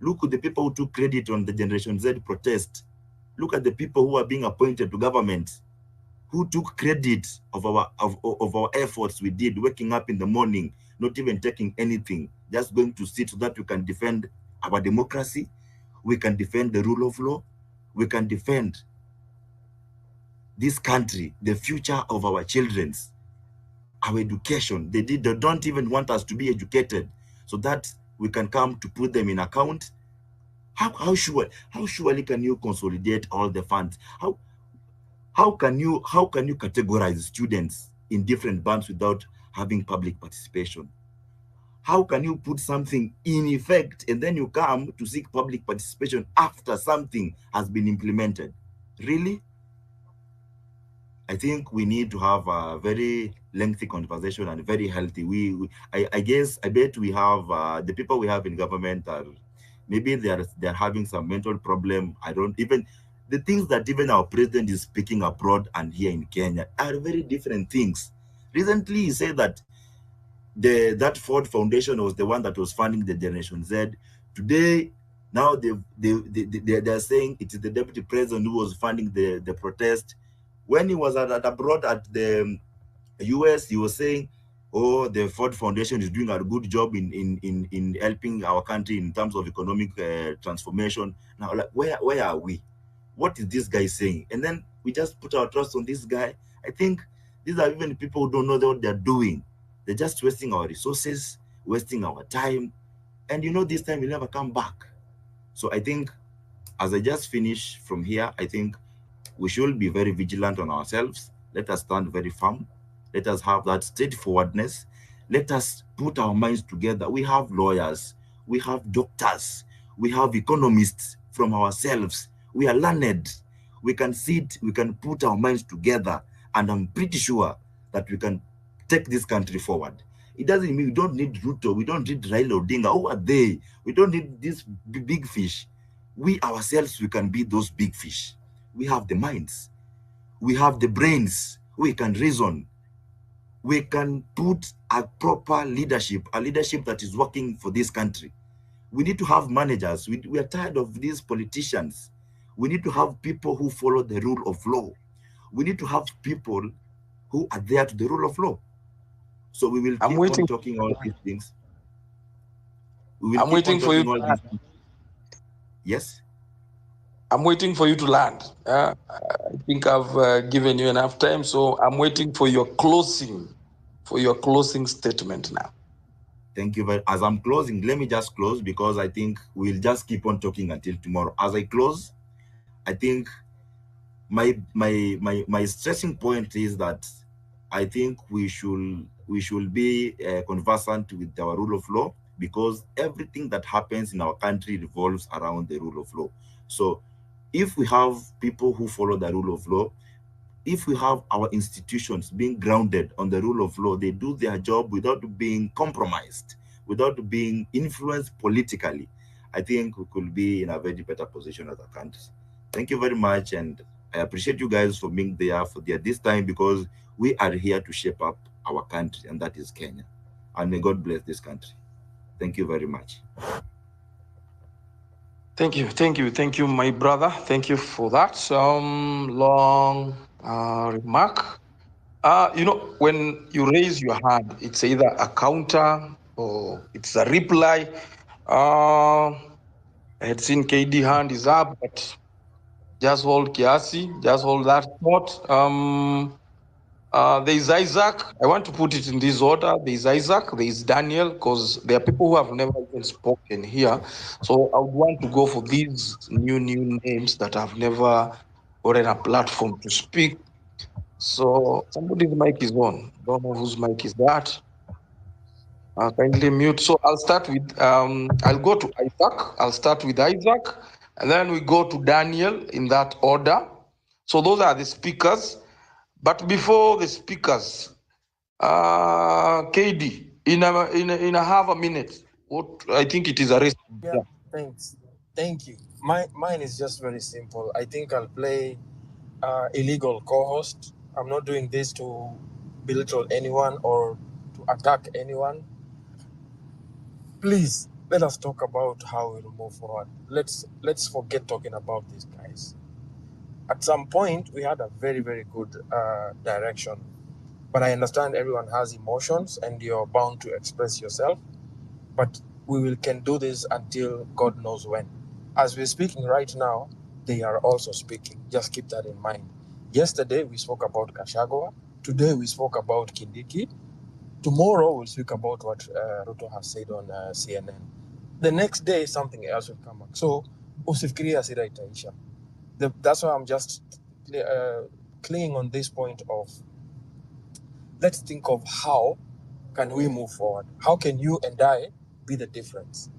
N: Look at the people who took credit on the Generation Z protest. Look at the people who are being appointed to government, who took credit of our efforts we did, waking up in the morning, not even taking anything, just going to sit so that we can defend our democracy, we can defend the rule of law, we can defend this country, the future of our children, our education. They don't even want us to be educated so that we can come to put them in account. How surely can you consolidate all the funds? How can you categorize students in different bands without having public participation? How can you put something in effect and then you come to seek public participation after something has been implemented? Really? I think we need to have a very lengthy conversation and very healthy. I guess, I bet we have, the people we have in government are, maybe they're having some mental problem. I don't even, the things that even our president is speaking abroad and here in Kenya are very different things. Recently, he said that that Ford Foundation was the one that was funding the Generation Z. Today, now they're saying it is the deputy president who was funding the protest. When he was abroad at the US, he was saying, oh, the Ford Foundation is doing a good job in helping our country in terms of economic transformation. Now, like, where are we? What is this guy saying? And then we just put our trust on this guy. I think these are even people who don't know what they're doing. They're just wasting our resources, wasting our time. And you know, this time will never come back. So I think, as I just finish from here, I think we should be very vigilant on ourselves. Let us stand very firm. Let us have that straightforwardness. Let us put our minds together. We have lawyers, we have doctors, we have economists from ourselves. We are learned. We can sit, we can put our minds together, and I'm pretty sure that we can take this country forward. It doesn't mean we don't need Ruto, we don't need Raila Odinga. Who are they? We don't need these big fish. We ourselves, we can be those big fish. We have the minds, we have the brains, we can reason, we can put a proper leadership, a leadership that is working for this country. We need to have managers. We are tired of these politicians. We need to have people who follow the rule of law. We need to have people who adhere to the rule of law. So we will keep on talking all these things. We will
G: I'm waiting for you to land.
N: Yes?
G: I'm waiting for you to land. I think I've given you enough time, so I'm waiting for your closing statement now.
N: Thank you very. As I'm closing, let me just close, because I think we'll just keep on talking until tomorrow. As I close, I think my stressing point is that I think we should be conversant with our rule of law, because everything that happens in our country revolves around the rule of law. So if we have people who follow the rule of law, if we have our institutions being grounded on the rule of law, they do their job without being compromised, without being influenced politically, I think we could be in a very better position as a country. Thank you very much, and I appreciate you guys for being there this time, because we are here to shape up our country, and that is Kenya. And may God bless this country. Thank you very much.
G: Thank you, my brother. Thank you for that long remark. You know, when you raise your hand, it's either a counter or it's a reply. I had seen KD hand is up, but just hold kiasi, just hold that thought. There is Isaac. I want to put it in this order. There is Isaac, there is Daniel, because there are people who have never even spoken here. So I would want to go for these new names that have never gotten a platform to speak. So somebody's mic is on. Don't know whose mic is that. Kindly mute. So I'll start with, I'll go to Isaac. I'll start with Isaac, and then we go to Daniel in that order. So those are the speakers. But before the speakers, KD, in a half a minute, what I think it is a race.
I: Yeah, thanks. Thank you. Mine is just very simple. I think I'll play illegal co-host. I'm not doing this to belittle anyone or to attack anyone. Please, let us talk about how we'll move forward. Let's forget talking about these guys. At some point, we had a very, very good direction. But I understand everyone has emotions and you're bound to express yourself. But we can do this until God knows when. As we're speaking right now, they are also speaking. Just keep that in mind. Yesterday, we spoke about Gachagua. Today, we spoke about Kindiki. Tomorrow, we'll speak about what Ruto has said on CNN. The next day, something else will come up. So, usifikirie hasira itaisha. That's why I'm just clinging on this point of, let's think of how can we move forward? How can you and I be the difference?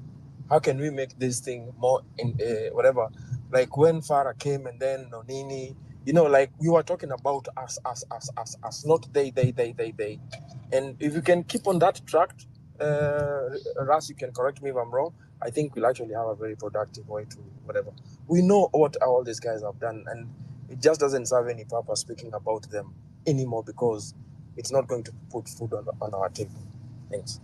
I: How can we make this thing more in whatever? Like when Farah came and then Nonini, you know, like we were talking about us, not they. And if you can keep on that track, Ras, you can correct me if I'm wrong. I think we'll actually have a very productive way to whatever. We know what all these guys have done, and it just doesn't serve any purpose speaking about them anymore because it's not going to put food on our table. Thanks.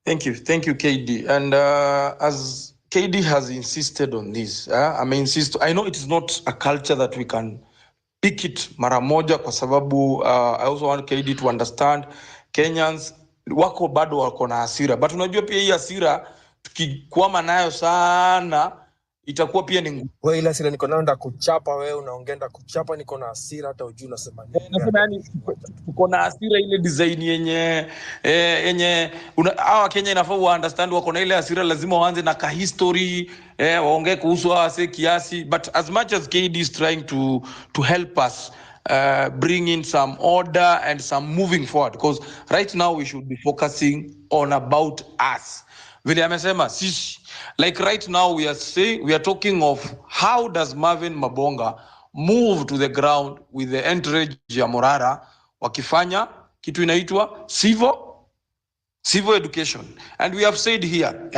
G: Thank you, KD. And as KD has insisted on this, I may insist. I know it is not a culture that we can pick it mara moja kwa sababu I also want KD to understand Kenyans wako bado wako na hasira, but unajua pia hii hasira tukikwama nayo sana itakuwa pia ni ngumu.
I: Wewe ile hasira niko nayo kuchapa, wewe unaongenda kuchapa, niko na hasira hata ujui unasema nini.
G: Nasema yani tuko na hasira ile design yenye hawa Kenya inafaa wa understand wako na ile hasira, lazima waanze na ka history waongee kuhusu wase kiasi, but as much as KD is trying to help us bring in some order and some moving forward, because right now we should be focusing on about us. Vile amesema sisi, like right now we are talking of how does Marvin Mabonga move to the ground with the entourage ya Morara wakifanya kitu inaitwa civil education. And we have said here,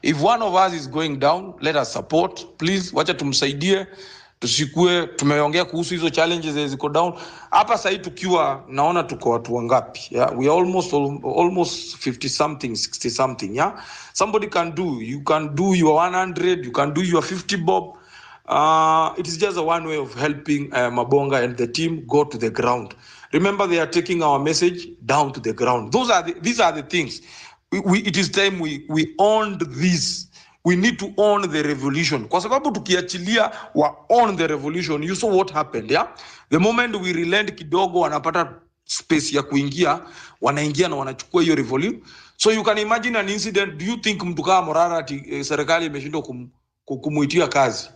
G: if one of us is going down, let us support, please. Wacha tumsaidie, tusikue tumeongea kuhusu hizo challenges ziko down. Hapa sasa tukiwa naona tuko watu wangapi? We are almost 50 something, 60 something. Somebody can do, you can do your 100, you can do your 50 bob. It is just a one way of helping Mabonga and the team go to the ground. Remember, they are taking our message down to the ground. These are the things. It is time we owned this. We need to own the revolution. Kwa sababu tukiachilia wa own the revolution, you saw what happened, The moment we relent kidogo, wanapata space ya kuingia, wanaingia na wanachukua hiyo revolution. So you can imagine an incident. Do you think mtu kama Morara ati serikali imeshindwa kumuitia kazi?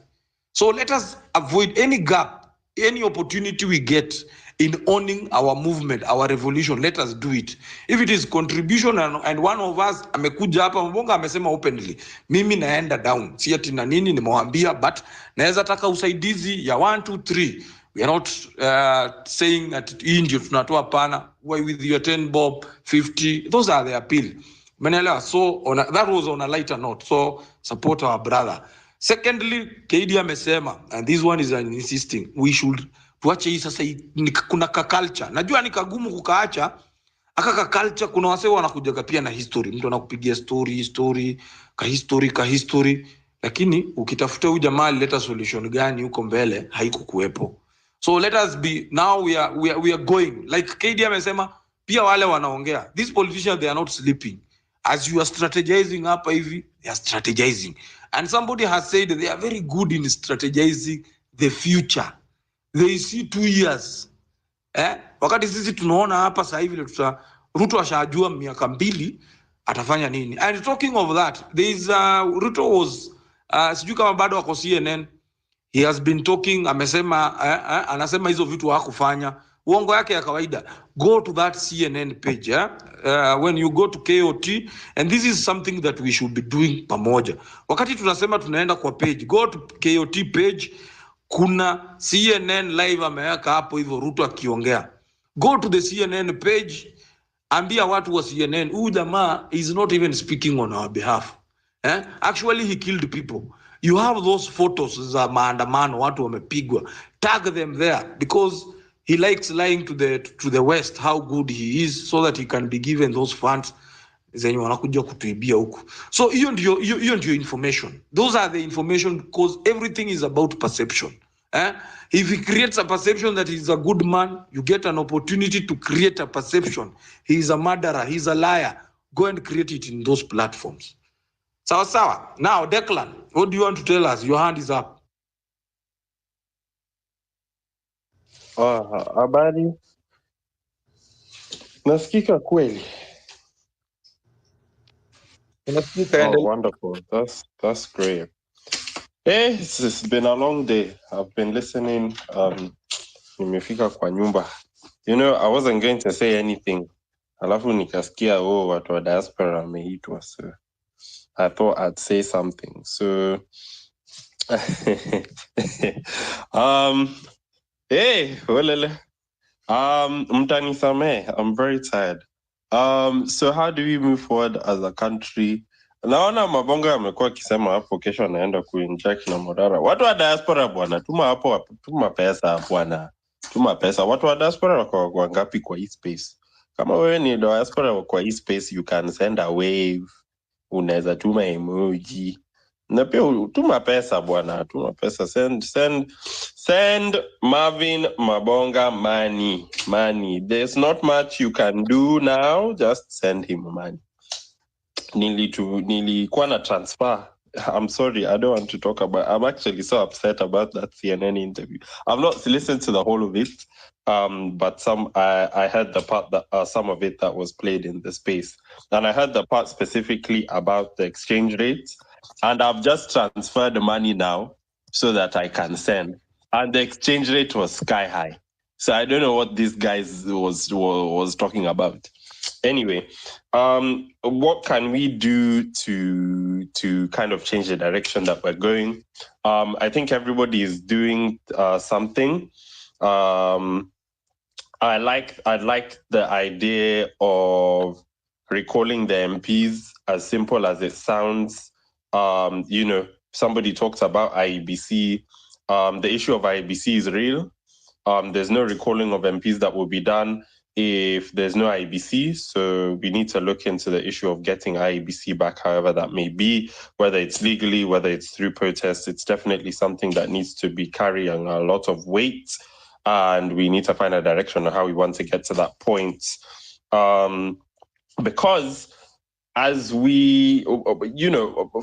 G: So let us avoid any gap, any opportunity we get in owning our movement, our revolution. Let us do it. If it is contribution and one of us amekuja hapa, Mabonga amesema openly, mimi naenda down. Si ati na nini nimewambia, but naweza taka usaidizi ya 1, 2, 3. We are not saying that hii ndio tunatoa pana. Why with your 10 bob, 50? Those are the appeal. Menelewa. So that was on a lighter note. So support our brother. Secondly, KD amesema, and this one is insisting, we should tuache hii sasa kuna ka culture. Najua ni kagumu kukaacha, aka ka culture kuna wase wanakujaga pia na history. Mtu anakupigia story, ka history. Lakini ukitafuta huyu jamaa alileta solution gani huko mbele haikukuepo. So let us be, now we are going. Like KD amesema, pia wale wanaongea. These politicians, they are not sleeping. As you are strategizing hapa hivi, they are strategizing. And somebody has said they are very good in strategizing the future. They see 2 years. Wakati sisi tunaona hapa sasa hivi Ruto ashajua miaka 2 atafanya nini. And talking of that, there is Ruto was sijui kama bado wako CNN. He has been talking, amesema anasema hizo vitu hakufanya. Uongo yake ya kawaida. Go to that CNN page, when you go to KOT, and this is something that we should be doing pamoja. Wakati tunasema tunaenda kwa page, go to KOT page, kuna CNN live ameweka hapo hivyo Ruto akiongea. Go to the CNN page, ambia watu wa CNN, huyu jamaa is not even speaking on our behalf. Actually he killed people. You have those photos za maandamano watu wamepigwa. Tag them there because he likes lying to the West how good he is so that he can be given those funds zenye wanakuja kutuibia huku. So hiyo ndio information. Those are the information because everything is about perception. If he creates a perception that he's a good man, you get an opportunity to create a perception. He is a murderer, he's a liar. Go and create it in those platforms. Sawa. Now, Declan, what do you want to tell us? Your hand is up.
O: Habari. Nasikika kweli? Oh, wonderful. That's great. Hey, it's been a long day. I've been listening. Nimefika kwa nyumba. You know, I wasn't going to say anything alafu nikasikia watu wa diaspora wameitwa, so I thought I'd say something. So hey, welele. Mtanisamee, I'm very tired. So how do we move forward as a country? Naona Mabongo amekuwa akisema hapo kesho anaenda kuinject na Morara. Watu wa diaspora bwana, tuma pesa bwana. Tuma pesa. Watu wa diaspora wako wangapi kwa hii space? Kama wewe ni diaspora kwa hii space, you can send a wave. Unaweza tuma emoji. Na pia tuma pesa bwana, tuma pesa. Send Marvin Mabonga money. There's not much you can do now, just send him money. Nilikuwa na transfer. I'm sorry, I don't want to talk about. I'm actually so upset about that CNN interview. I've not listened to the whole of it, but I heard the part that some of it that was played in the space, and I heard the part specifically about the exchange rates. And I've just transferred the money now so that I can send, and the exchange rate was sky high. So I don't know what this guy was talking about. Anyway, what can we do to kind of change the direction that we're going? I think everybody is doing something. I like the idea of recalling the MPs, as simple as it sounds. Somebody talked about IEBC. The issue of IEBC is real. There's no recalling of MPs that will be done if there's no IEBC. So we need to look into the issue of getting IEBC back, however that may be, whether it's legally, whether it's through protests. It's definitely something that needs to be carrying a lot of weight, and we need to find a direction on how we want to get to that point. Because as we,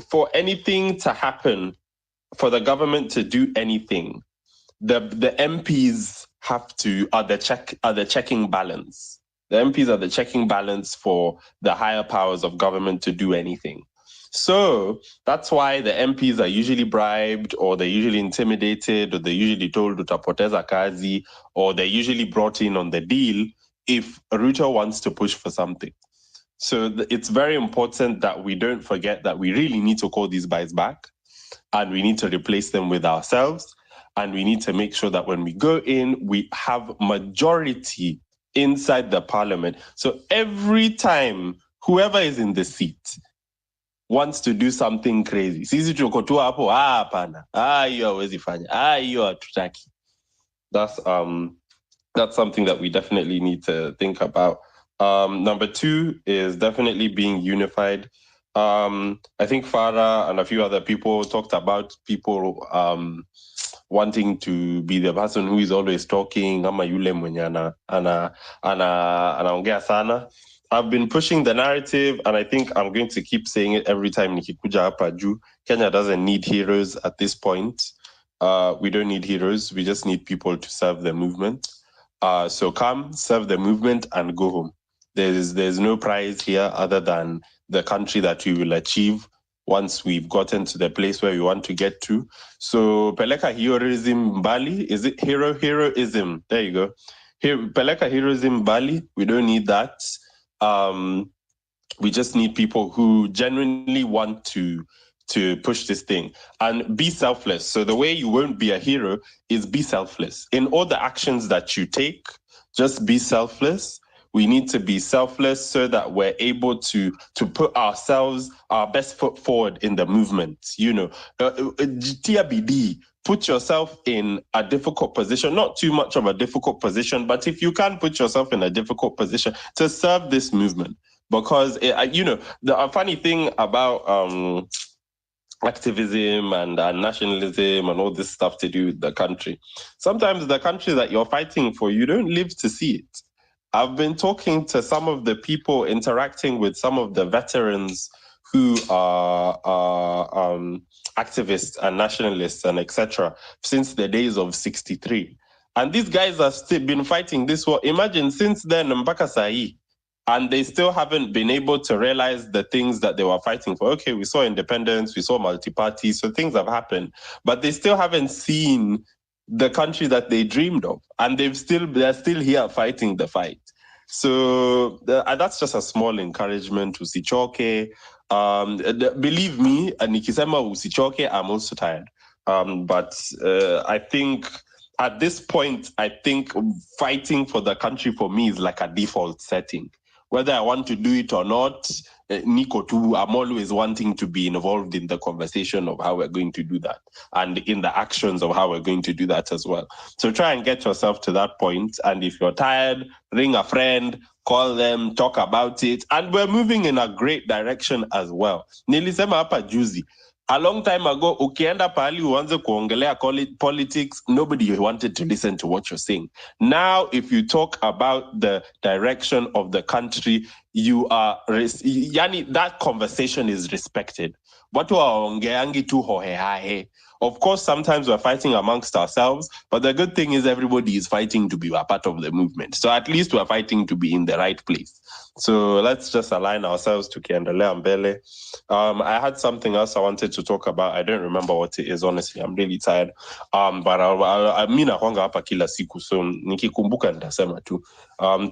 O: for anything to happen, for the government to do anything, the MPs are the checking balance. The MPs are the checking balance for the higher powers of government to do anything. So that's why the MPs are usually bribed, or they're usually intimidated, or they're usually told utapoteza kazi, or they're usually brought in on the deal if Ruto wants to push for something. So it's very important that we don't forget that we really need to call these guys back, and we need to replace them with ourselves. And we need to make sure that when we go in, we have majority inside the parliament. So every time whoever is in the seat wants to do something crazy, sisi tuko tu hapo, hapana, hiyo hawezi fanya, hiyo hatutaki. That's something that we definitely need to think about. Number 2 is definitely being unified. I think Farah and a few other people talked about people wanting to be the person who is always talking, ama yule mwenye anaongea sana. I've been pushing the narrative, and I think I'm going to keep saying it every time nikikuja hapa juu. Kenya doesn't need heroes at this point. We don't need heroes. We just need people to serve the movement. So come, serve the movement, and go home. There's no prize here other than the country that we will achieve once we've gotten to the place where we want to get to. So peleka heroism Bali, is it heroism? There you go. Peleka heroism Bali, we don't need that. We just need people who genuinely want to push this thing and be selfless. So the way you won't be a hero is be selfless. In all the actions that you take, just be selfless. We need to be selfless so that we're able to put ourselves, our best foot forward in the movement. TBD, put yourself in a difficult position, not too much of a difficult position, but if you can put yourself in a difficult position to serve this movement. Because, the funny thing about activism and nationalism and all this stuff to do with the country, sometimes the country that you're fighting for, you don't live to see it. I've been talking to some of the people, interacting with some of the veterans who are activists and nationalists and etc. since the days of 63. And these guys have still been fighting this war. Imagine since then, mpaka sahi, and they still haven't been able to realize the things that they were fighting for. Okay, we saw independence, we saw multi-party, so things have happened, but they still haven't seen the country that they dreamed of, and they're still here fighting the fight. So that's just a small encouragement. Usichoke. Believe me, nikisema usichoke, I'm also tired. But I think at this point, I think fighting for the country for me is like a default setting. Whether I want to do it or not, Nico too, I'm always wanting to be involved in the conversation of how we're going to do that and in the actions of how we're going to do that as well. So try and get yourself to that point. And if you're tired, ring a friend, call them, talk about it. And we're moving in a great direction as well. Nilisema hapa juzi. A long time ago, ukienda pahali uanze kuongelea politics, nobody wanted to listen to what you're saying. Now, if you talk about the direction of the country, that conversation is respected. Watu waongeangi tu hohehahe. Of course, sometimes we're fighting amongst ourselves, but the good thing is everybody is fighting to be a part of the movement. So at least we're fighting to be in the right place. So let's just align ourselves to Kiendelea Mbele. I had something else I wanted to talk about. I don't remember what it is, honestly. I'm really tired. But I mean, nakwanga hapa kila siku, so nikikumbuka nitasema tu.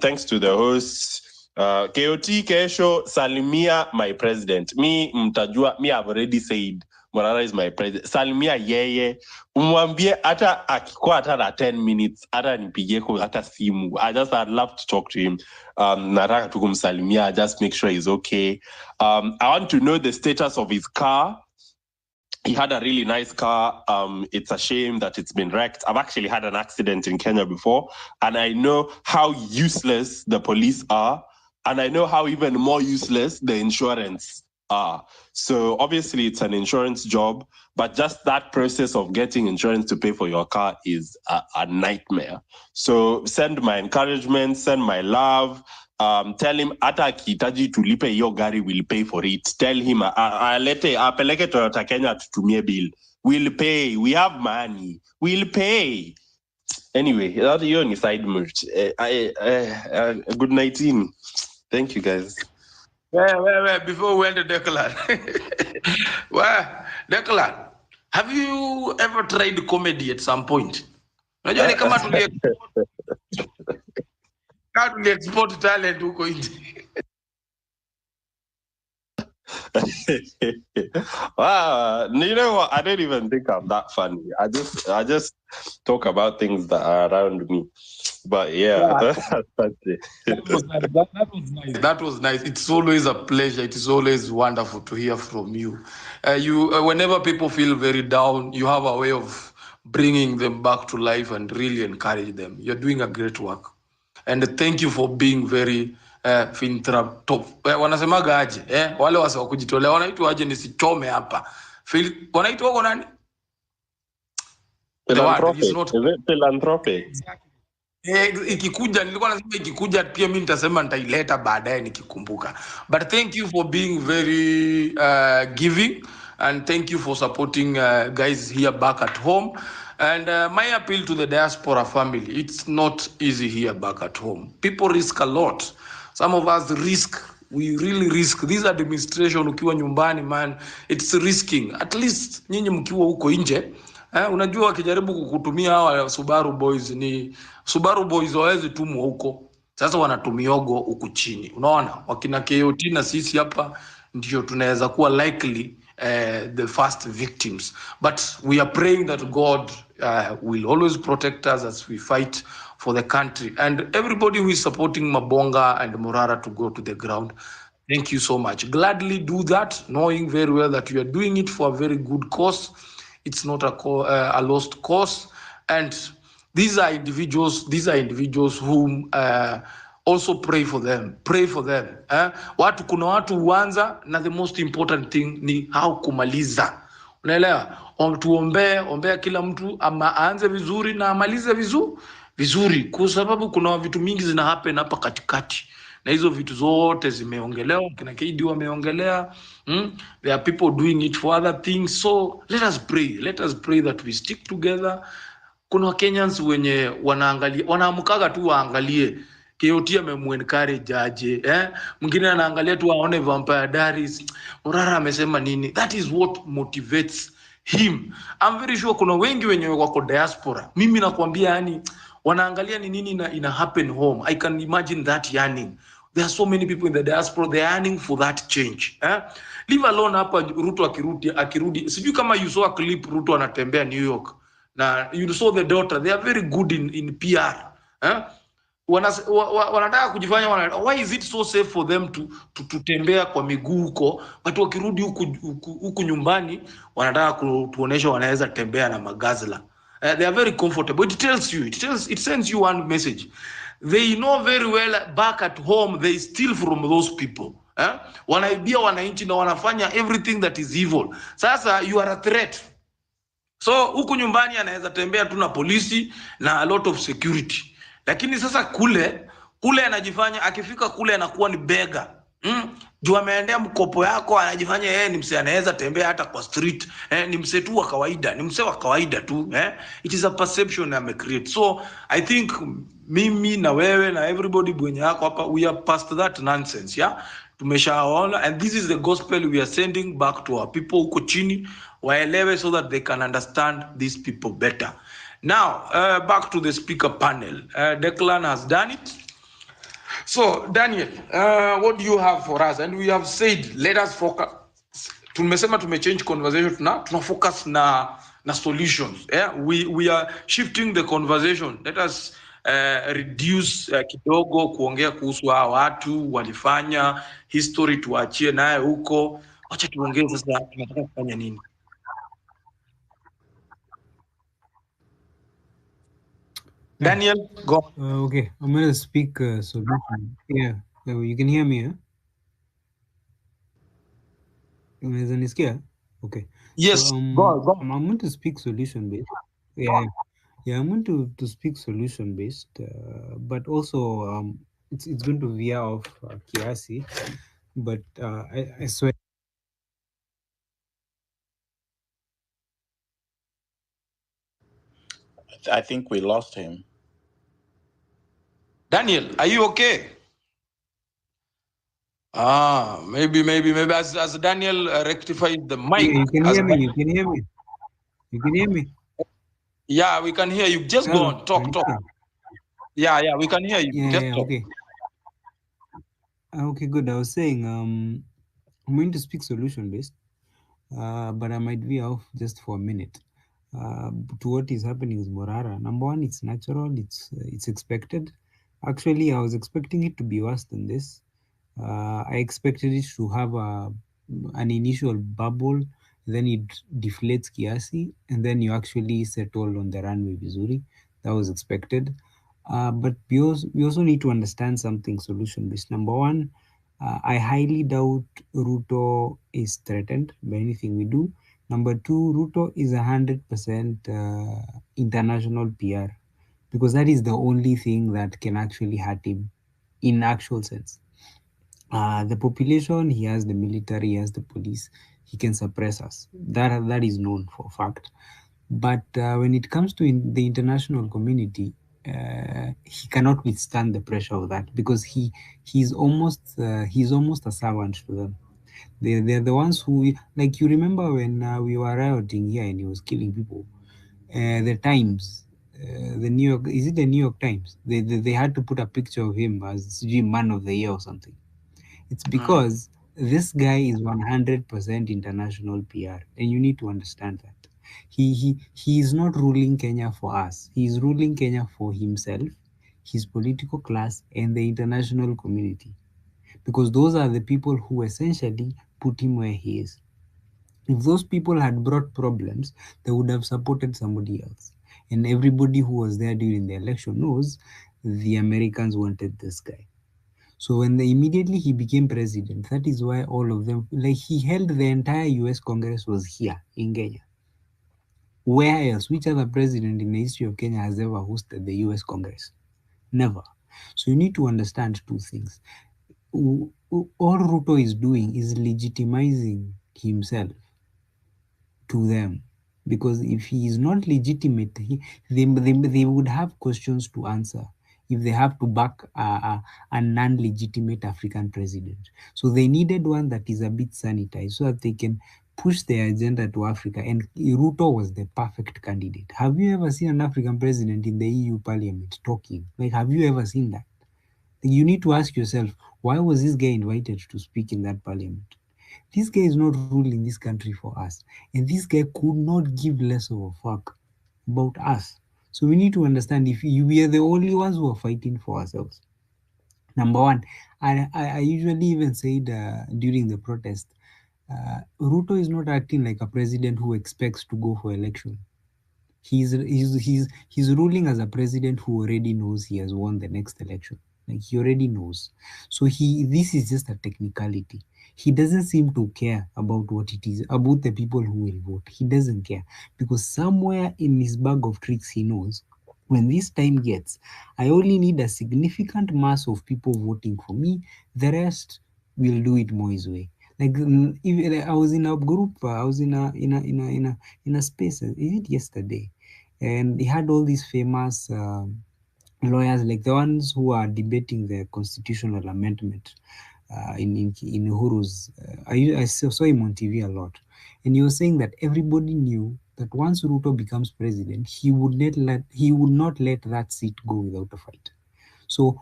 O: Thanks to the hosts. KOT Kesho, Salimia, my president. Me, mtajua, me, I've already said, Morara is my president. Salimia yeye. Umwambie hata akikuwa hata na 10 minutes, hata nipigie kwa hata simu. I'd love to talk to him. Nataka tu kumsalimia, just make sure he's okay. I want to know the status of his car. He had a really nice car. It's a shame that it's been wrecked. I've actually had an accident in Kenya before, and I know how useless the police are, and I know how even more useless the insurance are. So obviously it's an insurance job, but just that process of getting insurance to pay for your car is a nightmare. So send my encouragement, send my love. Tell him hata akihitaji tulipe hiyo gari, will pay for it. Tell him apeleke Toyota Kenya tutumie bill. We'll pay. We have money. We'll pay. Anyway, that's your side merch. Good night, team. Thank you, guys.
G: Well, before we went to Declan. Declan, have you ever tried comedy at some point? Unajua ni kama export talent huko nje.
O: Wow, you know what? I don't even think I'm that funny. I just talk about things that are around me. But yeah. That's it.
G: That was nice. That was nice. It's always a pleasure. It is always wonderful to hear from you. Whenever people feel very down, you have a way of bringing them back to life and really encourage them. You're doing a great work. And thank you for being very wanasemaga aje wale wase wa kujitolea wanaitwa aje nisichome hapa wanaitwa wako nani
O: philanthropic.
G: Ikikuja nilikuwa nasema ikikuja pia mimi nitasema nitaileta baadaye nikikumbuka. But thank you for being very giving, and thank you for supporting guys here back at home. And my appeal to the diaspora family, it's not easy here back at home. People risk a lot. Some of us we really risk. This administration ukiwa nyumbani, man, it's risking. At least nyinyi mkiwa huko nje, unajua wakijaribu kukutumia hawa Subaru Boys wawezi tumwa huko. Sasa wanatumiogo huku chini. Unaona? Wakina KOT na sisi hapa ndio tunaweza kuwa likely the first victims. But we are praying that God will always protect us as we fight for the country. And everybody who is supporting Mabonga and Morara to go to the ground, thank you so much. Gladly do that, knowing very well that you are doing it for a very good cause. It's not a lost cause. And these are individuals whom also pray for them. Pray for them. Kuna watu huanza, na the most important thing ni how kumaliza. Unaelewa? Ombea kila mtu ama aanze vizuri na amalize vizuri, kwa sababu kuna vitu mingi zina happen hapa katikati. Na hizo vitu zote zimeongelewa, kina KD wameongelea. There are people doing it for other things. So let us pray that we stick together. Kuna Kenyans wenye wanaamkaga tu waangalie KOT amemuencourage aje, mwingine anaangalia tu aone Vampire Diaries, Morara amesema nini. That is what motivates him. I'm very sure kuna wengi wenye wako diaspora. Mimi nakwambia yani wanaangalia ni nini ina happen home. I can imagine that yearning. There are so many people in the diaspora, they are yearning for that change. Leave alone hapa Ruto akirudi. Sijui kama you saw a clip Ruto anatembea New York. Na you saw the daughter, they are very good in PR. Wanataka kujifanya why is it so safe for them to tembea kwa miguu huko, but wakirudi huku nyumbani wanataka kutuonesha wanaweza tembea na magazla. They are very comfortable. It sends you one message. They know very well back at home they steal from those people. Wanaibia wananchi na wanafanya everything that is evil. Sasa you are a threat. So huku nyumbani anaweza tembea tu na polisi na a lot of security. Lakini sasa kule anajifanya akifika kule anakuwa ni beggar. Juu ameendea mkopo yako, anajifanya yeye ni msee anaweza tembea hata kwa street. Ni msee tu wa kawaida, ni msee wa kawaida tu. It is a perception ame create. So I think mimi na wewe na everybody bwenye yako hapa, we are past that nonsense, yeah? Tumeshaona, and this is the gospel we are sending back to our people huko chini, waelewe so that they can understand these people better. Now, back to the speaker panel. Declan has done it. So, Daniel, what do you have for us? And we have said, let us focus. Tumesema change conversation, tuna focus na solutions. Yeah? We are shifting the conversation. Let us reduce kidogo kuongea kuhusu hawa watu walifanya history, tuachie naye huko. Acha tuongee sasa tunataka kufanya nini. Daniel, go.
P: Okay, I'm going to speak solution. Yeah, you can hear me, huh? Okay.
G: Yes,
P: So,
G: go.
P: I'm going to speak solution based. Yeah, I'm going to speak solution based, but also it's going to veer off kiasi, but I swear.
Q: I think we lost him.
G: Daniel, are you okay? Maybe as Daniel rectified the mic.
P: You can hear me. You can hear me.
G: Yeah, we can hear you. Just go on. Talk. Yeah, we can hear you. Just talk.
P: Okay. Okay, good. I was saying I'm going to speak solution based, but I might be off just for a minute. To what is happening with Morara. Number one, it's natural. It's expected. Actually, I was expecting it to be worse than this. I expected it to have an initial bubble, then it deflates kiasi, and then you actually settle on the runway vizuri. That was expected. But we also need to understand something solution-based. Number one, I highly doubt Ruto is threatened by anything we do. Number two, Ruto is 100% international PR, because that is the only thing that can actually hurt him in actual sense. The population, he has the military, he has the police, he can suppress us. That is known for a fact. But when it comes to the international community, he cannot withstand the pressure of that, because he's almost a servant to them. They're the ones who, like, you remember when we were rioting here and he was killing people. The Times, the New York, is it the New York Times? They had to put a picture of him as Man of the Year or something. It's because this guy is 100% international PR, and you need to understand that. He is not ruling Kenya for us. He is ruling Kenya for himself, his political class, and the international community, because those are the people who essentially put him where he is. If those people had brought problems, they would have supported somebody else. And everybody who was there during the election knows the Americans wanted this guy. So when immediately he became president, that is why all of them, like, he held the entire US Congress was here in Kenya. Where else? Which other president in the history of Kenya has ever hosted the US Congress? Never. So you need to understand two things. All Ruto is doing is legitimizing himself to them, because if he is not legitimate, they would have questions to answer if they have to back a non-legitimate African president. So they needed one that is a bit sanitized, so that they can pushed their agenda to Africa, and Ruto was the perfect candidate. Have you ever seen an African president in the EU Parliament talking? Like, have you ever seen that? You need to ask yourself, why was this guy invited to speak in that parliament? This guy is not ruling this country for us, and this guy could not give less of a fuck about us. So we need to understand, if we are the only ones who are fighting for ourselves. Number one, I usually even said during the protest, Ruto is not acting like a president who expects to go for election. He's ruling as a president who already knows he has won the next election. Like, he already knows. So this is just a technicality. He doesn't seem to care about what it is, about the people who will vote. He doesn't care, because somewhere in his bag of tricks he knows, when this time gets, I only need a significant mass of people voting for me. The rest will do it Moi's way. Like, I was in a group, I was in a space, is it yesterday? And they had all these famous lawyers, like the ones who are debating the constitutional amendment in Uhuru's. I saw him on TV a lot, and he was saying that everybody knew that once Ruto becomes president, he would not let that seat go without a fight. So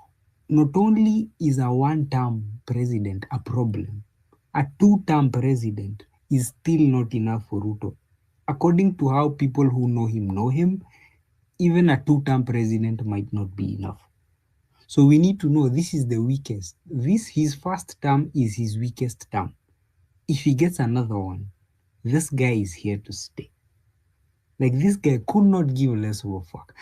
P: not only is a one-term president a problem, a two-term president is still not enough for Ruto. According to how people who know him, even a two-term president might not be enough. So we need to know this is the weakest. His first term is his weakest term. If he gets another one, this guy is here to stay. Like, this guy could not give less of a fuck.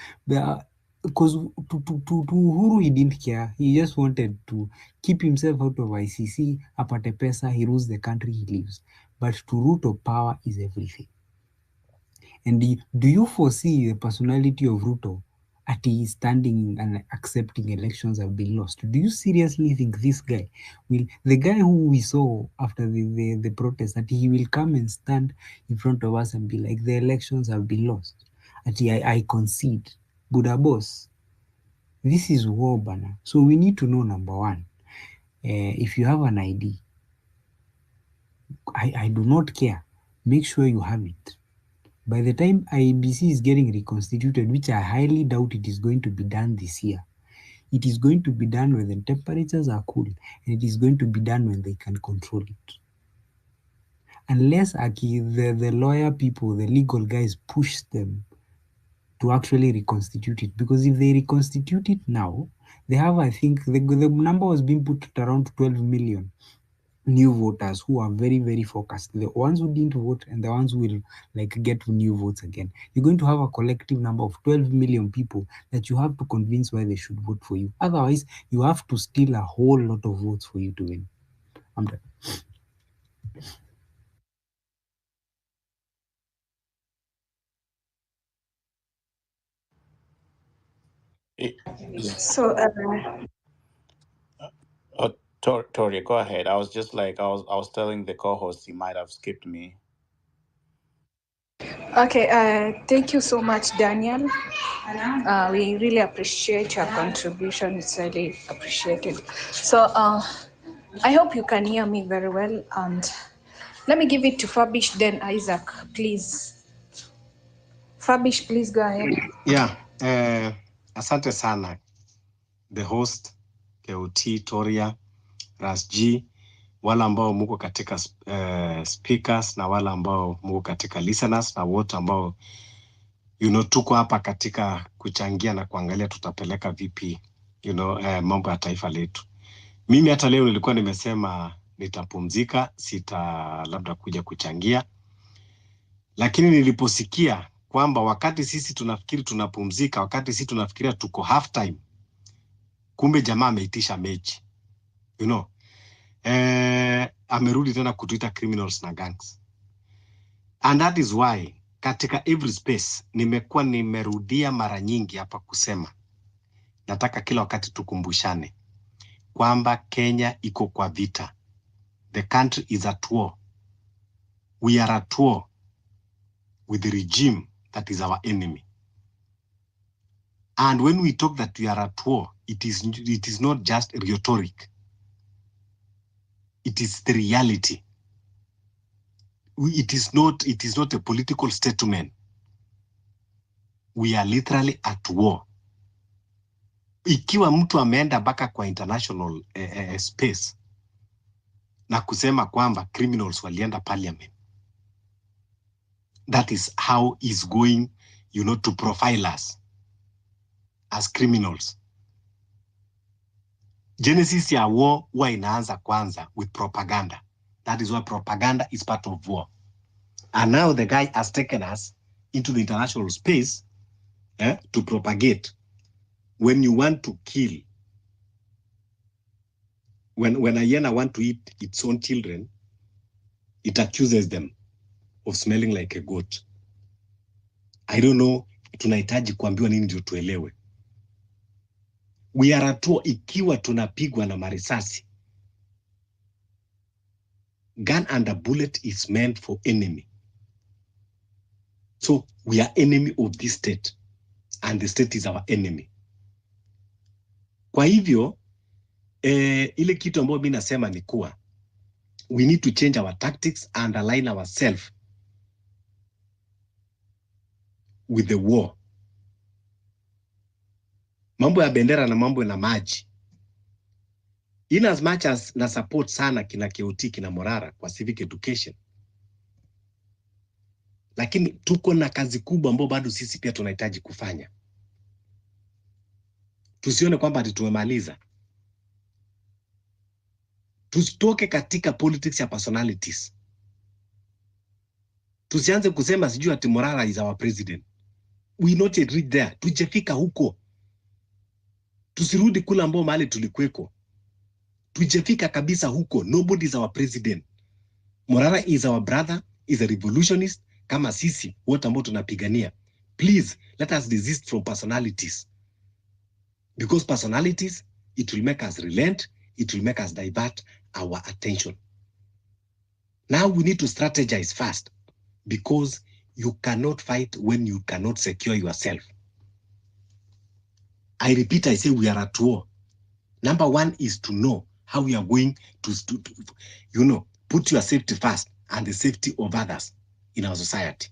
P: Because to Uhuru, he didn't care. He just wanted to keep himself out of ICC, apate pesa, he rules the country, he lives. But to Ruto, power is everything. And do you foresee the personality of Ruto at he is standing and accepting elections have been lost? Do you seriously think this guy will, the guy who we saw after the protest, that he will come and stand in front of us and be like, the elections have been lost? I concede. Buddha boss, this is war, bana. So we need to know, number one, if you have an ID, I do not care. Make sure you have it. By the time IEBC is getting reconstituted, which I highly doubt it is going to be done this year, it is going to be done when the temperatures are cool, and it is going to be done when they can control it. Unless the lawyer people, the legal guys, push them to actually reconstitute it. Because if they reconstitute it now, they have, I think, the number was being put at around 12 million new voters who are very, very focused. The ones who didn't vote and the ones who will get new votes again. You're going to have a collective number of 12 million people that you have to convince why they should vote for you. Otherwise, you have to steal a whole lot of votes for you to win. I'm done.
R: So,
Q: Tori, go ahead. I was just like I was telling the co-host he might have skipped me.
R: okay, thank you so much, Daniel. We really appreciate your contribution. It's really appreciated. So, I hope you can hear me very well. And let me give it to Fabish, then Isaac, please. Fabish, please go ahead.
S: Yeah, asante sana. The host, KOT, Toria, Ras G, wala ambao muko katika speakers na wala ambao muko katika listeners na wote ambao tuko hapa katika kuchangia na kuangalia tutapeleka vipi mambo ya taifa letu. Mimi hata leo nilikuwa nimesema nitapumzika, sita labda kuja kuchangia. Lakini niliposikia kwamba wakati sisi tunafikiri tunapumzika, wakati sisi tunafikiria tuko half time, kumbe jamaa ameitisha mechi. Amerudi tena kutuita criminals na gangs. And that is why katika every space nimekuwa nimerudia mara nyingi hapa kusema, nataka kila wakati tukumbushane kwamba Kenya iko kwa vita. The country is at war. We are at war with the regime that is our enemy. And when we talk that we are at war, it is not just rhetoric. It is the reality. it is not a political statement. We are literally at war. Ikiwa mtu ameenda mpaka kwa international space na kusema kwamba criminals walienda parliament, that is how is going, to profile us as criminals. Genesis ya war huwa inaanza kwanza with propaganda. That is why propaganda is part of war. And now the guy has taken us into the international space to propagate. When you want to kill, when a hyena want to eat its own children, it accuses them of smelling like a goat. I don't know, tunahitaji kuambiwa nini ndio tuelewe. We are at war ikiwa tunapigwa na marisasi. Gun and a bullet is meant for enemy. So we are enemy of this state, and the state is our enemy. Kwa hivyo, ile kitu ambayo mimi nasema ni kuwa, we need to change our tactics and align ourselves with the war. Mambo ya bendera na mambo na maji. In as much as na support sana kina KOT kina Morara kwa civic education, lakini tuko na kazi kubwa ambayo bado sisi pia tunahitaji kufanya. Tusione kwamba ati tumemaliza. Tusitoke katika politics ya personalities. Tusianze kusema sijui ati Morara is our president. We not yet reach there. Tujefika huko. Tusirudi kula ambao mahali tulikweko. Tujefika kabisa huko. Nobody is our president. Morara is our brother, is a revolutionist, kama sisi wote ambao tunapigania. Please, let us desist from personalities. Because personalities, it will make us relent, it will make us divert our attention. Now we need to strategize fast, because you cannot fight when you cannot secure yourself. I repeat, I say we are at war. Number one is to know how we are going to put your safety first and the safety of others in our society.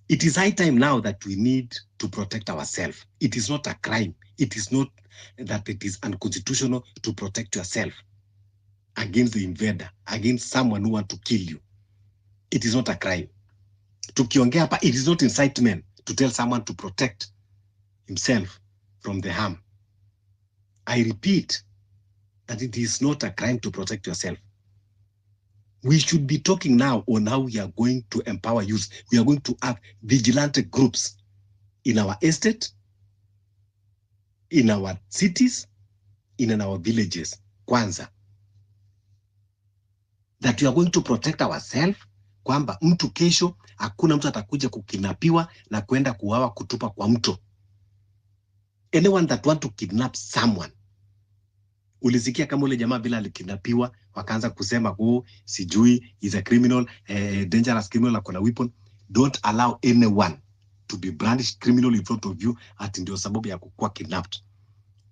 S: It is high time now that we need to protect ourselves. It is not a crime. It is not that it is unconstitutional to protect yourself against the invader, against someone who wants to kill you. It is not a crime. Tukiongea hapa, it is not incitement to tell someone to protect himself from the harm. I repeat that it is not a crime to protect yourself. We should be talking now on how we are going to empower youth. We are going to have vigilante groups in our estate, in our cities, in our villages. Kwanza. That we are going to protect ourselves, kwamba mtu kesho, hakuna mtu atakuja kukidnapiwa na kwenda kuuawa kutupa kwa mto. Anyone that want to kidnap someone. Ulisikia kama ule jamaa bila alikidnapiwa, wakaanza kusema sijui is a criminal, dangerous criminal, akona weapon. Don't allow anyone to be brandished criminal in front of you ati ndio sababu ya kukua kidnapped.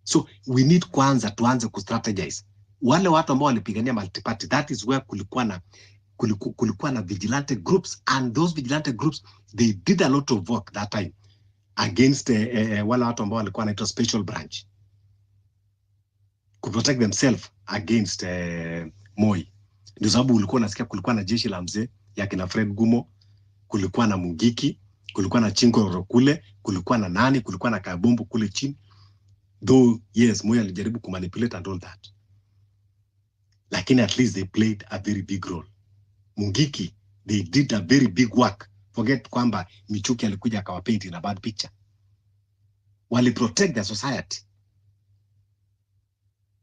S: So we need kwanza tuanze kustrategize. Wale watu ambao walipigania multiparty, that is where kulikuwa na vigilante groups, and those vigilante groups, they did a lot of work that time against wale watu ambao walikuwa wanaitwa special branch, to protect themselves against Moi. Ndio sababu ulikuwa unasikia kulikuwa na jeshi la mzee ya kina Fred Gumo, kulikuwa na Mungiki, kulikuwa na Chinko kule, kulikuwa na nani, kulikuwa na Kabombo kule chini. Though yes, Moi alijaribu kumanipulate and all that, lakini at least they played a very big role. Mungiki, they did a very big work. Forget kwamba Michuki alikuja akawapaint in a bad picture. Wali protect the society.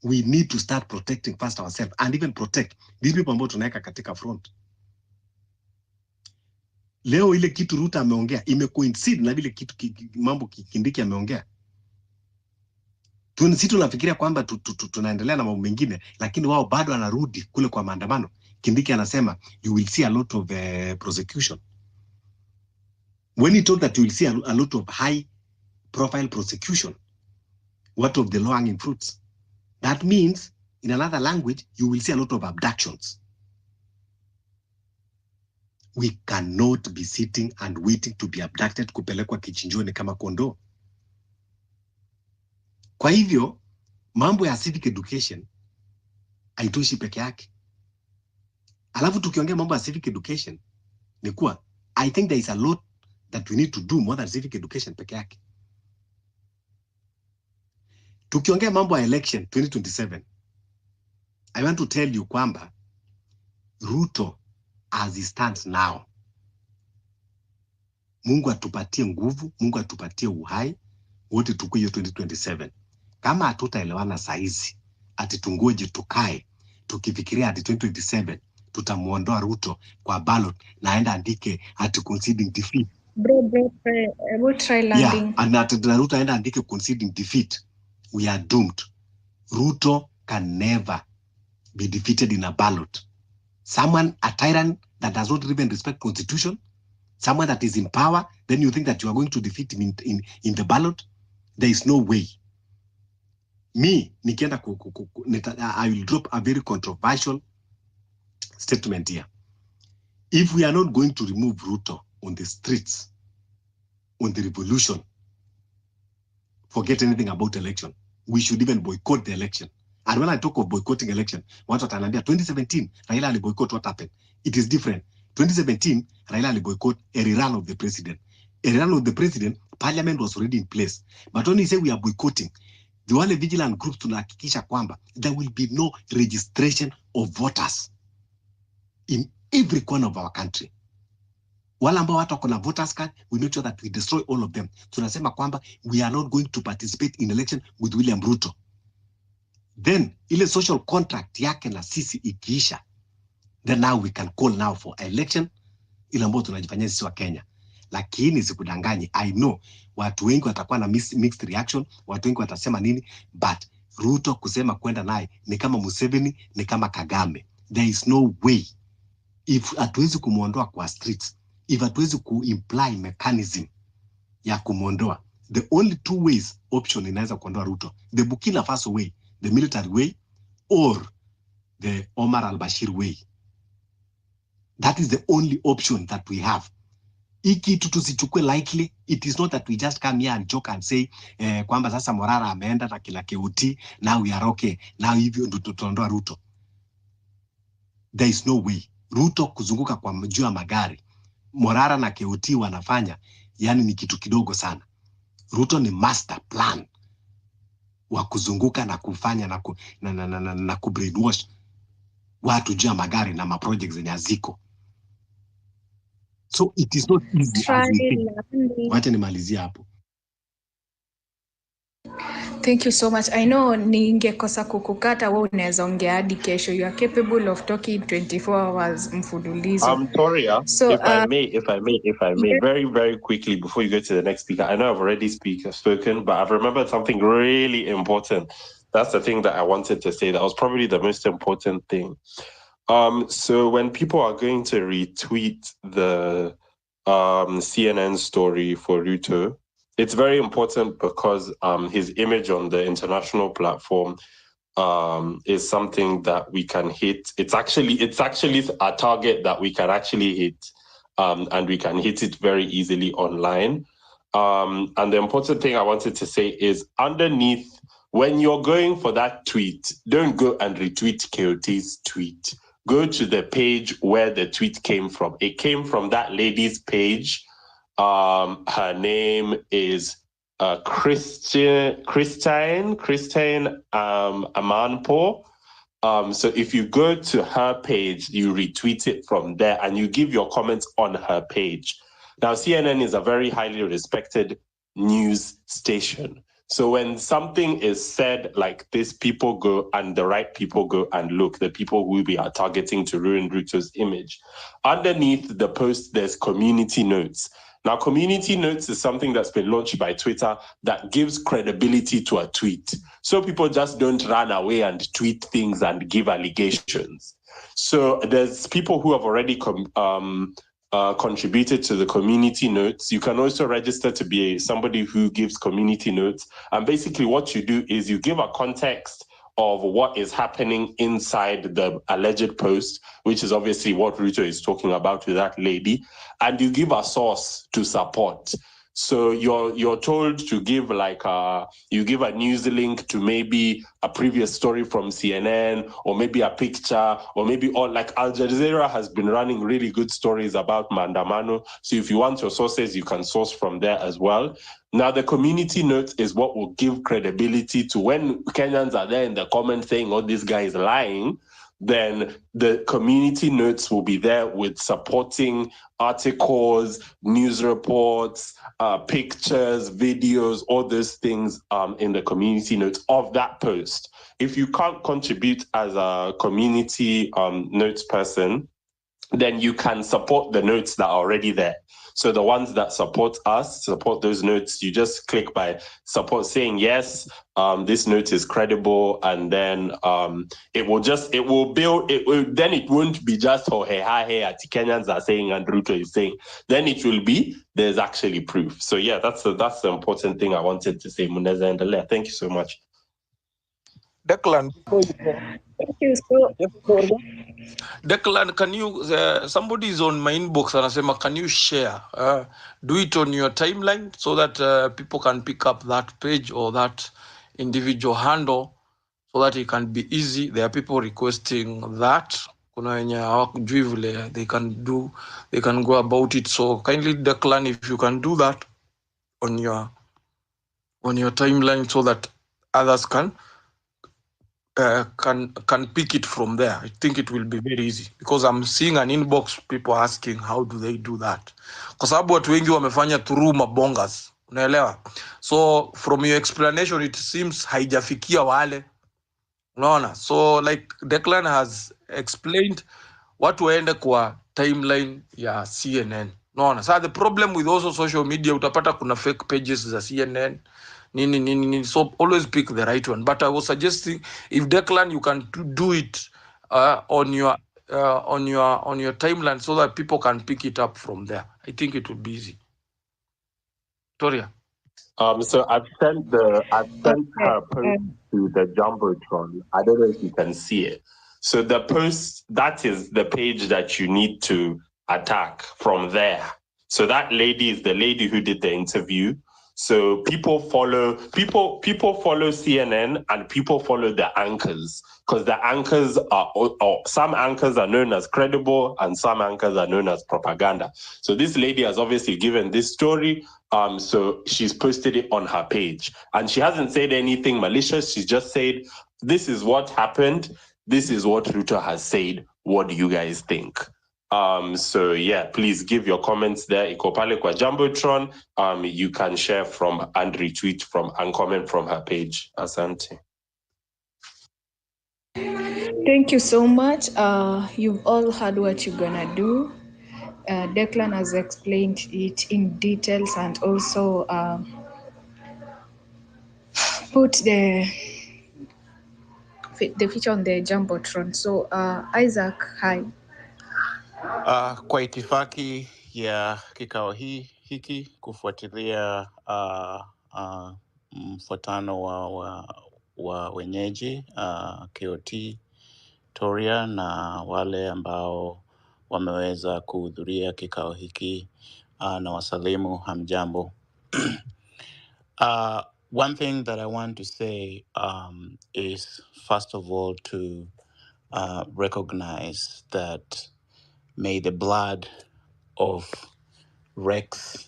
S: We need to start protecting first ourselves and even protect these people ambao tunaweka katika front. Leo ile kitu Ruto ameongea imecoincide na vile kitu mambo Kindiki ameongea. Sisi tunafikiria kwamba tunaendelea na mambo mengine, lakini wao bado anarudi kule kwa maandamano. Kindiki anasema you will see a lot of prosecution. When he told that you will see a lot of high profile prosecution, what of the low hanging fruits? That means, in another language, you will see a lot of abductions.
T: We cannot be sitting and waiting to be abducted kupelekwa kichinjoni kama kondoo. Kwa hivyo, mambo ya civic education haitoshi peke yake. Alafu tukiongea mambo ya civic education, ni kuwa, I think there is a lot that we need to do more than civic education peke yake. Tukiongea mambo ya election 2027, I want to tell you kwamba Ruto as he stands now, Mungu atupatie nguvu, Mungu atupatie uhai, wote tuko hiyo 2027. Kama hatutaelewana saizi, ati tungoje tukae, tukifikiria ati 2027, tutamuondoa Ruto kwa ballot na aenda andike ati conceding defeat.
R: We'll try landing.
T: Yeah, and ati Ruto aenda andike conceding defeat. We are doomed. Ruto can never be defeated in a ballot. Someone, a tyrant that does not even respect constitution, someone that is in power, then you think that you are going to defeat him in the ballot? There is no way. Me, nikienda I will drop a very controversial statement here. If we are not going to remove Ruto on the streets, on the revolution, forget anything about election. We should even boycott the election. And when I talk of boycotting election, what Anambia 2017, Raila ali boycott, what happened? It is different. 2017, Raila ali boycott a rerun of the president. A rerun of the president, parliament was already in place. But when he say we are boycotting, the wale vigilant groups tunahakikisha kwamba there will be no registration of voters in every corner of our country. Wale ambao watu wako na voters card, we make sure that we destroy all of them. Tunasema kwamba we are not going to participate in election with William Ruto. Then, ile social contract yake na sisi ikiisha, then now we can call now for election, ile ambao tunajifanyia sisi wa Kenya. Lakini sikudanganyi, I know, watu wengi watakuwa na mixed reaction, watu wengi watasema nini, but Ruto kusema kwenda naye, ni kama Museveni, ni kama Kagame. There is no way, if hatuwezi kumuondoa kwa streets, if hatuwezi ku-imply mechanism ya kumuondoa, the only two ways option inaweza kuondoa Ruto, the Burkina Faso way, the military way, or the Omar al-Bashir way. That is the only option that we have. Iki tusichukue lightly. It is not that we just come here and joke and say, kwamba sasa Morara ameenda na kila Keuti, now we are okay, now hivyo ndo tutaondoa Ruto. There is no way. Ruto kuzunguka kwa juu ya magari, Morara na Keuti wanafanya, yani ni kitu kidogo sana. Ruto ni master plan wa kuzunguka na kufanya na kubrainwash watu juu ya magari na maprojects zenye haziko. So it is not easy as we think. Wacha nimalizie hapo.
R: Thank you so much. I know ningekosa kukukata, wewe unaweza ongea hadi kesho. You are capable of talking 24 hours mfululizo.
O: Toria,
R: So,
O: if I may, very, very quickly before you go to the next speaker. I know I've already spoken, but I've remembered something really important. That's the thing that I wanted to say. That was probably the most important thing. So when people are going to retweet the CNN story for Ruto, it's very important because his image on the international platform is something that we can hit. It's actually a target that we can actually hit, and we can hit it very easily online. And the important thing I wanted to say is underneath, when you're going for that tweet, don't go and retweet KOT's tweet. Go to the page where the tweet came from. It came from that lady's page. Her name is Christine Amanpo. So if you go to her page, you retweet it from there and you give your comments on her page. Now, CNN is a very highly respected news station. So when something is said like this, people go and the right people go and look, the people who we are targeting to ruin Ruto's image. Underneath the post, there's community notes. Now, community notes is something that's been launched by Twitter that gives credibility to a tweet. So people just don't run away and tweet things and give allegations. So there's people who have already contributed to the community notes. You can also register to be somebody who gives community notes. And basically what you do is you give a context of what is happening inside the alleged post, which is obviously what Ruto is talking about with that lady, and you give a source to support. So you're told to give you give a news link to maybe a previous story from CNN, or maybe a picture, or maybe like Al Jazeera has been running really good stories about Mandamano. So if you want your sources, you can source from there as well. Now the community note is what will give credibility to when Kenyans are there in the comments saying, "Oh, this guy is lying." Then the community notes will be there with supporting articles, news reports, pictures, videos, all those things in the community notes of that post. If you can't contribute as a community notes person, then you can support the notes that are already there. So the ones that support us, support those notes, you just click by support saying, yes, this note is credible. And then it then it won't be just, oh, hey, Kenyans are saying and Ruto is saying. Then it will be, there's actually proof. So yeah, that's the important thing I wanted to say, Muneza and Alea. Thank you so much.
G: Declan,
R: Thank you so
G: Declan, can you, somebody is on my inbox anasema, can you share, do it on your timeline so that people can pick up that page or that individual handle so that it can be easy. There are people requesting that. Kuna wenye hawakujui vile they can go about it. So kindly, Declan, if you can do that on your timeline so that others can pick it from there. I think it will be very easy because I'm seeing an inbox people asking how do they do that, kwa sababu watu wengi wamefanya through mabongas, unaelewa? So from your explanation it seems haijafikia wale, unaona? So like Declan has explained, watu waende kwa timeline ya CNN, unaona? So the problem with also social media, utapata kuna fake pages za CNN nini. So always pick the right one. But I was suggesting, if Declan, you can do it on your timeline so that people can pick it up from there. I think it would be easy. Toria.
O: So I've sent her post to the Jumbotron. I don't know if you can see it. So the post, that is the page that you need to attack from there. So that lady is the lady who did the interview. So people follow CNN and people follow the anchors, because the anchors are, or some anchors are known as credible and some anchors are known as propaganda. So this lady has obviously given this story. So she's posted it on her page and she hasn't said anything malicious. She just said, this is what happened. This is what Ruto has said. What do you guys think? So yeah, please give your comments there. Ikopale kwa Jumbotron. You can share from and retweet from and comment from her page. Asante.
R: Thank you so much. You've all heard what you're gonna do. Declan has explained it in details and also put the feature on the Jumbotron. So Isaac, hi.
Q: Kwa itifaki ya kikao hiki kufuatilia mfuatano wa wenyeji KOT Toria na wale ambao wameweza kuhudhuria kikao hiki na wasalimu hamjambo. One thing that I want to say is, first of all, to recognize that may the blood of Rex,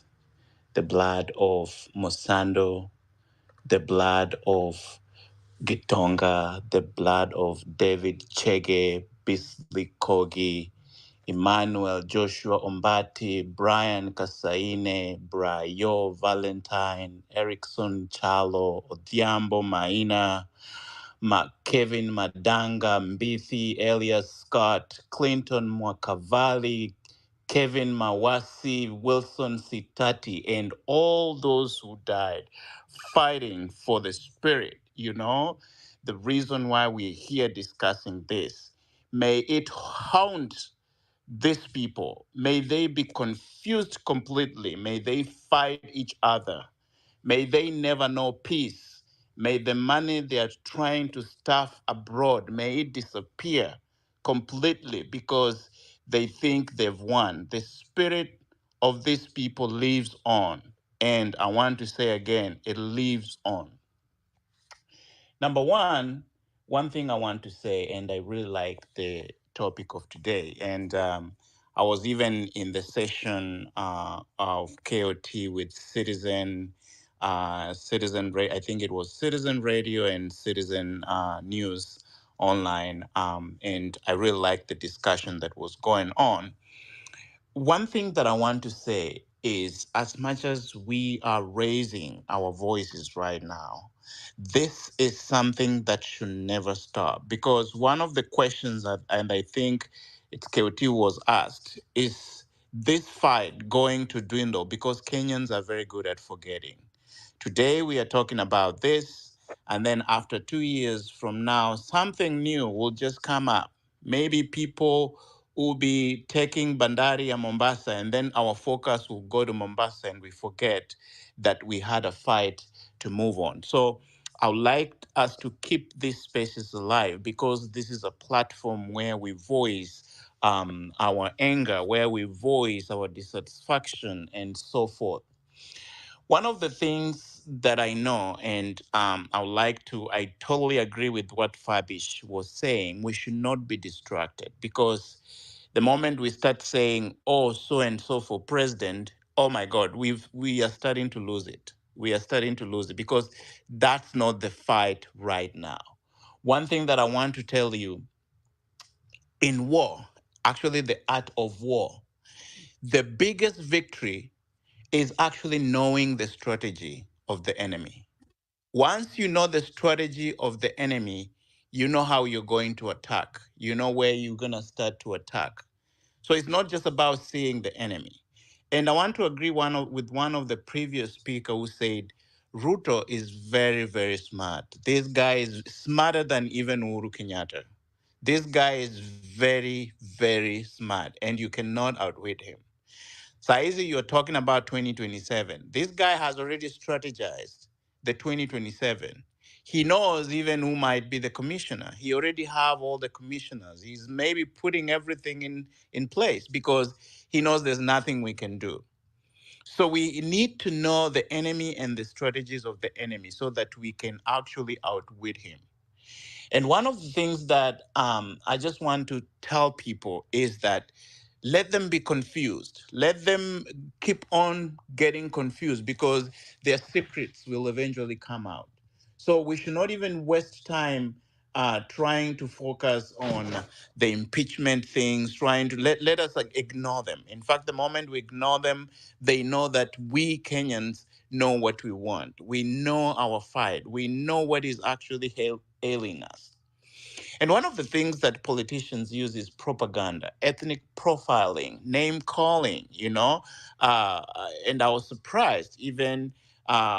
Q: the blood of Mosando, the blood of Gitonga, the blood of David Chege, Bisley Kogi, Emmanuel Joshua Ombati, Brian Kasaine, Brayo Valentine, Erickson Chalo, Odhiambo Maina, Kevin Madanga, Mbithi, Elias Scott, Clinton Mwakavali, Kevin Mawasi, Wilson Sitati, and all those who died fighting for the spirit, the reason why we're here discussing this. May it haunt these people. May they be confused completely. May they fight each other. May they never know peace. May the money they are trying to stuff abroad, may it disappear completely because they think they've won. The spirit of these people lives on. And I want to say again, it lives on. Number one thing I want to say, and I really like the topic of today, and I was even in the session of KOT with I think it was Citizen Radio and Citizen News online, and I really liked the discussion that was going on. One thing that I want to say is, as much as we are raising our voices right now, this is something that should never stop. Because one of the questions that, and I think it's KOT was asked, is this fight going to dwindle? Because Kenyans are very good at forgetting. Today we are talking about this, and then after 2 years from now, something new will just come up. Maybe people will be taking Bandari and Mombasa, and then our focus will go to Mombasa, and we forget that we had a fight to move on. So I would like us to keep these spaces alive, because this is a platform where we voice our anger, where we voice our dissatisfaction, and so forth. One of the things that I know, and I totally agree with what Fabish was saying, we should not be distracted, because the moment we start saying, oh, so and so for president, oh my God, we are starting to lose it. We are starting to lose it, because that's not the fight right now. One thing that I want to tell you, in war, actually the art of war, the biggest victory is actually knowing the strategy of the enemy. Once you know the strategy of the enemy, you know how you're going to attack. You know where you're going to start to attack. So it's not just about seeing the enemy. And I want to agree with one of the previous speaker who said, Ruto is very, very smart. This guy is smarter than even Uhuru Kenyatta. This guy is very, very smart, and you cannot outwit him. Saizi, you're talking about 2027. This guy has already strategized the 2027. He knows even who might be the commissioner. He already have all the commissioners. He's maybe putting everything in place, because he knows there's nothing we can do. So we need to know the enemy and the strategies of the enemy, so that we can actually outwit him. And one of the things that I just want to tell people is that let them be confused. Let them keep on getting confused, because their secrets will eventually come out. So we should not even waste time trying to focus on the impeachment things, trying to let us ignore them. In fact, the moment we ignore them, they know that we Kenyans know what we want. We know our fight. We know what is actually ailing us. And one of the things that politicians use is propaganda, ethnic profiling, name calling, and I was surprised even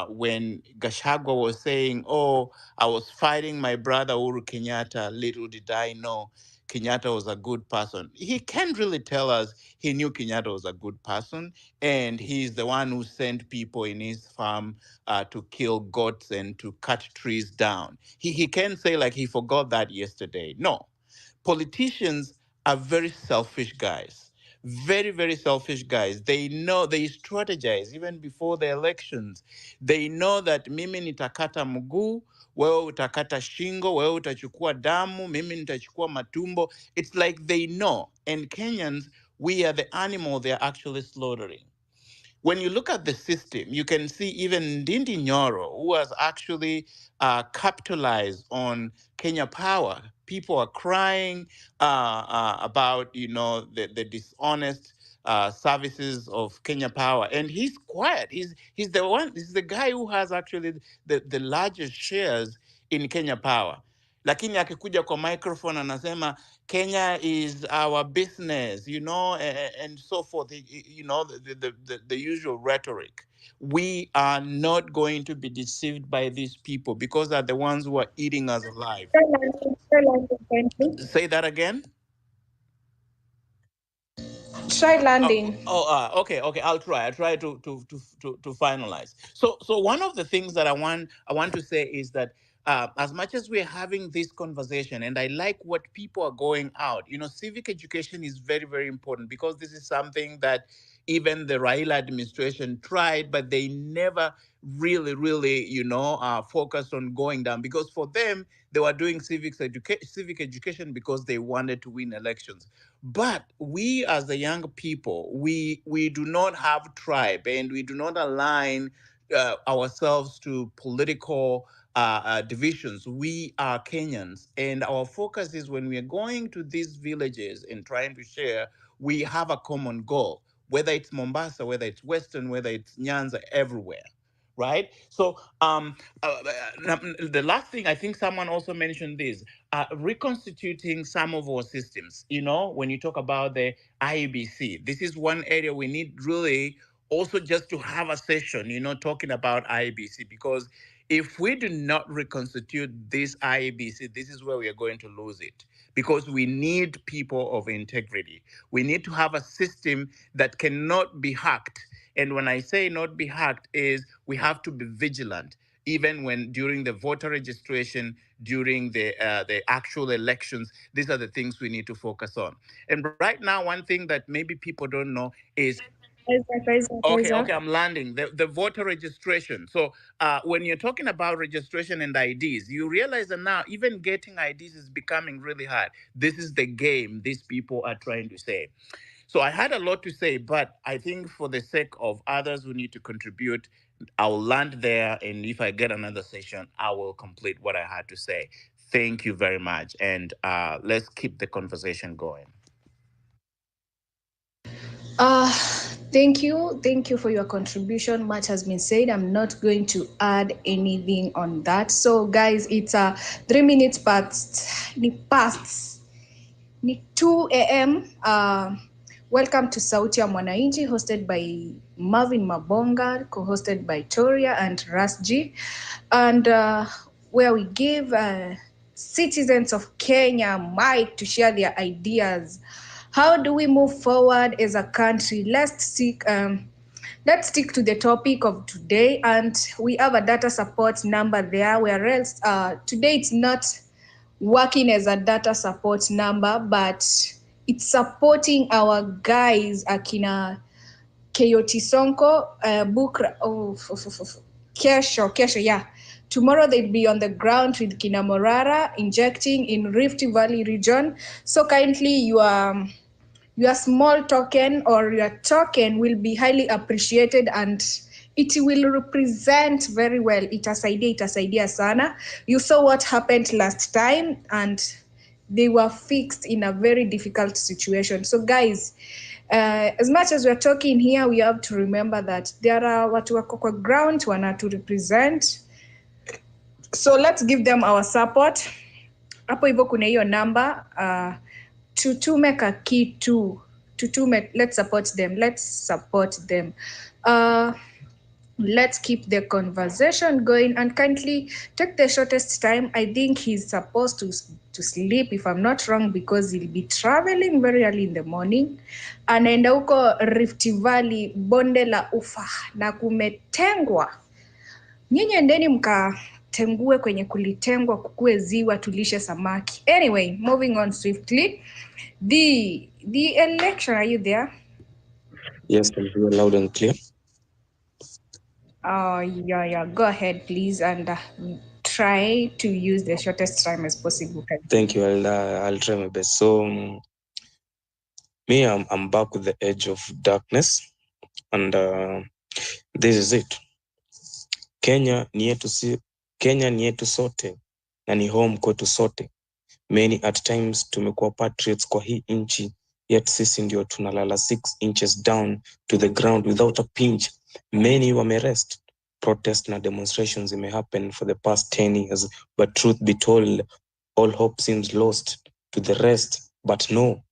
Q: when Gachagua was saying, oh, I was fighting my brother Uhuru Kenyatta, little did I know Kenyatta was a good person. He can't really tell us he knew Kenyatta was a good person, and he's the one who sent people in his farm to kill goats and to cut trees down. He can't say like he forgot that yesterday. No. Politicians are very selfish guys. Very, very selfish guys. They know, they strategize even before the elections. They know that mimi nitakata mguu, wewe utakata shingo, wewe utachukua damu, mimi nitachukua matumbo. It's like they know. And Kenyans, we are the animal they're actually slaughtering. When you look at the system, you can see even Ndindi Nyoro, who has actually capitalized on Kenya Power. People are crying about, the dishonest services of Kenya Power, and he's quiet. He's the guy who has actually the largest shares in Kenya Power. Lakini akikuja kwa microphone anasema Kenya is our business, and so forth, the usual rhetoric. We are not going to be deceived by these people, because they're the ones who are eating us alive. Say that again.
R: Try landing.
Q: Okay. I'll try. To finalize. So one of the things that I want to say is that as much as we're having this conversation, and I like what people are going out, civic education is very, very important, because this is something that even the Raila administration tried, but they never really, focused on going down, because for them, they were doing civic education because they wanted to win elections. But we, as the young people, we do not have tribe, and we do not align ourselves to political divisions. We are Kenyans, and our focus is, when we are going to these villages and trying to share, we have a common goal, whether it's Mombasa, whether it's Western, whether it's Nyanza, everywhere. Right. So the last thing, I think someone also mentioned this, reconstituting some of our systems. When you talk about the IEBC, this is one area we need really also just to have a session, talking about IEBC, because if we do not reconstitute this IEBC, this is where we are going to lose it, because we need people of integrity. We need to have a system that cannot be hacked. And when I say not be hacked, is we have to be vigilant, even when during the voter registration, during the actual elections. These are the things we need to focus on. And right now, one thing that maybe people don't know is, okay, I'm landing. The voter registration. So when you're talking about registration and IDs, you realize that now even getting IDs is becoming really hard. This is the game these people are trying to say. So I had a lot to say, but I think for the sake of others who need to contribute, I'll land there. And if I get another session, I will complete what I had to say. Thank you very much. And let's keep the conversation going.
R: Thank you for your contribution. Much has been said. I'm not going to add anything on that. So guys, it's 3 minutes past 2 a.m. Welcome to Sauti ya Mwananchi, hosted by Marvin Mabonga, co-hosted by Toria and Rasji, and where we give citizens of Kenya mic to share their ideas. How do we move forward as a country? Let's stick to the topic of today, and we have a data support number there, whereas today it's not working as a data support number, but it's supporting our guys, Akina Keyoti Sonko, Kesho, yeah. Tomorrow they'll be on the ground with Kina Morara, injecting in Rift Valley region. So kindly, your small token or your token will be highly appreciated, and it will represent very well. Itasaidia sana. You saw what happened last time, and they were fixed in a very difficult situation. So guys, as much as we're talking here, we have to remember that there are watu wako kwa ground wana to represent. So let's give them our support. Hapo hivyo kuna hiyo number, tutume kakitu, let's support them. Let's keep the conversation going, and kindly take the shortest time. I think he's supposed to sleep, if I'm not wrong, because he'll be traveling very early in the morning. Anaenda huko Rift Valley, bonde la ufa, na kumetengwa. Nyinyi endeni mkatengue kwenye kulitengwa, kukue ziwa, tulishe samaki. Anyway, moving on swiftly. The election, are you there?
J: Yes, I'm here loud and clear.
R: Yeah. Go ahead, please, and try to use the shortest time as possible.
J: Thank you. I'll try my best. So, me, I'm back with the edge of darkness, and this is it. Kenya ni yetu sote, na ni home kwetu sote. Many at times tumekuwa patriots kwa hii inchi, yet sisi ndio tunalala 6 inches down to the ground without a pinch. Many wamerest. Protests na demonstrations may happen for the past 10 years, but truth be told, all hope seems lost to the rest. But no,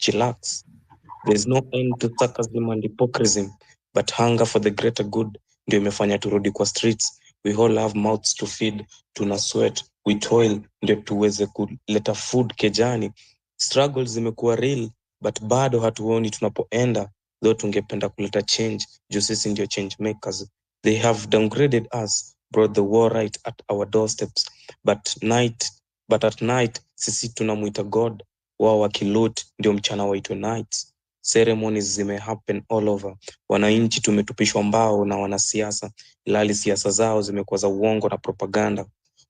J: chillax. There's no end to sarcasm and hypocrisy, but hunger for the greater good ndio imefanya turudi kwa streets. We all have mouths to feed, tuna sweat, we toil ndio tuweze kuleta food kejani. Struggles zimekuwa real,
U: but bado hatuoni tunapoenda, though tungependa kuleta change juu sisi ndio change makers. They have downgraded us, brought the war right at our doorsteps, but at night sisi tunamuita God, wao wakiloot ndio mchana waitwe nights. Ceremonies zime happen all over. Wananchi tumetupishwa mbao na wanasiasa, ilhali siasa zao zimekuwa za uongo na propaganda.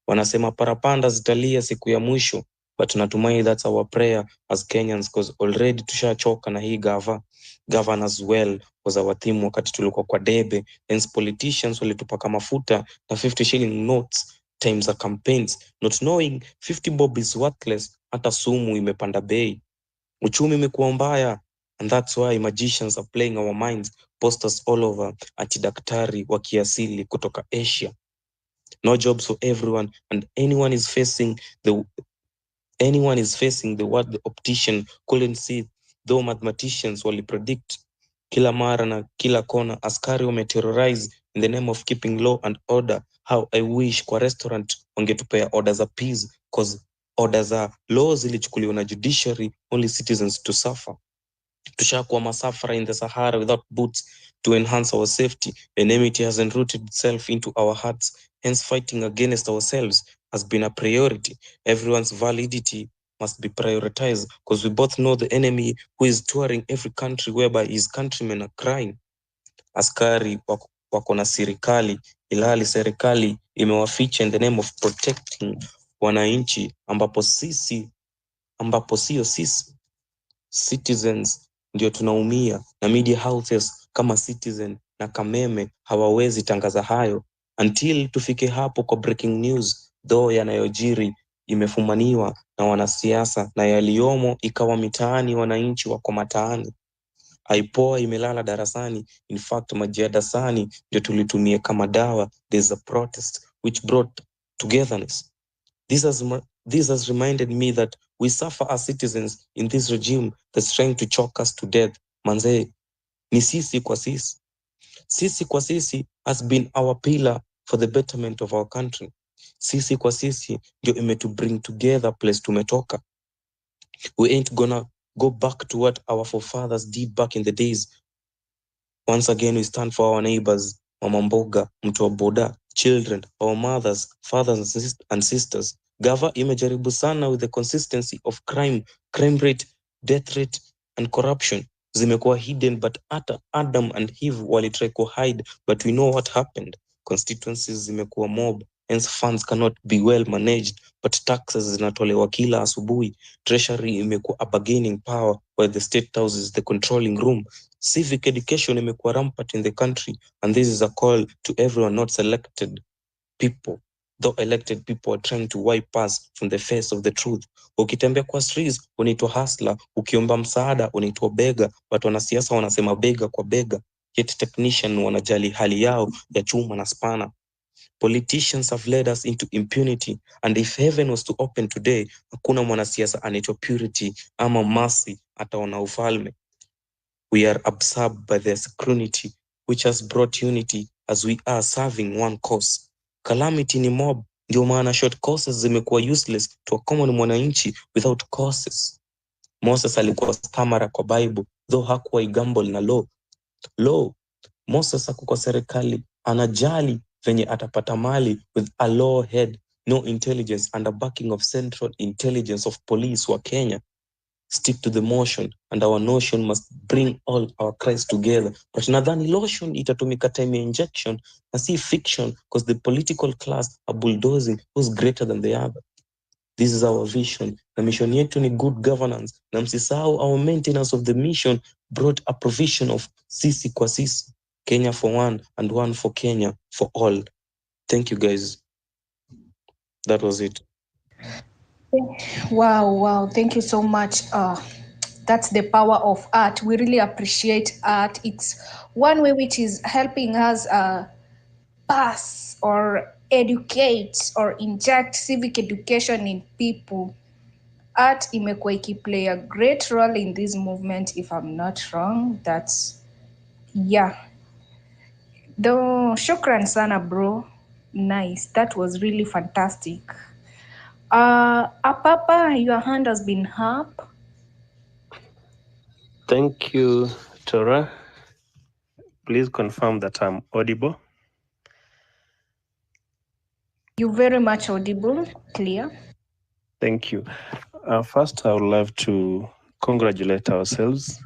U: Wanasema parapanda zitalia siku ya mwisho, but natumai that's our prayer as Kenyans, cause already tushachoka na hii govern as well was our theme wakati tulikuwa kwa debe. Hence politicians walitupaka mafuta na 50 shilling notes times of campaigns, not knowing 50 bob is worthless. Hata sumu imepanda bei, uchumi imekuwa mbaya, and that's why magicians are playing our minds. Posters all over ati daktari wa kiasili kutoka Asia, no jobs for everyone, and anyone is facing the what the optician couldn't see, though mathematicians wali predict. Kila mara na kila kona askari wameterrorize in the name of keeping law and order. How I wish kwa restaurant wangetupea orders za peace, cause orders za laws zilichukuliwa na judiciary, only citizens to suffer. Tushakuwa masafara in the Sahara without boots to enhance our safety. Enmity hasn't rooted itself into our hearts, hence fighting against ourselves has been a priority. Everyone's validity must be prioritized, because we both know the enemy who is touring every country whereby his countrymen are crying. Askari wako na serikali, ilhali serikali imewaficha in the name of protecting wananchi, ambapo sio sisi citizens ndio tunaumia, na media houses kama Citizen na Kameme hawawezi tangaza hayo until tufike hapo kwa breaking news, though yanayojiri imefumaniwa na wanasiasa na yaliyomo ikawa mitaani, wananchi wako mataani. Aipoa imelala darasani, in fact maji ya dasani ndio tulitumia kama dawa. There's a protest which brought togetherness. This has reminded me that we suffer as citizens in this regime that's trying to choke us to death. Manze, ni sisi kwa sisi. Sisi kwa sisi has been our pillar for the betterment of our country. Sisi kwa sisi ndio imetu bring together place tumetoka. We ain't gonna go back to what our forefathers did back in the days. Once again, we stand for our neighbors, mama mboga, mtu wa boda, children, our mothers, fathers and sisters. Gava imejaribu sana with the consistency of crime rate, death rate and corruption. Zimekuwa hidden, but hata Adam and Eve walitry ku hide, but we know what happened. Constituencies zimekuwa mob, hence funds cannot be well managed, but taxes zinatolewa kila asubuhi. Treasury imekuwa a bargaining power, while the state house is the controlling room. Civic education imekuwa rampant in the country, and this is a call to everyone, not selected people. Though elected people are trying to wipe us from the face of the truth. Ukitembea kwa streets unaitwa hustler, ukiomba msaada unaitwa bega, but wanasiasa wanasema bega kwa bega, yet technician wanajali hali yao ya chuma na spana. Politicians have led us into impunity, and if heaven was to open today, hakuna mwanasiasa anaitwa purity ama mercy ataona ufalme. We are absorbed by their scrutiny, which has brought unity as we are serving one cause. Calamity ni mob, ndio maana short courses zimekuwa useless to a common mwananchi without courses. Moses alikuwa stamara kwa Bible, though hakuwa igamble na law. Moses hakuwa serikali, anajali venye atapata mali with a law head, no intelligence, and a backing of Central Intelligence of Police wa Kenya. Stick to the motion, and our notion must bring all our cries together. But nadhani lotion itatumika time injection na si fiction, because the political class are bulldozing who's greater than the other. This is our vision. The mission yetu ni good governance. Na msisahau our maintenance of the mission brought a provision of sisi kwa sisi. Kenya for one, and one for Kenya for all. Thank you guys. That was it.
R: Wow. Thank you so much. That's the power of art. We really appreciate art. It's one way which is helping us pass or educate or inject civic education in people. Art imekuwa ikiplay a great role in this movement, if I'm not wrong. Though, shukran sana bro. Nice. That was really fantastic. Apapa, your hand has been up.
E: Thank you, Tora. Please confirm that I'm audible.
R: You're very much audible, clear.
E: Thank you. First, I would love to congratulate ourselves,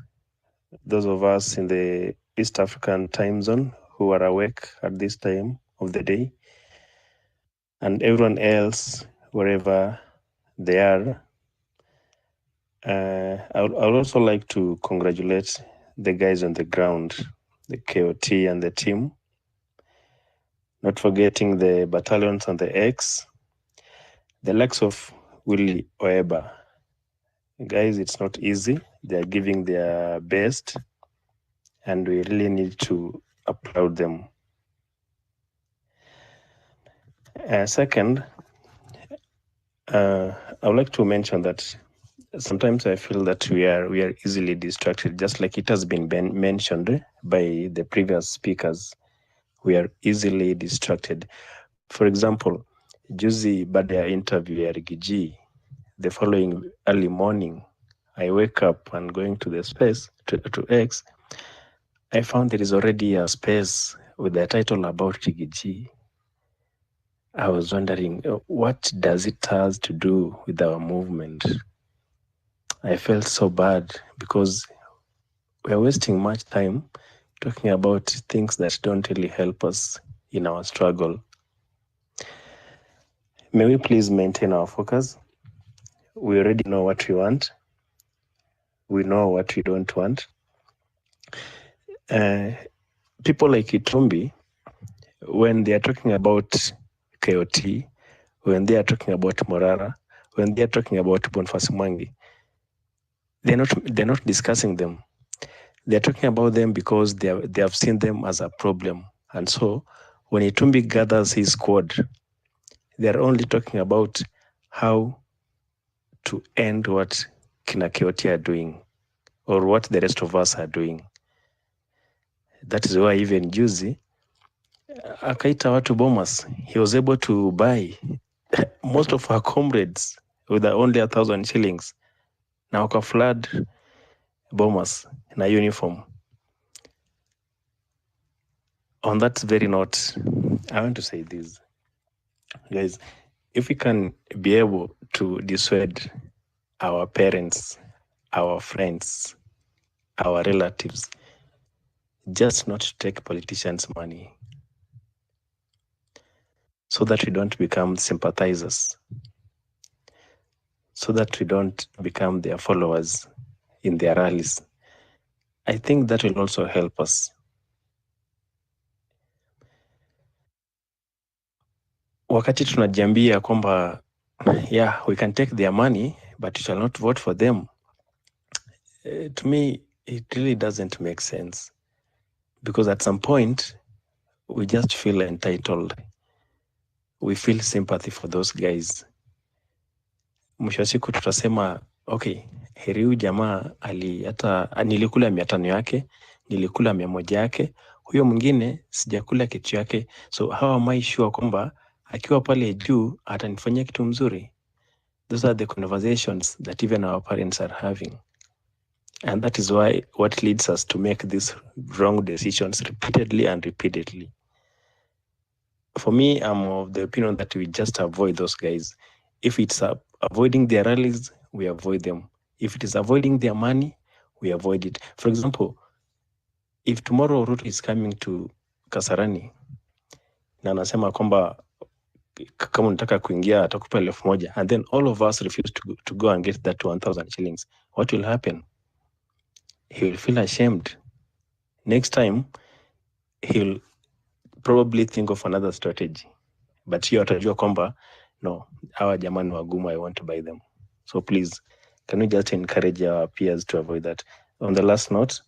E: those of us in the East African time zone who are awake at this time of the day, and everyone else, wherever they are. I would also like to congratulate the guys on the ground, the KOT and the team, not forgetting the battalions on the X, the likes of Willie Oeba. Guys, it's not easy. They're giving their best, and we really need to applaud them. Second, I would like to mention that sometimes I feel that we are easily distracted, just like it has been mentioned by the previous speakers. We are easily distracted. For example, juzi baada ya interview ya Rigiji, the following early morning, I wake up and going to the space, to X, I found there is already a space with the title about Rigiji. I was wondering, what does it has to do with our movement? I felt so bad because we are wasting much time talking about things that don't really help us in our struggle. May we please maintain our focus? We already know what we want. We know what we don't want. People like Itumbi, when they are talking about KOT, when they are talking about Morara, when they are talking about Boniface Mwangi, they're not discussing them. They're talking about them because they have seen them as a problem. And so when Itumbi gathers his squad, they're only talking about how to end what Kina KOT are doing or what the rest of us are doing. That is why even Juzi, akaita watu Bomas, he was able to buy most of our comrades with only 1,000 shillings. Na waka flood Bomas na uniform. On that very note, I want to say this. Guys, if we can be able to dissuade our parents, our friends, our relatives, just not to take politicians' money, so that we don't become sympathizers, so that we don't become their followers in their rallies, I think that will also help us. Wakati tunajiambia kwamba, yeah, we can take their money, but we shall not vote for them. To me, it really doesn't make sense. Because at some point, we just feel entitled. We feel sympathy for those guys. Mwisho wa siku tutasema, okay, heri huyu jamaa nilikula 500 yake, nilikula 100 yake, huyo mwingine sijakula kitu yake. So how am I sure kwamba akiwa pale juu atanifanyia kitu mzuri? Those are the conversations that even our parents are having. And that is why what leads us to make these wrong decisions repeatedly and repeatedly. For me, I'm of the opinion that we just avoid those guys. If it's avoiding their rallies, we avoid them. If it is avoiding their money, we avoid it. For example, if tomorrow Ruto is coming to Kasarani, na anasema kwamba kama unataka kuingia atakupa 1,000, and then all of us refuse to go and get that 1,000 shillings, what will happen? He will feel ashamed. Next time, he'll probably think of another strategy. But hiyo atajua kwamba, no, hawa jamani wagumu, I want to buy them. So please, can we just encourage our peers to avoid that? On the last note,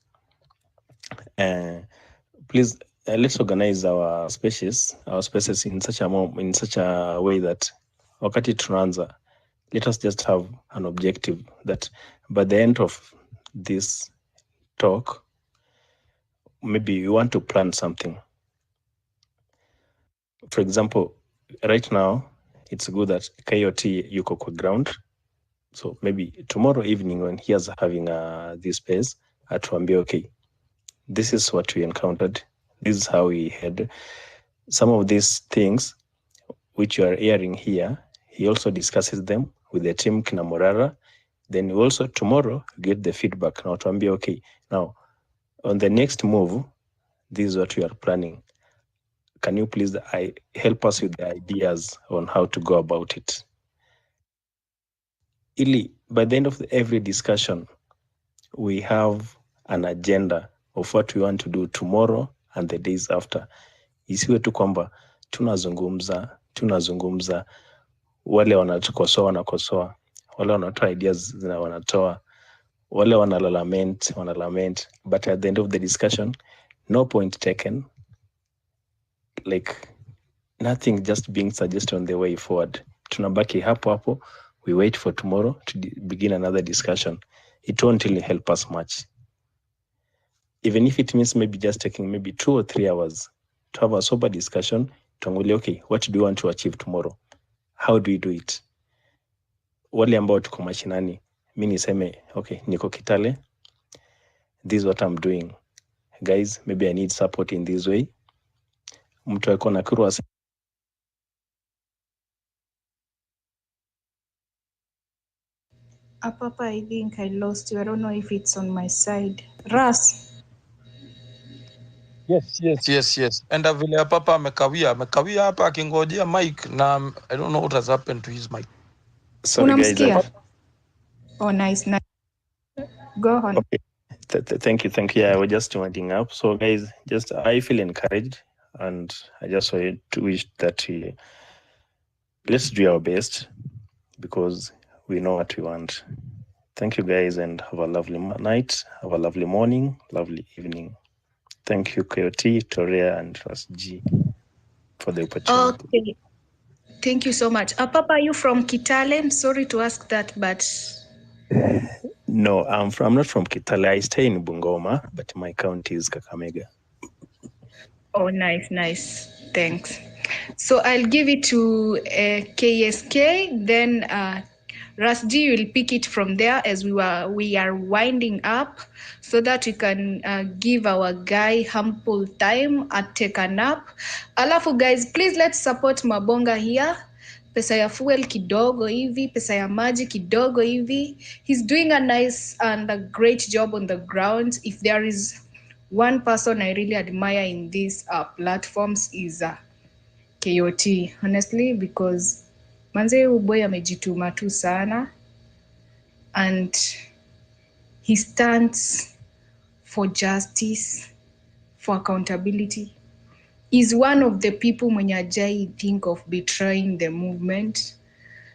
E: please, let's organize our spaces in such a way that wakati tunaanza, let us just have an objective that by the end of this talk, maybe you want to plan something. For example, right now, it's good that KOT yuko kwa ground. So maybe tomorrow evening when he is having this space, atuambie okay, this is what we encountered, this is how we had some of these things which you are hearing here. He also discusses them with the team kina Morara. Then we also tomorrow get the feedback. Now atuambie okay, now on the next move, this is what we are planning. Can you please help us with the ideas on how to go about it? Ili, by the end of every discussion, we have an agenda of what we want to do tomorrow and the days after. Isiwe tu kwamba tunazungumza, wale wanatukosoa wanakosoa, wale wanatoa ideas wanatoa, wale wanalament, but at the end of the discussion, no point taken, like nothing just being suggested on the way forward. Tunabaki hapo, we wait for tomorrow to begin another discussion. It won't really help us much. Even if it means maybe just taking maybe 2 or 3 hours to have a sober discussion, tuangalie, okay, what do you want to achieve tomorrow? How do we do it? Wale ambao tuko mashinani, mimi niseme, okay, niko Kitale, this is what I'm doing. Guys, maybe I need support in this way. Mtu ako Nakuru ase
R: Papa, I think I lost you. I don't know if it's on my side. Ras.
G: Yes. Enda vile ya papa amekawia hapa akingojea mic na I don't know what has happened to his mic.
E: Sorry guys.
R: Oh, nice. Go on.
E: Okay. Thank you. Yeah, we're just winding up. So guys, I feel encouraged and I just want to wish that let's do our best because we know what we want. Thank you guys and have a lovely night, have a lovely morning, lovely evening. Thank you, KOT, Toria, and Ras G for the opportunity.
R: Okay. Thank you so much. Papa, are you from Kitale? I'm sorry to ask that, but...
E: No, I'm not from Kitale. I stay in Bungoma, but my county is Kakamega.
R: Oh, nice. Thanks. So I'll give it to KSK, then Ras G will pick it from there as we are winding up so that we can give our guy ample time and take a nap. Alafu guys, please let's support Mabonga here. Pesa ya fuel kidogo hivi, pesa ya maji kidogo hivi. He's doing a nice and a great job on the ground. If there is one person I really admire in these platforms is KOT, honestly, because manze uboy amejituma tu sana and he stands for justice, for accountability. He's one of the people mwenye ajai think of betraying the movement.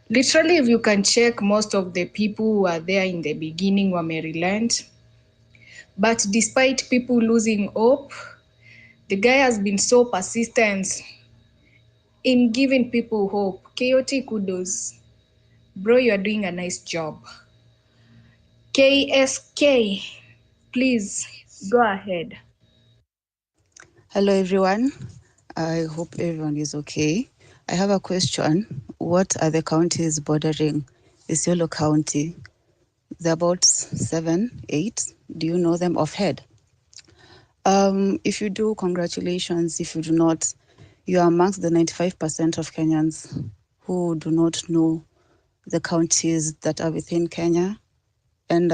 R: Literally, if you can check, most of the people who were there in the beginning were relent. But despite people losing hope, the guy has been so persistent in giving people hope. KOT, kudos. Bro, you are doing a nice job. KSK, please go ahead.
A: Hello, everyone. I hope everyone is okay. I have a question. What are the counties bordering Isiolo County? There are about 7, 8. Do you know them offhand? If you do, congratulations. If you do not, you are amongst the 95% of Kenyans who do not know the counties that are within Kenya and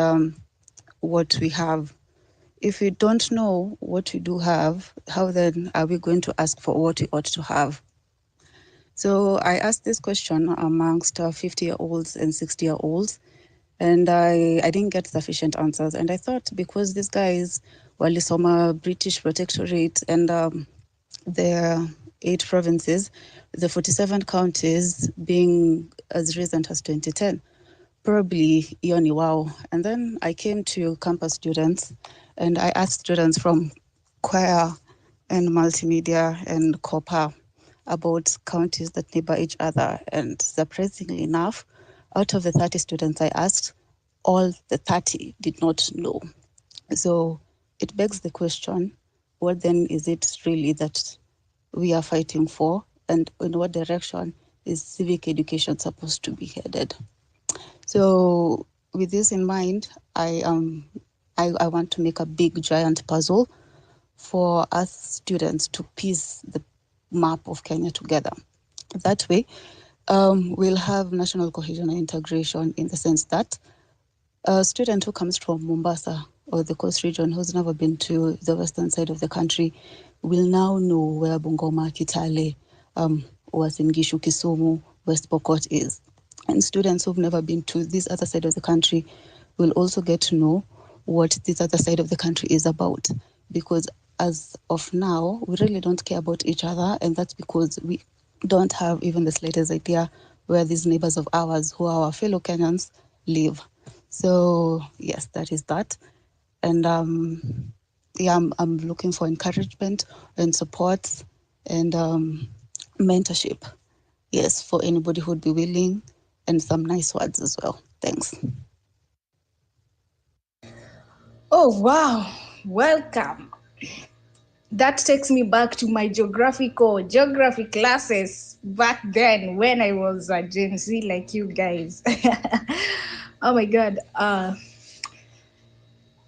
A: what we have. If we don't know what we do have, how then are we going to ask for what we ought to have? So I asked this question amongst 50-year-olds and 60-year-olds, and I didn't get sufficient answers. And I thought because these guys walisoma British Protectorate and the 8 provinces, the 47 counties being as recent as 2010, probably yoni wow. And then I came to campus students and I asked students from choir and multimedia and COPA about counties that neighbor each other. And surprisingly enough, out of the 30 students I asked, all the 30 did not know. So it begs the question, what then is it really that we are fighting for? And in what direction is civic education supposed to be headed? So with this in mind, I am I want to make a big giant puzzle for us students to piece the map of Kenya together. That way, we'll have national cohesion and integration in the sense that a student who comes from Mombasa or the coast region who's never been to the western side of the country will now know where Bungoma, Kitale, Uasin Gishu, Kisumu, West Pokot is. And students who've never been to this other side of the country will also get to know what this other side of the country is about. Because as of now, we really don't care about each other, and that's because we don't have even the slightest idea where these neighbors of ours, who are our fellow Kenyans, live. So yes, that is that. And yeah, I'm looking for encouragement and support and mentorship. Yes, for anybody who'd be willing, and some nice words as well. Thanks.
R: Oh, wow. Welcome. That takes me back to my geography classes back then when I was a Gen Z like you guys. Oh my God.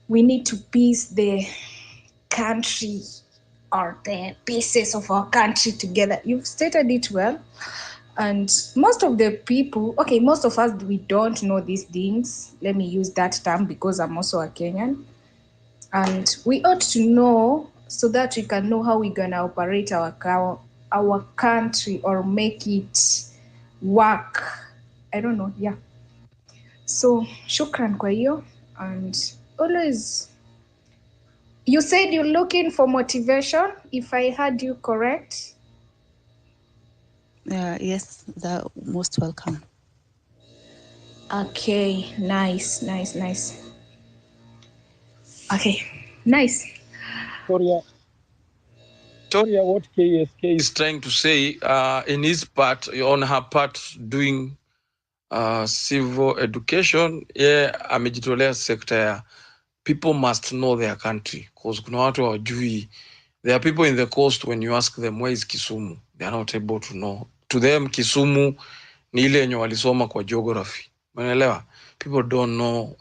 R: We need to piece the country or the pieces of our country together. You've stated it well. And most of the people, okay, most of us, we don't know these things. Let me use that term because I'm also a Kenyan. And we ought to know so that we can know how we're going to operate our country or make it work. I don't know, yeah. So, shukran kwa hiyo. And always, you said you're looking for motivation, if I heard you correct.
A: Yes, they're most welcome.
R: Okay, nice. Okay, nice.
G: Toria, what KSK is trying to say in his part, on her part, doing civil education, amejitolea sekta ya people must know their country, because kuna watu hawajui. There are people in the coast, when you ask them where is Kisumu, they are not able to know. To them, Kisumu ni ile yenye walisoma kwa geography. Unaelewa? People don't know.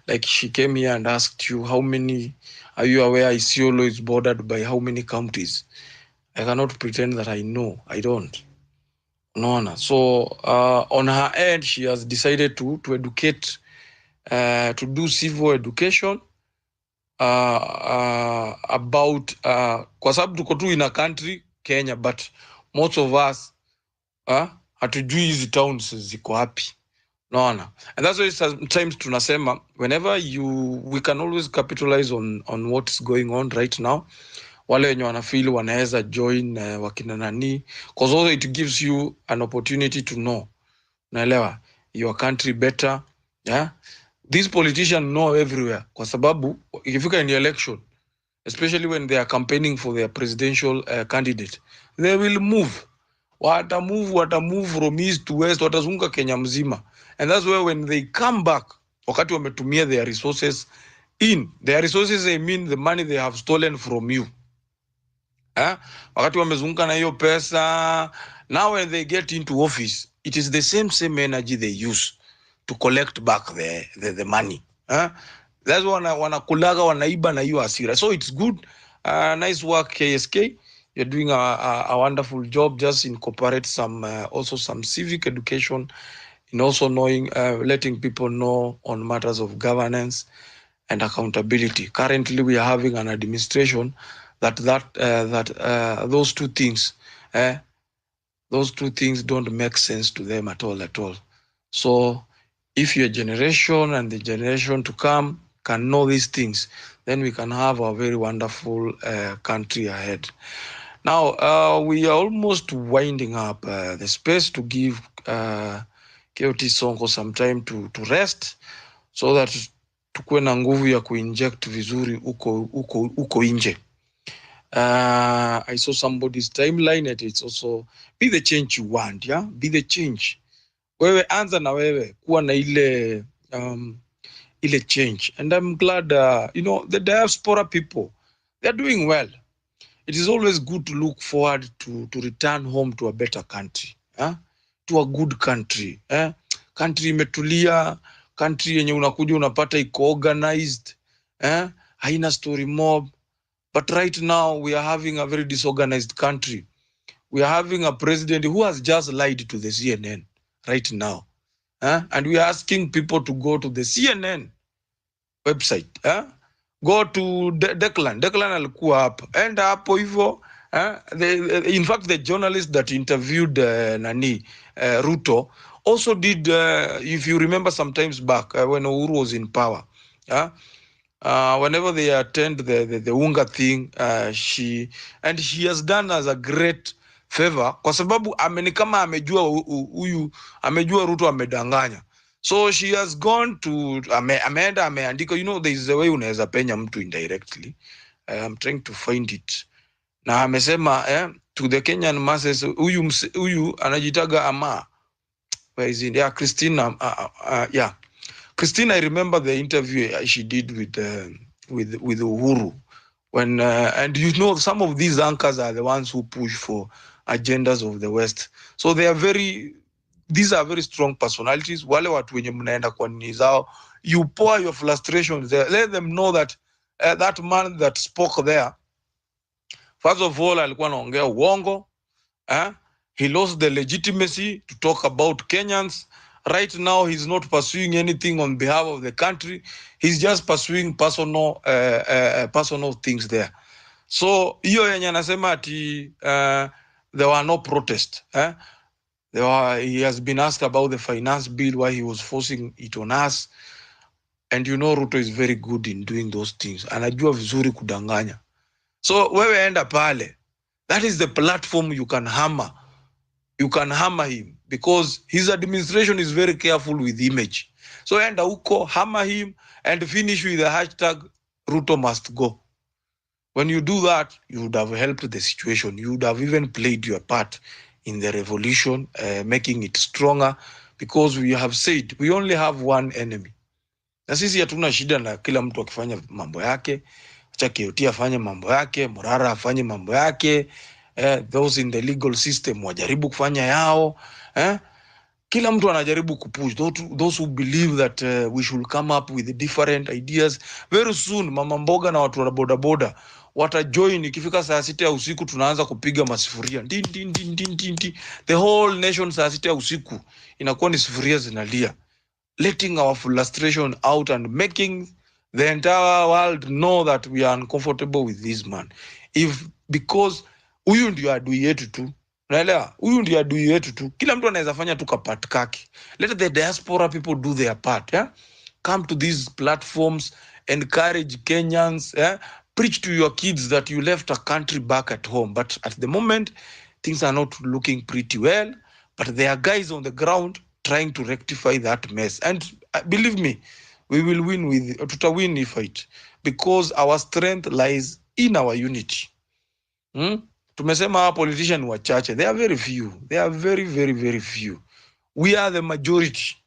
G: Like she came here and asked you, how many, are you aware Isiolo is bordered by how many counties? I cannot pretend that I know. I don't. No. So on her end, she has decided to educate, to do civil education about kwa sababu tuko tu in a country Kenya, but most of us hatujui hizi towns ziko wapi. Naona. And that's why sometimes tunasema whenever we can always capitalize on what's going on right now. Wale wenye wanafeel wanaweza join wakina nani, because also it gives you an opportunity to know, naelewa, your country better. Yeah, these politicians know everywhere, kwa sababu ikifika in the election, especially when they are campaigning for their presidential candidate, they will move. Wata move from east to west, watazunguka Kenya mzima. And that's where when they come back, wakati wametumia their resources, I mean the money they have stolen from you. Wakati wamezunguka na hiyo pesa, now when they get into office, it is the same energy they use to collect back the money. That's wanakulaga, wanaiba na hiyo hasira. So it's good. Nice work, KSK. You're doing a wonderful job. Just incorporate also some civic education, in also knowing, letting people know on matters of governance and accountability. Currently, we are having an administration that those two things don't make sense to them at all. So if your generation and the generation to come can know these things, then we can have a very wonderful country ahead. Now, we are almost winding up the space to give KOT Sonko some time to rest, so that tukuwe na nguvu ya kuinject vizuri uko nje. I saw somebody's timeline, and it's also be the change you want, yeah? Be the change. Wewe anza na wewe kuwa na ile change. And I'm glad, the diaspora people, they're doing well. It is always good to look forward to return home to a better country, to a good country. Country imetulia, country yenye unakuja unapata iko organized, haina story mob. But right now we are having a very disorganized country. We are having a president who has just lied to the CNN right now. And we are asking people to go to the CNN website. Go to Declan. Declan alikuwa hapo. Enda hapo hivyo. In fact, the journalist that interviewed Ruto also did, if you remember sometimes back when Uhuru was in power. Whenever they attend the Unga thing, she has done us a great favor kwa sababu kama amejua Ruto amedanganya. So she has gone to ameenda ameandika, there is a way unaweza penya mtu indirectly. I'm trying to find it. Na amesema to the Kenyan masses, huyu anajitaga Ama. Where is it? Yeah, Christina. Yeah. Christine, I remember the interview she did with Uhuru when and some of these anchors are the ones who push for agendas of the West. So these are very strong personalities. Wale watu wenye mnaenda kwa nini zao, you pour your frustrations there. Let them know that that man that spoke there, first of all, alikuwa anaongea uongo. He lost the legitimacy to talk about Kenyans. Right now, he's not pursuing anything on behalf of the country. He's just pursuing personal things there. So, hiyo yenye anasema ati there were no protests. He has been asked about the finance bill, why he was forcing it on us. And Ruto is very good in doing those things. Anajua vizuri kudanganya. So, wewe enda pale. That is the platform you can hammer. You can hammer him because his administration is very careful with image. So enda uko, hammer him and finish with the hashtag Ruto must go. When you do that, you would have helped the situation. You would have even played your part in the revolution, making it stronger, because we have said we only have one enemy. Na sisi hatuna shida na kila mtu akifanya mambo yake. Acha KOT afanye mambo yake, Morara afanye mambo yake. Those in the legal system wajaribu kufanya yao. Kila mtu anajaribu kupush. Those who believe that we should come up with different ideas. Very soon, mama mboga na watu wa boda boda watajoin. Ikifika saa 6 ya usiku tunaanza kupiga masifuria. The whole nation saa 6 ya usiku inakuwa ni sufuria zinalia. Letting our frustration out and making the entire world know that we are uncomfortable with this man. Because huyu ndio adui yetu tu. Unaelewa? Huyu ndio adui yetu tu. Kila mtu anaweza fanya tu kapati kake. Let the diaspora people do their part. Come to these platforms, encourage Kenyans. Preach to your kids that you left a country back at home. But at the moment, things are not looking pretty well. But there are guys on the ground trying to rectify that mess. And believe me, we will win tutawin the fight. Because our strength lies in our unity. Tumesema our politicians wachache. They are very few. They are very, very, very few. We are the majority.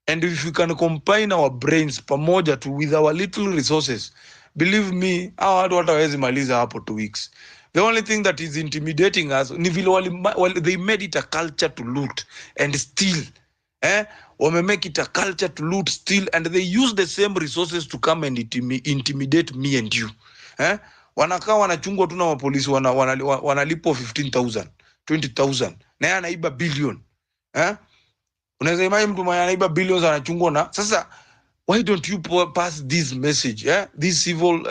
G: And if we can combine our brains pamoja with our little resources, believe me, hawa watu watawezi maliza hapo 2 weeks. The only thing that is intimidating us, ni vile they made it a culture to loot and steal. Wame make it a culture to loot, steal, and they use the same resources to come and intimidate me and you. Wanakaa wanachungwa tu na mapolisi wanalipo 15,000, 20,000. Na yeye anaiba billion. Unaweza imagine mtu mwenye anaiba billions anachungwa na. Sasa why don't you pass this message, this civic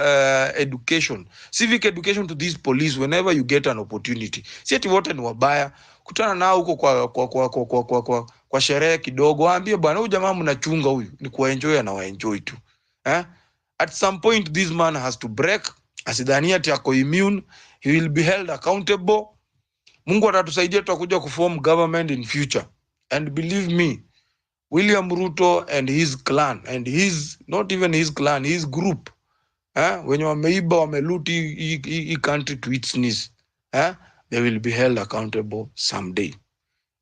G: education to these police whenever you get an opportunity. Si ati wote ni wabaya. Kutana nao huko kwa sherehe kidogo, waambie bwana huyu jamaa mnachunga huyu ni kuenjoy na waenjoy tu. At some point this man has to break. Asidhania ati ako immune. He will be held accountable. Mungu atatusaidia tutakuja kuform government in future. And believe me, William Ruto and his clan, and not even his clan, his group, wenye wameiba wameluti hii country to its knees, they will be held accountable someday.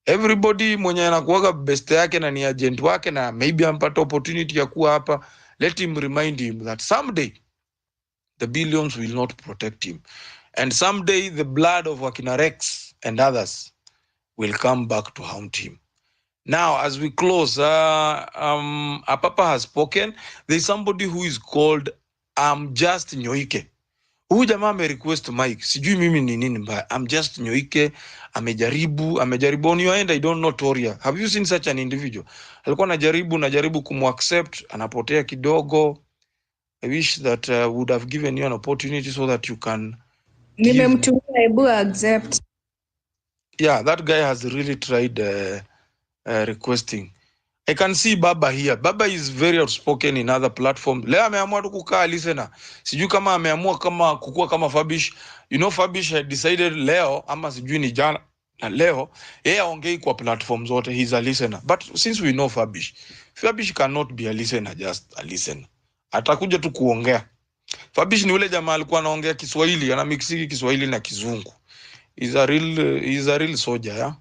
G: Everybody mwenye anakuwaga best yake na ni agent wake na maybe ampata opportunity ya kuwa hapa, let him remind him that someday the billions will not protect him. And someday the blood of Wakina Rex and others will come back to haunt him. Now, as we close, Apapa has spoken. There's somebody who is called Just Nyoike. Huyu jamaa amerequest Mike. Sijui mimi ni nini mbaya. Just Nyoike amejaribu on your end. I don't know Toria. Have you seen such an individual? Alikuwa najaribu kumaccept, anapotea kidogo. I wish that would have given you an opportunity so that you can
R: Nimemtumia, hebu accept.
G: Yeah, that guy has really tried requesting. I can see Baba here. Baba is very outspoken in other platforms. Leo ameamua tu kukaa listener. Sijui kama ameamua kama kukua kama Fabish. You know Fabish had decided leo ama sijui ni jana na leo yeye aongei kwa platform zote. He's a listener. But since we know Fabish cannot be a listener, just a listener. Atakuja tu kuongea. Fabish ni ule jamaa alikuwa anaongea Kiswahili, ana mixi Kiswahili na Kizungu. He's a real soldier, yeah.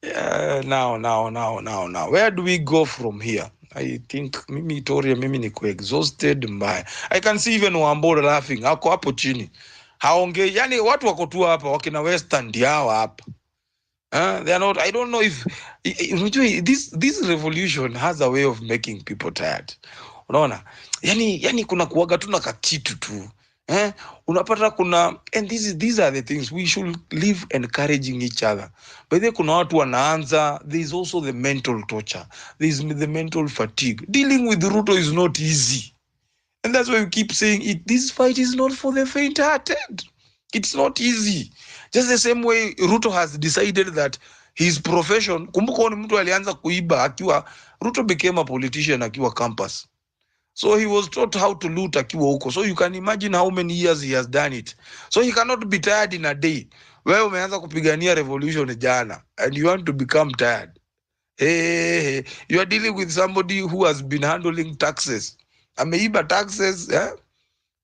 G: Yeah, now. Where do we go from here? I think mimi Toria, mimi niko exhausted mbaya. I can see even Wambora laughing. Ako hapo chini. Haongei, yani watu wako tu hapa wakina Western ndio hapa. They are not, I don't know if this revolution has a way of making people tired. Unaona? Yani kuna kuwaga tu na kakitu tu. Unapata kuna, and these are the things we should live encouraging each other. But then kuna watu wanaanza, there is also the mental torture. There is the mental fatigue. Dealing with Ruto is not easy. And that's why we keep saying it. This fight is not for the faint-hearted. It's not easy. Just the same way Ruto has decided that his profession, kumbuka ni mtu alianza kuiba akiwa, Ruto became a politician akiwa campus. So he was taught how to loot akiwa huko. So you can imagine how many years he has done it. So he cannot be tired in a day. Wewe umeanza kupigania revolution jana and you want to become tired. Hey, you are dealing with somebody who has been handling taxes. Ameiba taxes,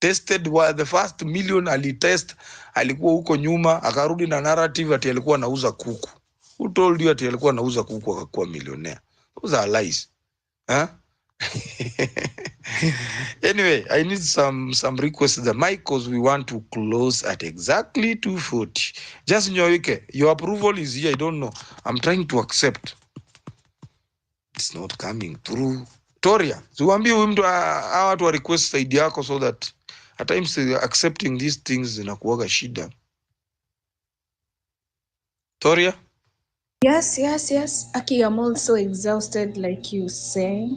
G: tested the first million alitest, alikuwa huko nyuma, akarudi na narrative ati alikuwa anauza kuku. Who told you ati alikuwa anauza kuku akakuwa millionaire? Those are lies. Anyway, I need some requests the mic because we want to close at exactly 2:40. Just Nyoike, your approval is here. I don't know. I'm trying to accept. It's not coming through. Toria, ziwaambie huyu mtu hawa watu wa request side yako so that at times accepting these things zinakuwaga shida. Toria?
R: Yes. Aki, I'm also exhausted like you say.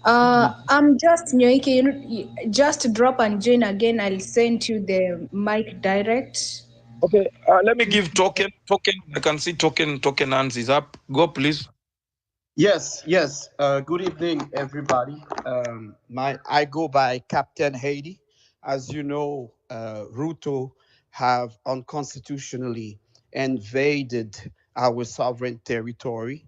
R: I'm just Nyoike. Just drop and join again. I'll send you the mic direct.
G: Okay, let me give token. I can see token hands is up. Go, please.
F: Yes. Good evening, everybody. I go by Captain Haiti. As you know, Ruto have unconstitutionally invaded our sovereign territory.